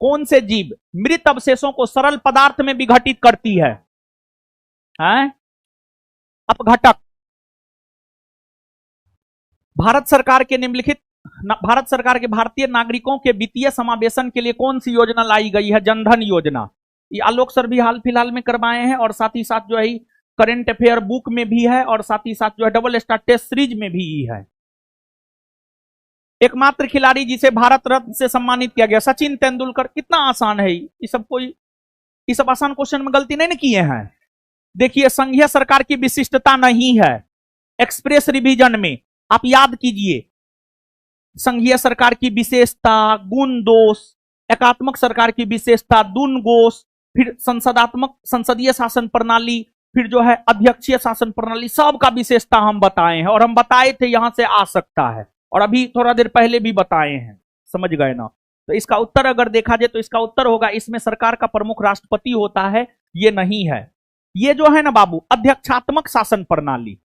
A: कौन से जीव मृत अवशेषों को सरल पदार्थ में विघटित करती है? अपघटक। भारत सरकार के भारतीय नागरिकों के वित्तीय समावेशन के लिए कौन सी योजना लाई गई है? जनधन योजना। ये आलोक सर भी हाल फिलहाल में करवाए हैं, और साथ ही साथ जो है करंट अफेयर बुक में भी है, और साथ ही साथ जो है डबल स्टार टेस्ट सीरीज में भी है। एकमात्र खिलाड़ी जिसे भारत रत्न से सम्मानित किया गया? सचिन तेंदुलकर। कितना आसान है ये सब। कोई ये सब आसान क्वेश्चन में गलती नहीं किए हैं। देखिए संघीय सरकार की विशिष्टता नहीं है एक्सप्रेस रिवीजन में, आप याद कीजिए। संघीय सरकार की विशेषता गुण दोष, एकात्मक सरकार की विशेषता गुण दोष, फिर संसदीय शासन प्रणाली, फिर जो है अध्यक्षीय शासन प्रणाली, सबका विशेषता हम बताए हैं, और हम बताए थे यहां से आ सकता है, और अभी थोड़ा देर पहले भी बताए हैं। समझ गए ना? तो इसका उत्तर अगर देखा जाए तो इसका उत्तर होगा इसमें सरकार का प्रमुख राष्ट्रपति होता है, ये नहीं है। ये जो है ना बाबू अध्यक्षात्मक शासन प्रणाली।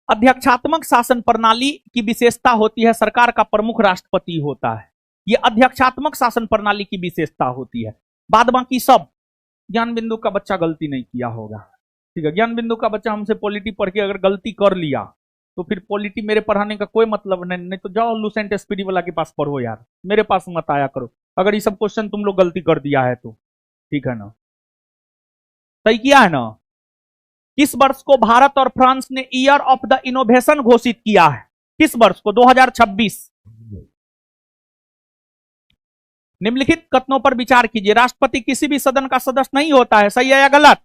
A: अध्यक्षात्मक शासन प्रणाली की विशेषता होती है सरकार का प्रमुख राष्ट्रपति होता है। ये अध्यक्षात्मक शासन प्रणाली की विशेषता होती है। बाद बाकी सब ज्ञान बिंदु का बच्चा गलती नहीं किया होगा। ठीक है। ज्ञान बिंदु का बच्चा हमसे पॉलिटी पढ़ के अगर गलती कर लिया तो फिर पॉलिटी मेरे पढ़ाने का कोई मतलब नहीं, नहीं तो जाओ लुसेंट एसपीडी वाला के पास पढ़ो यार, मेरे पास मत आया करो अगर ये सब क्वेश्चन तुम लोग गलती कर दिया है तो। ठीक है ना, सही किया है ना। किस वर्ष को भारत और फ्रांस ने ईयर ऑफ द इनोवेशन घोषित किया है? किस वर्ष को? 2026। निम्नलिखित कथनों पर विचार कीजिए। राष्ट्रपति किसी भी सदन का सदस्य नहीं होता है, सही है या गलत?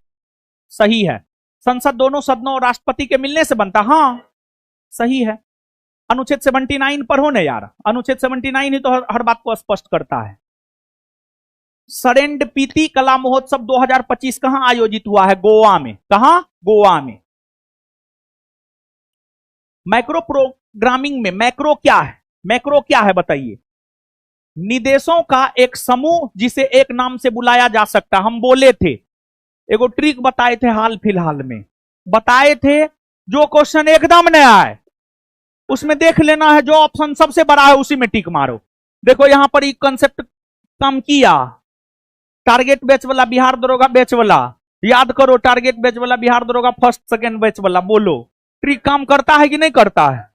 A: सही है। संसद दोनों सदनों और राष्ट्रपति के मिलने से बनता, हाँ सही है। अनुच्छेद 79 पर हो ना यार, अनुच्छेद 79 ही तो हर बात को स्पष्ट करता है। सेरेंडिपिटी कला महोत्सव 2025 कहां आयोजित हुआ है? गोवा में। कहां? गोवा में। मैक्रो प्रोग्रामिंग में मैक्रो क्या है? मैक्रो क्या है बताइए? निर्देशों का एक समूह जिसे एक नाम से बुलाया जा सकता। हम बोले थे, एगो ट्रिक बताए थे हाल फिलहाल में, बताए थे जो क्वेश्चन एकदम नया है उसमें देख लेना है, जो ऑप्शन सबसे बड़ा है उसी में टिक मारो। देखो यहां पर एक कंसेप्ट काम किया, टारगेट बैच वाला, बिहार दरोगा बैच वाला, याद करो टारगेट बैच वाला, बिहार दरोगा फर्स्ट सेकंड बैच वाला, बोलो ट्रिक काम करता है कि नहीं करता है?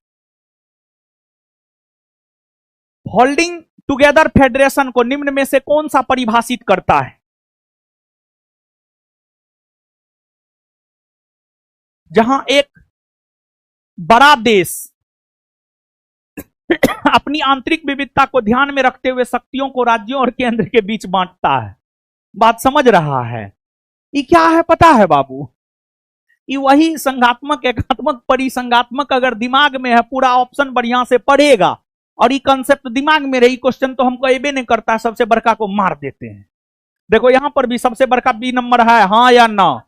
A: होल्डिंग टुगेदर फेडरेशन को निम्न में से कौन सा परिभाषित करता है? जहां एक बड़ा देश अपनी आंतरिक विविधता को ध्यान में रखते हुए शक्तियों को राज्यों और केंद्र के बीच बांटता है। बात समझ रहा है? ये क्या है पता है बाबू? ये वही संघात्मक, एकात्मक, परिसंघात्मक अगर दिमाग में है, पूरा ऑप्शन बढ़िया से पढ़ेगा और ये कंसेप्ट दिमाग में रही, क्वेश्चन तो हमको एबे नहीं करता है, सबसे बड़का को मार देते हैं। देखो यहां पर भी सबसे बड़का बी नंबर है, हाँ या ना?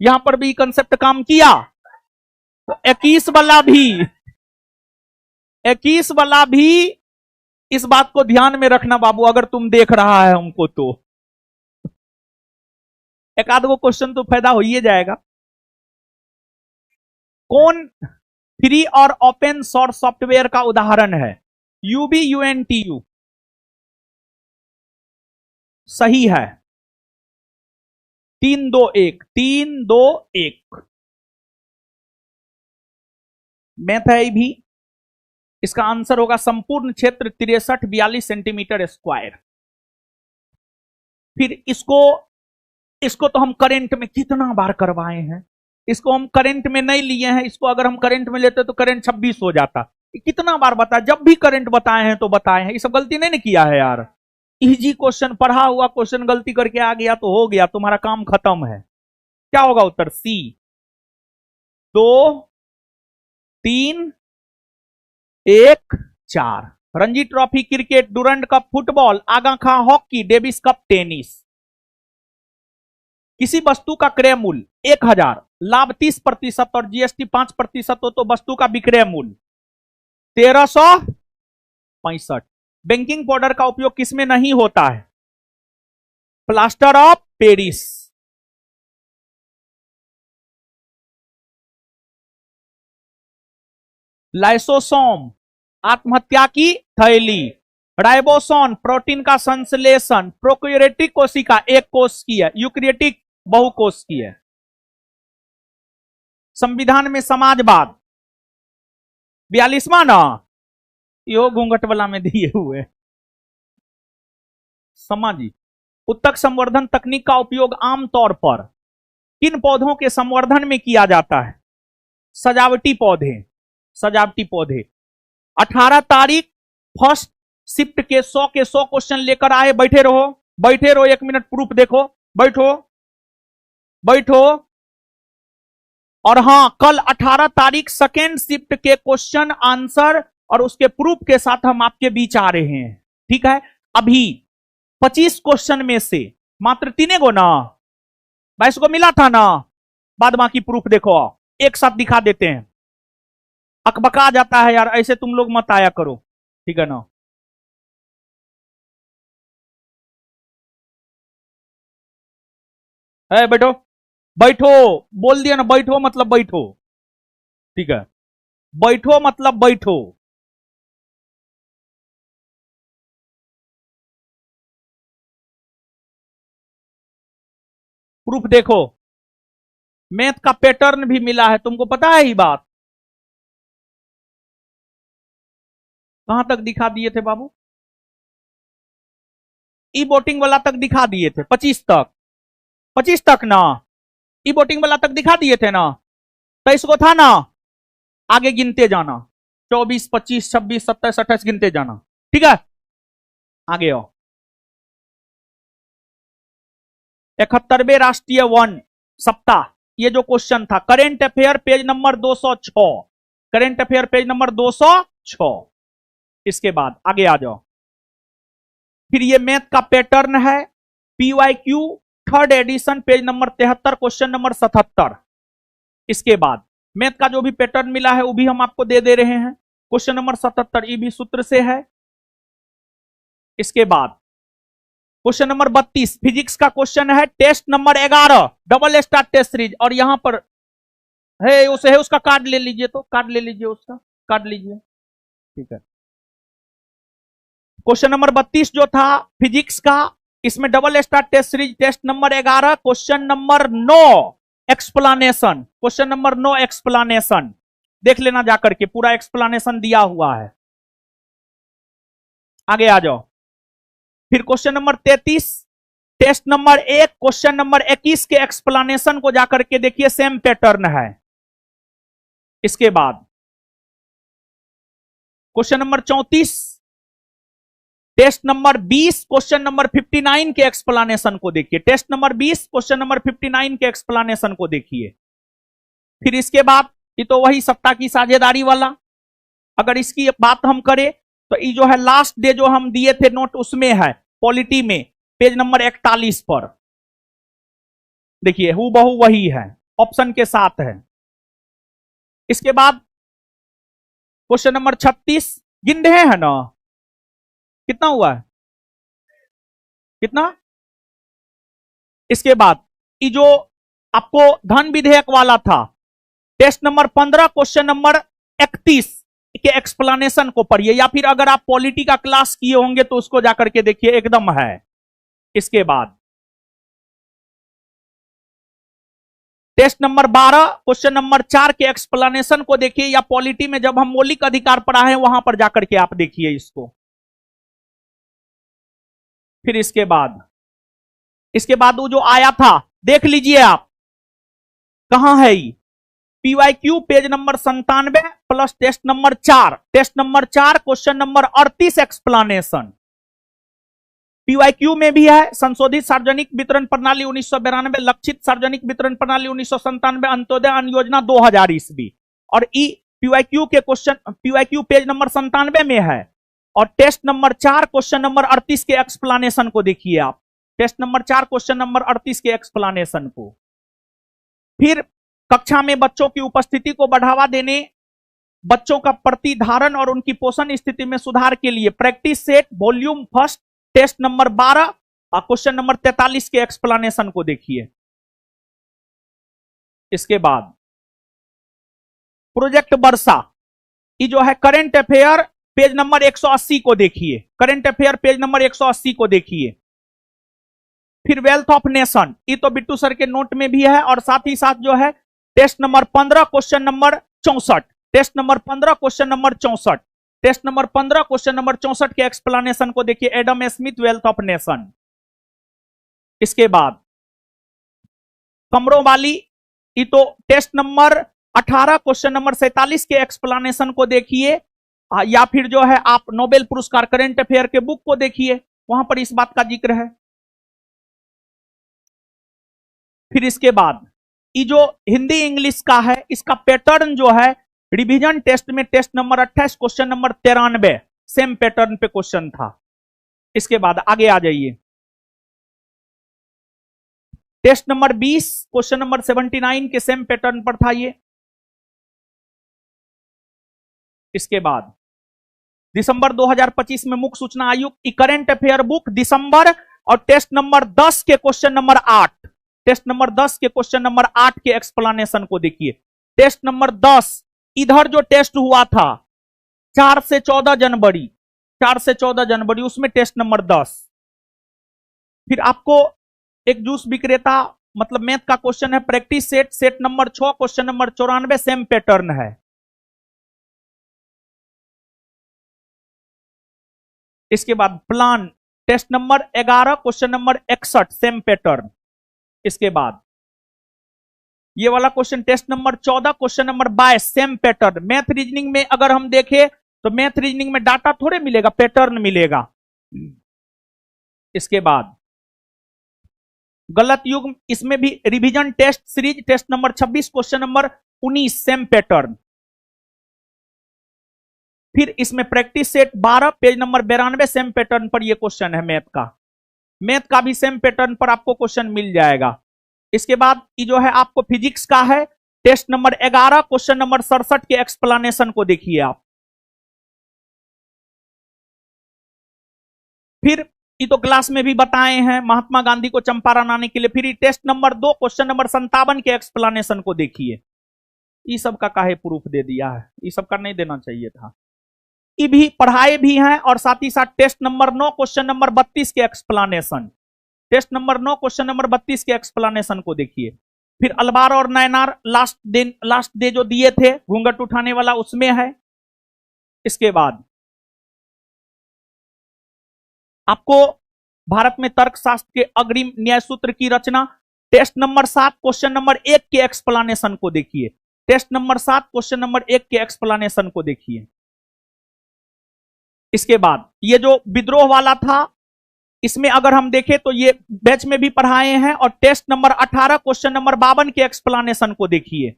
A: यहां पर भी कंसेप्ट काम किया। तो 21 वाला भी, 21 वाला भी इस बात को ध्यान में रखना बाबू, अगर तुम देख रहा है हमको तो एक आध गो क्वेश्चन तो फायदा हो ही जाएगा। कौन फ्री और ओपन सोर्स सॉफ्टवेयर का उदाहरण है? UBUNTU सही है। 3-2-1, 3-2-1 मैथ है भी। इसका आंसर होगा संपूर्ण क्षेत्र 6342 सेंटीमीटर स्क्वायर। फिर इसको तो हम करंट में कितना बार करवाए हैं, इसको हम करंट में नहीं लिए हैं, इसको अगर हम करंट में लेते तो करंट 26 हो जाता। कितना बार बताया, जब भी करंट बताए हैं तो बताए हैं, ये सब गलती नहीं किया है यार। इजी क्वेश्चन, पढ़ा हुआ क्वेश्चन गलती करके आ गया तो हो गया, तुम्हारा काम खत्म है। क्या होगा उत्तर? C. 2-3-1-4। Ranji trophy cricket, Durand cup football, Aga Khan hockey, Davis cup tennis. किसी वस्तु का क्रय मूल्य 1000, लाभ 30% और जीएसटी 5% हो तो वस्तु का विक्रय मूल्य 1365। बेकिंग पाउडर का उपयोग किसमें नहीं होता है? Plaster of Paris. लाइसोसोम आत्महत्या की थैली। राइबोसोम प्रोटीन का संश्लेषण। प्रोक्रिएटिक कोशिका एक कोष की है, यूक्रिएटिक बहुकोष की है। संविधान में समाजवाद 42वां ना, यो घूंघट वाला में दिए हुए। समझिए, उत्तक संवर्धन तकनीक का उपयोग आमतौर पर किन पौधों के संवर्धन में किया जाता है? सजावटी पौधे, सजावटी पौधे। 18 तारीख फर्स्ट शिफ्ट के 100 क्वेश्चन लेकर आए। बैठे रहो, बैठे रहो, 1 मिनट प्रूफ देखो, बैठो बैठो। और हां, कल 18 तारीख सेकेंड शिफ्ट के क्वेश्चन आंसर और उसके प्रूफ के साथ हम आपके बीच आ रहे हैं। ठीक है, अभी 25 क्वेश्चन में से मात्र 3 गो ना, 22 को मिला था ना, बाद बाकी प्रूफ देखो, एक साथ दिखा देते हैं। अकबका जाता है यार, ऐसे तुम लोग मत आया करो, ठीक है ना। बैठो बैठो, बोल दिया ना, बैठो मतलब बैठो, ठीक है, बैठो मतलब बैठो। प्रूफ देखो, मैथ का पैटर्न भी मिला है, तुमको पता है ये बात? कहां तक दिखा दिए थे बाबू? ई वोटिंग वाला तक दिखा दिए थे, 25 तक, 25 तक ना, ई वोटिंग वाला तक दिखा दिए थे ना, 23 को था ना, आगे गिनते जाना, 24, 25, 26, 27, 28 गिनते जाना, ठीक है। आगे आओ। 71वें राष्ट्रीय वन सप्ताह, ये जो क्वेश्चन था, current affair page number 206, current affair page number 206। इसके बाद आगे आ जाओ। फिर ये मैथ का पैटर्न है, PYQ third edition page number 73 question number 77। इसके बाद मैथ का जो भी पैटर्न मिला है वो भी हम आपको दे दे रहे हैं, क्वेश्चन नंबर 77 ये भी सूत्र से है। इसके बाद क्वेश्चन नंबर 32 फिजिक्स का क्वेश्चन है, test number 11 double star test series, और यहां पर है उसे है उसका कार्ड ले लीजिए, तो कार्ड ले लीजिए, उसका कार्ड लीजिए, ठीक है। क्वेश्चन नंबर 32 जो था फिजिक्स का, इसमें double star test series test number 11 question number 9 explanation, question number 9 explanation देख लेना जाकर के, पूरा एक्सप्लानेशन दिया हुआ है। आगे आ जाओ। फिर question number 33 test number 1 question number 21 के एक्सप्लानेशन को जाकर के देखिए, सेम पैटर्न है। इसके बाद question number 34 test number 20 question number 59 के एक्सप्लानेशन को देखिए, टेस्ट नंबर 20 क्वेश्चन नंबर 59 के एक्सप्लानेशन को देखिए। फिर इसके बाद ये तो वही सत्ता की साझेदारी वाला, अगर इसकी बात हम करें तो ये जो है लास्ट डे जो हम दिए थे नोट, उसमें है पॉलिटी में पेज नंबर 41 पर, देखिए हूबहू वही है, ऑप्शन के साथ है। इसके बाद क्वेश्चन नंबर 36 गिन रहे हैं ना, कितना हुआ है, कितना? इसके बाद ये जो आपको धन विधेयक वाला था, टेस्ट नंबर 15 क्वेश्चन नंबर 31 के एक्सप्लेनेशन को पढ़िए, या फिर अगर आप पॉलिटी का क्लास किए होंगे तो उसको जाकर के देखिए, एकदम है। इसके बाद टेस्ट नंबर 12 क्वेश्चन नंबर 4 के एक्सप्लेनेशन को देखिए, या पॉलिटी में जब हम मौलिक अधिकार पढ़ा है वहां पर जाकर के आप देखिए इसको। फिर इसके बाद वो जो आया था देख लीजिए आप, कहां है ये, PYQ page number 97 plus test number 4, test number 4 question number 38 explanation. PYQ में भी है संशोधित सार्वजनिक वितरण प्रणाली 1992, लक्षित सार्वजनिक वितरण प्रणाली 1997, अंत्योदय अन्न योजना 2000 ईस्वी, और ई पीवाईक्यू के क्वेश्चन, पीवाईक्यू पेज नंबर 97 में है, और टेस्ट नंबर 4 क्वेश्चन नंबर 38 के एक्सप्लेनेशन को देखिए आप, टेस्ट नंबर 4 क्वेश्चन नंबर 38 के एक्सप्लेनेशन को। फिर कक्षा में बच्चों की उपस्थिति को बढ़ावा देने, बच्चों का प्रतिधारण और उनकी पोषण स्थिति में सुधार के लिए practice set volume first test number 12 और क्वेश्चन नंबर 43 के एक्सप्लेनेशन को देखिए। इसके बाद प्रोजेक्ट वर्षा, ये जो है करंट अफेयर पेज नंबर 180 को देखिए, करंट अफेयर पेज नंबर 180 को देखिए। फिर वेल्थ ऑफ नेशन, ये तो बिट्टू सर के नोट में भी है, और साथ ही साथ जो है test number 15 question number 64, test number 15 question number 64, test number 15 question number 64 के एक्सप्लेनेशन को देखिए, Adam Smith wealth of nation. इसके बाद कमरों वाली, ये तो टेस्ट नंबर 18 क्वेश्चन नंबर 47 के एक्सप्लेनेशन को देखिए, या फिर जो है आप नोबेल पुरस्कार करंट अफेयर के बुक को देखिए, वहां पर इस बात का जिक्र है। फिर इसके बाद ये जो हिंदी इंग्लिश का है, इसका पैटर्न जो है रिवीजन टेस्ट में test number 28 question number 93 same pattern पे क्वेश्चन था। इसके बाद आगे आ जाइए, टेस्ट नंबर 20 क्वेश्चन नंबर 79 के सेम पैटर्न पर था ये। इसके बाद दिसंबर 2025 में मुख्य सूचना आयोग की करंट अफेयर बुक दिसंबर, और टेस्ट नंबर 10 के क्वेश्चन नंबर 8, टेस्ट नंबर 10 के क्वेश्चन नंबर 8 के एक्सप्लेनेशन को देखिए। टेस्ट नंबर 10 इधर जो टेस्ट हुआ था 4 से 14 जनवरी, 4 से 14 जनवरी, उसमें टेस्ट नंबर 10। फिर आपको एक जूस विक्रेता मतलब मैथ का क्वेश्चन है, practice set, set number 6 question number 94 same pattern है। इसके बाद plan test number 11 question number 61 same pattern. इसके बाद ये वाला question test number 14 question number 22 same pattern. Math reasoning में अगर हम देखें तो मैथ रीजनिंग में डाटा थोड़े मिलेगा, पैटर्न मिलेगा। इसके बाद गलत युग्म, इसमें भी revision test series test number 26 question number 19 same pattern. फिर इसमें practice set 12 page number 92 same pattern पर यह क्वेश्चन है मैथ का। मैथ का भी सेम पैटर्न पर आपको क्वेश्चन मिल जाएगा। इसके बाद ये जो है आपको फिजिक्स का है टेस्ट नंबर 11 क्वेश्चन नंबर 67 के एक्सप्लेनेशन को देखिए आप। फिर ये तो क्लास में भी बताए हैं महात्मा गांधी को चंपारण आने के लिए। फिर टेस्ट नंबर 2 क्वेश्चन नंबर 57 के एक्सप्लेनेशन को देखिए। ये सब का काहे प्रूफ दे दिया है, ये सब का नहीं देना चाहिए था। ये भी पढ़ाए भी हैं और साथ ही साथ टेस्ट नंबर 9 क्वेश्चन नंबर 32 के explanation, test number 9 question number 32 के एक्सप्लेनेशन को देखिए। फिर अलबार और नैनार लास्ट डे जो दिए थे घूंघट उठाने वाला उसमें है। इसके बाद आपको भारत में तर्कशास्त्र के अग्रिम न्याय सूत्र की रचना टेस्ट नंबर 7 क्वेश्चन नंबर 1 के एक्सप्लेनेशन को देखिए। टेस्ट नंबर 7 क्वेश्चन नंबर 1 के एक्सप्लेनेशन को देखिए। इसके बाद ये जो विद्रोह वाला था इसमें अगर हम देखें तो ये बैच में भी पढ़ाए हैं और टेस्ट नंबर 18 क्वेश्चन नंबर 52 के एक्सप्लेनेशन को देखिए।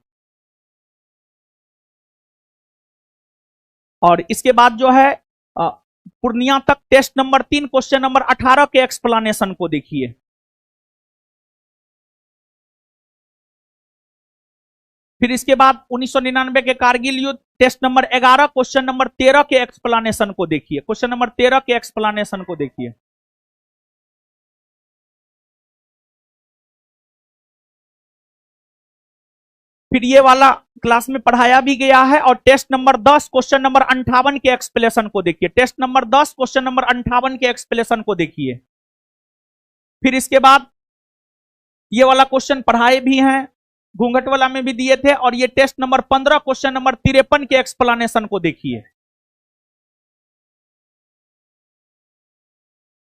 A: और इसके बाद जो है पूर्णिया तक टेस्ट नंबर 3 क्वेश्चन नंबर 18 के एक्सप्लेनेशन को देखिए। फिर इसके बाद 1999 के कारगिल युद्ध टेस्ट नंबर 11 क्वेश्चन नंबर 13 के एक्सप्लेनेशन को देखिए। क्वेश्चन नंबर 13 के एक्सप्लेनेशन को देखिए। फिर ये वाला क्लास में पढ़ाया भी गया है और टेस्ट नंबर 10 क्वेश्चन नंबर 58 के एक्सप्लेनेशन को देखिए। टेस्ट नंबर 10 क्वेश्चन नंबर 58 के एक्सप्लेनेशन को देखिए। फिर इसके बाद ये वाला क्वेश्चन पढ़ाए भी हैं, घूंघट वाला में भी दिए थे और ये टेस्ट नंबर 15 क्वेश्चन नंबर 53 के एक्सप्लेनेशन को देखिए।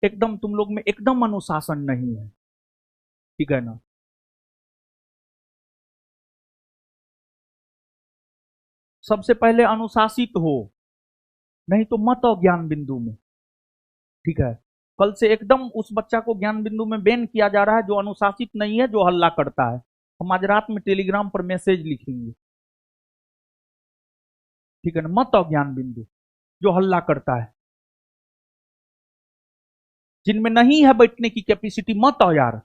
A: एकदम तुम लोग में एकदम अनुशासन नहीं है, ठीक है ना। सबसे पहले अनुशासित हो, नहीं तो मत आओ ज्ञान बिंदु में, ठीक है। कल से एकदम उस बच्चा को ज्ञान बिंदु में बैन किया जा रहा है जो अनुशासित नहीं है, जो हल्ला करता है। हम आज रात में टेलीग्राम पर मैसेज लिखेंगे, ठीक है ना। मत आओ ज्ञान बिंदु जो हल्ला करता है, जिनमें नहीं है बैठने की कैपेसिटी, मत आओ यार।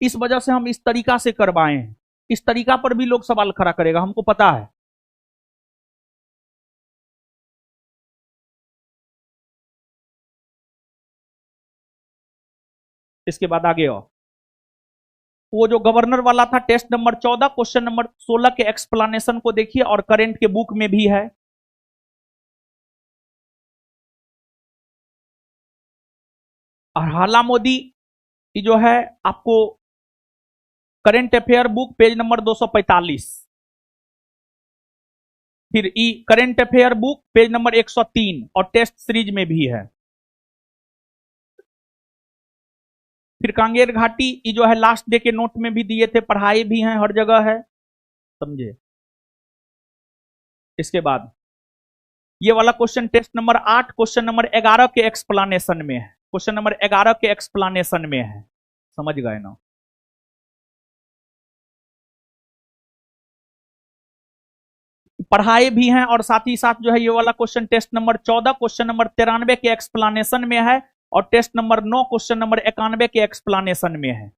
A: इस वजह से हम इस तरीका से करवाए हैं। इस तरीका पर भी लोग सवाल खड़ा करेगा, हमको पता है। इसके बाद आगे आओ, वो जो गवर्नर वाला था टेस्ट नंबर 14 क्वेश्चन नंबर 16 के एक्सप्लेनेशन को देखिए और करंट के बुक में भी है। और हाला मोदी जो है आपको current affair book page number 245। फिर E current affair book page number 103 और टेस्ट सीरीज में भी है। फिर कांगेर घाटी ये जो है लास्ट डे के नोट में भी दिए थे, पढ़ाए भी हैं, हर जगह है, समझे। इसके बाद ये वाला question test number 8 question number 11 के एक्सप्लेनेशन में है। क्वेश्चन नंबर 11 के एक्सप्लेनेशन में है, समझ गए ना। पढ़ाए भी हैं और साथ ही साथ जो है ये वाला question test number 14 question number 93 के एक्सप्लेनेशन में है और टेस्ट नंबर 9 क्वेश्चन नंबर 91 के एक्सप्लेनेशन में है।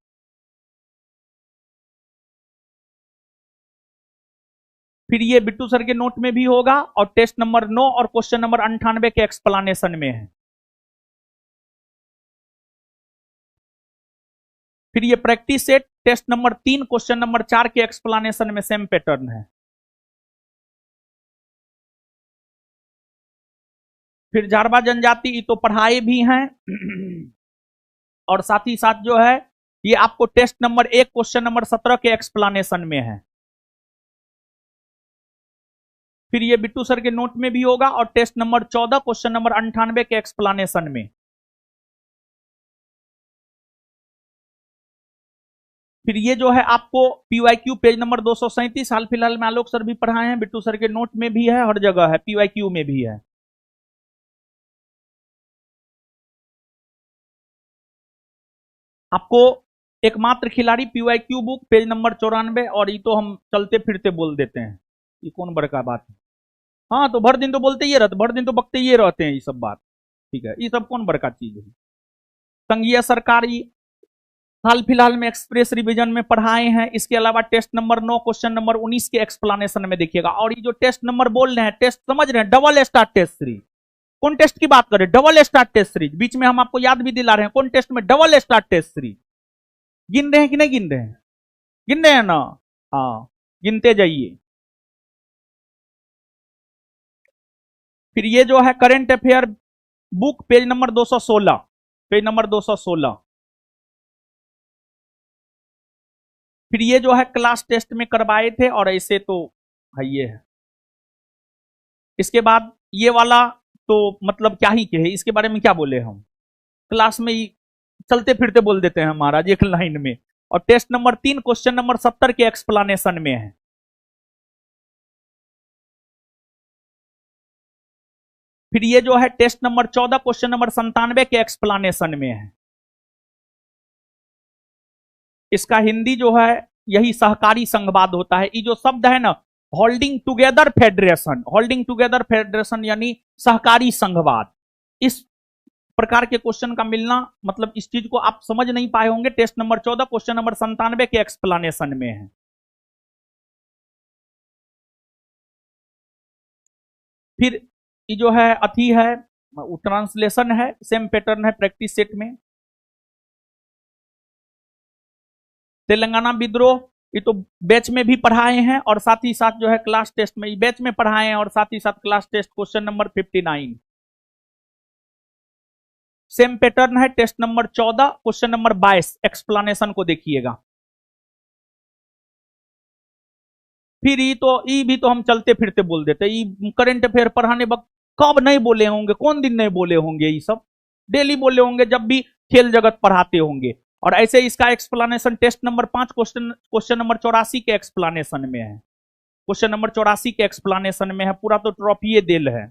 A: फिर ये बिट्टू सर के नोट में भी होगा और टेस्ट नंबर 9 और क्वेश्चन नंबर 98 के एक्सप्लेनेशन में है। फिर ये practice set test number 3 question number 4 के एक्सप्लेनेशन में सेम पैटर्न है। फिर जारवा जनजाति तो पढ़ाए भी हैं और साथ ही साथ जो है ये आपको टेस्ट नंबर 1 क्वेश्चन नंबर 17 के एक्सप्लेनेशन में है। फिर ये बिट्टू सर के नोट में भी होगा और टेस्ट नंबर 14 क्वेश्चन नंबर 98 के एक्सप्लेनेशन में। फिर ये जो है आपको पीवाईक्यू पेज नंबर 237 हाल फिलहाल में आलोक सर भी पढ़ाए हैं, बिट्टू सर के नोट में भी है, हर जगह है, पीवाईक्यू में भी है। आपको एकमात्र खिलाड़ी पीवाईक्यू बुक पेज नंबर 94, और ये तो हम चलते फिरते बोल देते हैं, ये कौन बड़का बात है। हाँ तो भर दिन तो बोलते ही रहते, भर दिन तो बकते ही रहते हैं ये सब बात, ठीक है, ये सब कौन बड़का चीज है। संघीय सरकारी हाल फिलहाल में एक्सप्रेस रिवीजन में पढ़ाए हैं। इसके अलावा टेस्ट नंबर 9 क्वेश्चन नंबर 19 के एक्सप्लेनेशन में देखिएगा। और ये जो टेस्ट नंबर बोल रहे हैं, टेस्ट समझ रहे हैं, डबल स्टार टेस्ट सीरीज। कौन टेस्ट की बात करें, डबल स्टार टेस्ट सीरीज। बीच में हम आपको याद भी दिला रहे हैं, कौन टेस्ट में, डबल स्टार टेस्ट सीरीज। गिन रहे हैं कि नहीं गिन रहे हैं, गिन रहे हैं ना, हाँ गिनते जाइए। फिर ये जो है current affair book page number 216, page number 216। फिर ये जो है क्लास टेस्ट में करवाए थे और ऐसे तो है ये है। इसके बाद ये वाला तो मतलब क्या ही कहे, इसके बारे में क्या बोले हम, क्लास में ही चलते फिरते बोल देते हैं महाराज एक लाइन में। और टेस्ट नंबर 3 क्वेश्चन नंबर 70 के एक्सप्लेनेशन में है। फिर ये जो है टेस्ट नंबर 14 क्वेश्चन नंबर 97 के एक्सप्लेनेशन में है। इसका हिंदी जो है यही सहकारी संघवाद होता है। ये जो शब्द है ना, holding together federation, holding together federation यानी सहकारी संघवाद, इस प्रकार के क्वेश्चन का मिलना, मतलब इस चीज को आप समझ नहीं पाए होंगे। टेस्ट नंबर 14 क्वेश्चन नंबर 97 के एक्सप्लेनेशन में है। फिर ये जो है अथी है, ट्रांसलेशन है, सेम पैटर्न है प्रैक्टिस सेट में। तेलंगाना विद्रोह ये तो बैच में भी पढ़ाए हैं और साथ ही साथ जो है क्लास टेस्ट में, बैच में पढ़ाए हैं और साथ ही साथ class test question number 59। Same pattern है test number 14 question number 22, explanation को देखिएगा। फिर ये भी तो हम चलते फिरते बोल देते, ये करंट अफेयर पढ़ाने वक्त कब नहीं बोले होंगे, कौन दिन नहीं बोले होंगे, ये सब डेली बोले होंगे जब भी खेल जगत पढ़ाते होंगे। और ऐसे इसका explanation test number 5 question number 84 के एक्सप्लेनेशन में है। क्वेश्चन नंबर 84 के एक्सप्लेनेशन में है, पूरा तो ट्रॉफी दिल है।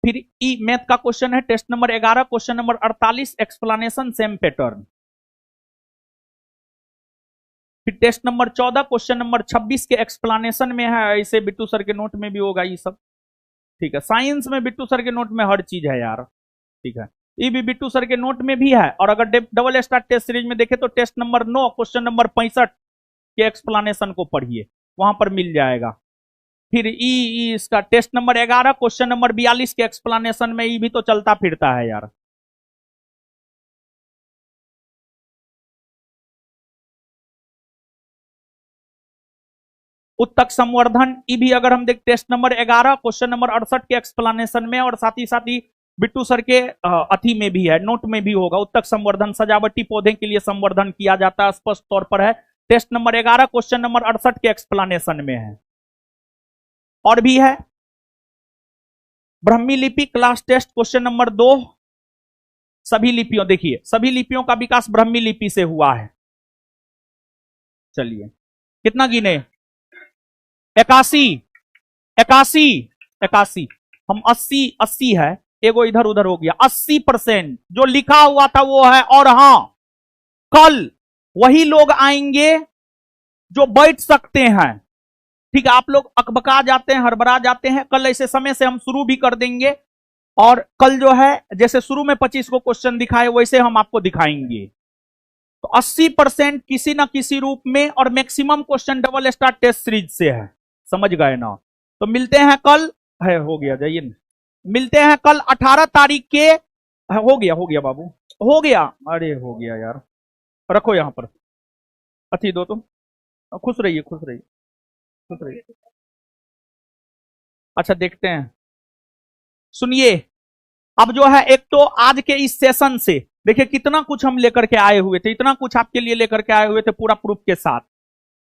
A: फिर ई मैथ का क्वेश्चन है test number 11 question number 48, explanation same pattern. फिर टेस्ट नंबर 14 क्वेश्चन नंबर 26 के एक्सप्लेनेशन में है, ऐसे बिट्टू सर के नोट में भी होगा ये सब, ठीक है। साइंस में बिट्टू सर के नोट में हर चीज है यार, ठीक है, ये भी बिट्टू सर के नोट में भी है। और अगर डबल स्टार टेस्ट सीरीज में देखें तो टेस्ट नंबर 9 क्वेश्चन नंबर 65 के एक्सप्लेनेशन को पढ़िए, वहां पर मिल जाएगा। फिर इसका टेस्ट नंबर 11 क्वेश्चन नंबर 42 के एक्सप्लेनेशन में ये भी तो चलता फिरता है यार। उत्तक संवर्धन, ये भी अगर हम देख टेस्ट नंबर 11 क्वेश्चन नंबर 68 के एक्सप्लेनेशन में और साथ ही बिट्टू सर के अथी में भी है, नोट में भी होगा। उत्तक संवर्धन, सजावटी पौधे के लिए संवर्धन किया जाता है, स्पष्ट तौर पर है, टेस्ट नंबर 11 क्वेश्चन नंबर 68 के एक्सप्लेनेशन में है। और भी है ब्रह्मी लिपि क्लास टेस्ट क्वेश्चन नंबर 2, सभी लिपियों, देखिए सभी लिपियों का विकास ब्रह्मी लिपि से हुआ है। चलिए कितना गिने, 81, 81, 81, हम 80 है, एगो इधर उधर हो गया। 80% जो लिखा हुआ था वो है। और हां, कल वही लोग आएंगे जो बैठ सकते हैं, ठीक है। आप लोग अकबका जाते हैं, हड़बड़ा जाते हैं, कल ऐसे समय से हम शुरू भी कर देंगे। और कल जो है जैसे शुरू में 25 को क्वेश्चन दिखाए वैसे हम आपको दिखाएंगे। तो 80% किसी ना किसी रूप में, और maximum question double star test series से है, समझ गए ना। तो मिलते हैं कल, है हो गया, जाइए ना, मिलते हैं कल 18 तारीख के, हो गया बाबू, हो गया, अरे हो गया यार, रखो यहां पर, अच्छी दो तुम, खुश रहिए, खुश रहिए, खुश रहिए। अच्छा देखते हैं, सुनिए। अब जो है एक तो आज के इस सेशन से देखिए कितना कुछ हम लेकर के आए हुए थे, इतना कुछ आपके लिए लेकर के आए हुए थे पूरा प्रूफ के साथ।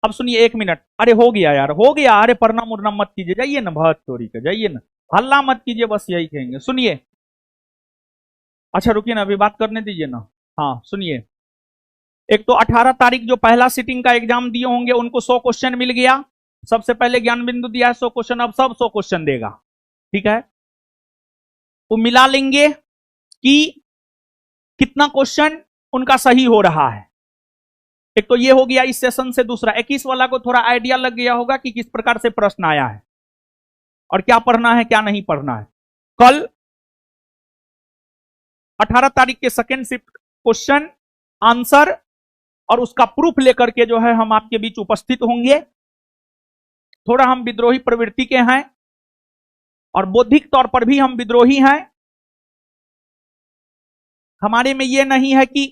A: अब सुनिए 1 मिनट, अरे हो गया यार, हो गया, अरे प्रणाम उड़ना मत कीजिए, जाइए ना, बहुत चोरी के जाइए ना, हल्ला मत कीजिए, बस यही कहेंगे। सुनिए, अच्छा रुकिए ना, अभी बात करने दीजिए ना। हाँ सुनिए, एक तो 18 तारीख जो पहला सिटिंग का एग्जाम दिए होंगे उनको 100 क्वेश्चन मिल गया, सबसे पहले ज्ञान बिंदु दिया है 100 क्वेश्चन, अब सब 100 क्वेश्चन देगा, ठीक है। वो मिला लेंगे कि कितना क्वेश्चन उनका सही हो रहा है। एक तो ये हो गया इस सेशन से। दूसरा 21 वाला को थोड़ा आइडिया लग गया होगा कि किस प्रकार से प्रश्न आया है और क्या पढ़ना है क्या नहीं पढ़ना है। कल 18 तारीख के सेकेंड शिफ्ट क्वेश्चन आंसर और उसका प्रूफ लेकर के जो है हम आपके बीच उपस्थित होंगे। थोड़ा हम विद्रोही प्रवृत्ति के हैं और बौद्धिक तौर पर भी हम विद्रोही हैं। हमारे में यह नहीं है कि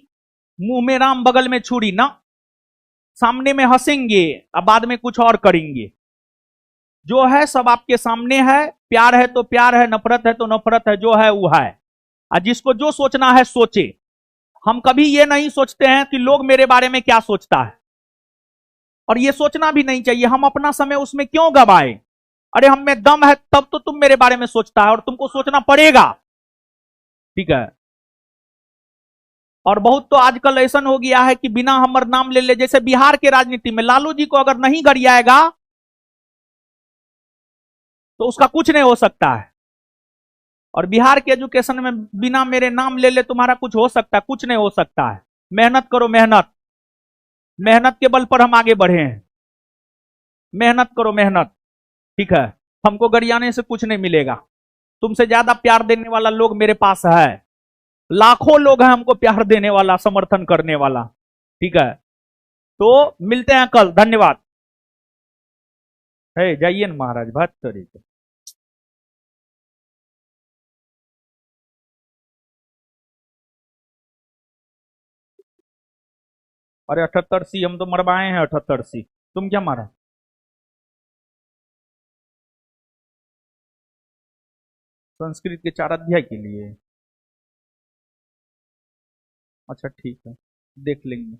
A: मुंह में राम बगल में छुरी, ना, सामने में हंसेंगे अब बाद में कुछ और करेंगे। जो है सब आपके सामने है, प्यार है तो प्यार है, नफरत है तो नफरत है, जो है वो है। और जिसको जो सोचना है सोचे। हम कभी ये नहीं सोचते हैं कि लोग मेरे बारे में क्या सोचता है, और ये सोचना भी नहीं चाहिए। हम अपना समय उसमें क्यों गवाए? अरे हम में दम है तब तो तुम मेरे बारे में सोचता है, और तुमको सोचना पड़ेगा, ठीक है। और बहुत तो आजकल ऐसा हो गया है कि बिना हमर नाम ले ले, जैसे बिहार के राजनीति में लालू जी को अगर नहीं गरियाएगा तो उसका कुछ नहीं हो सकता है। और बिहार के एजुकेशन में बिना मेरे नाम ले ले तुम्हारा कुछ हो सकता है? कुछ नहीं हो सकता है। मेहनत करो, मेहनत, मेहनत के बल पर हम आगे बढ़े हैं। मेहनत करो, मेहनत, ठीक है। हमको गरियाने से कुछ नहीं मिलेगा। तुमसे ज्यादा प्यार देने वाला लोग मेरे पास है, लाखों लोग हैं हमको प्यार देने वाला, समर्थन करने वाला, ठीक है। तो मिलते हैं कल, धन्यवाद। है जाइए ना महाराज, बात करिए। अरे 78 सी हम तो मरवाए हैं, 78 सी तुम क्या मारा? संस्कृत के 4 अध्याय के लिए? अच्छा ठीक है, देख लेंगे।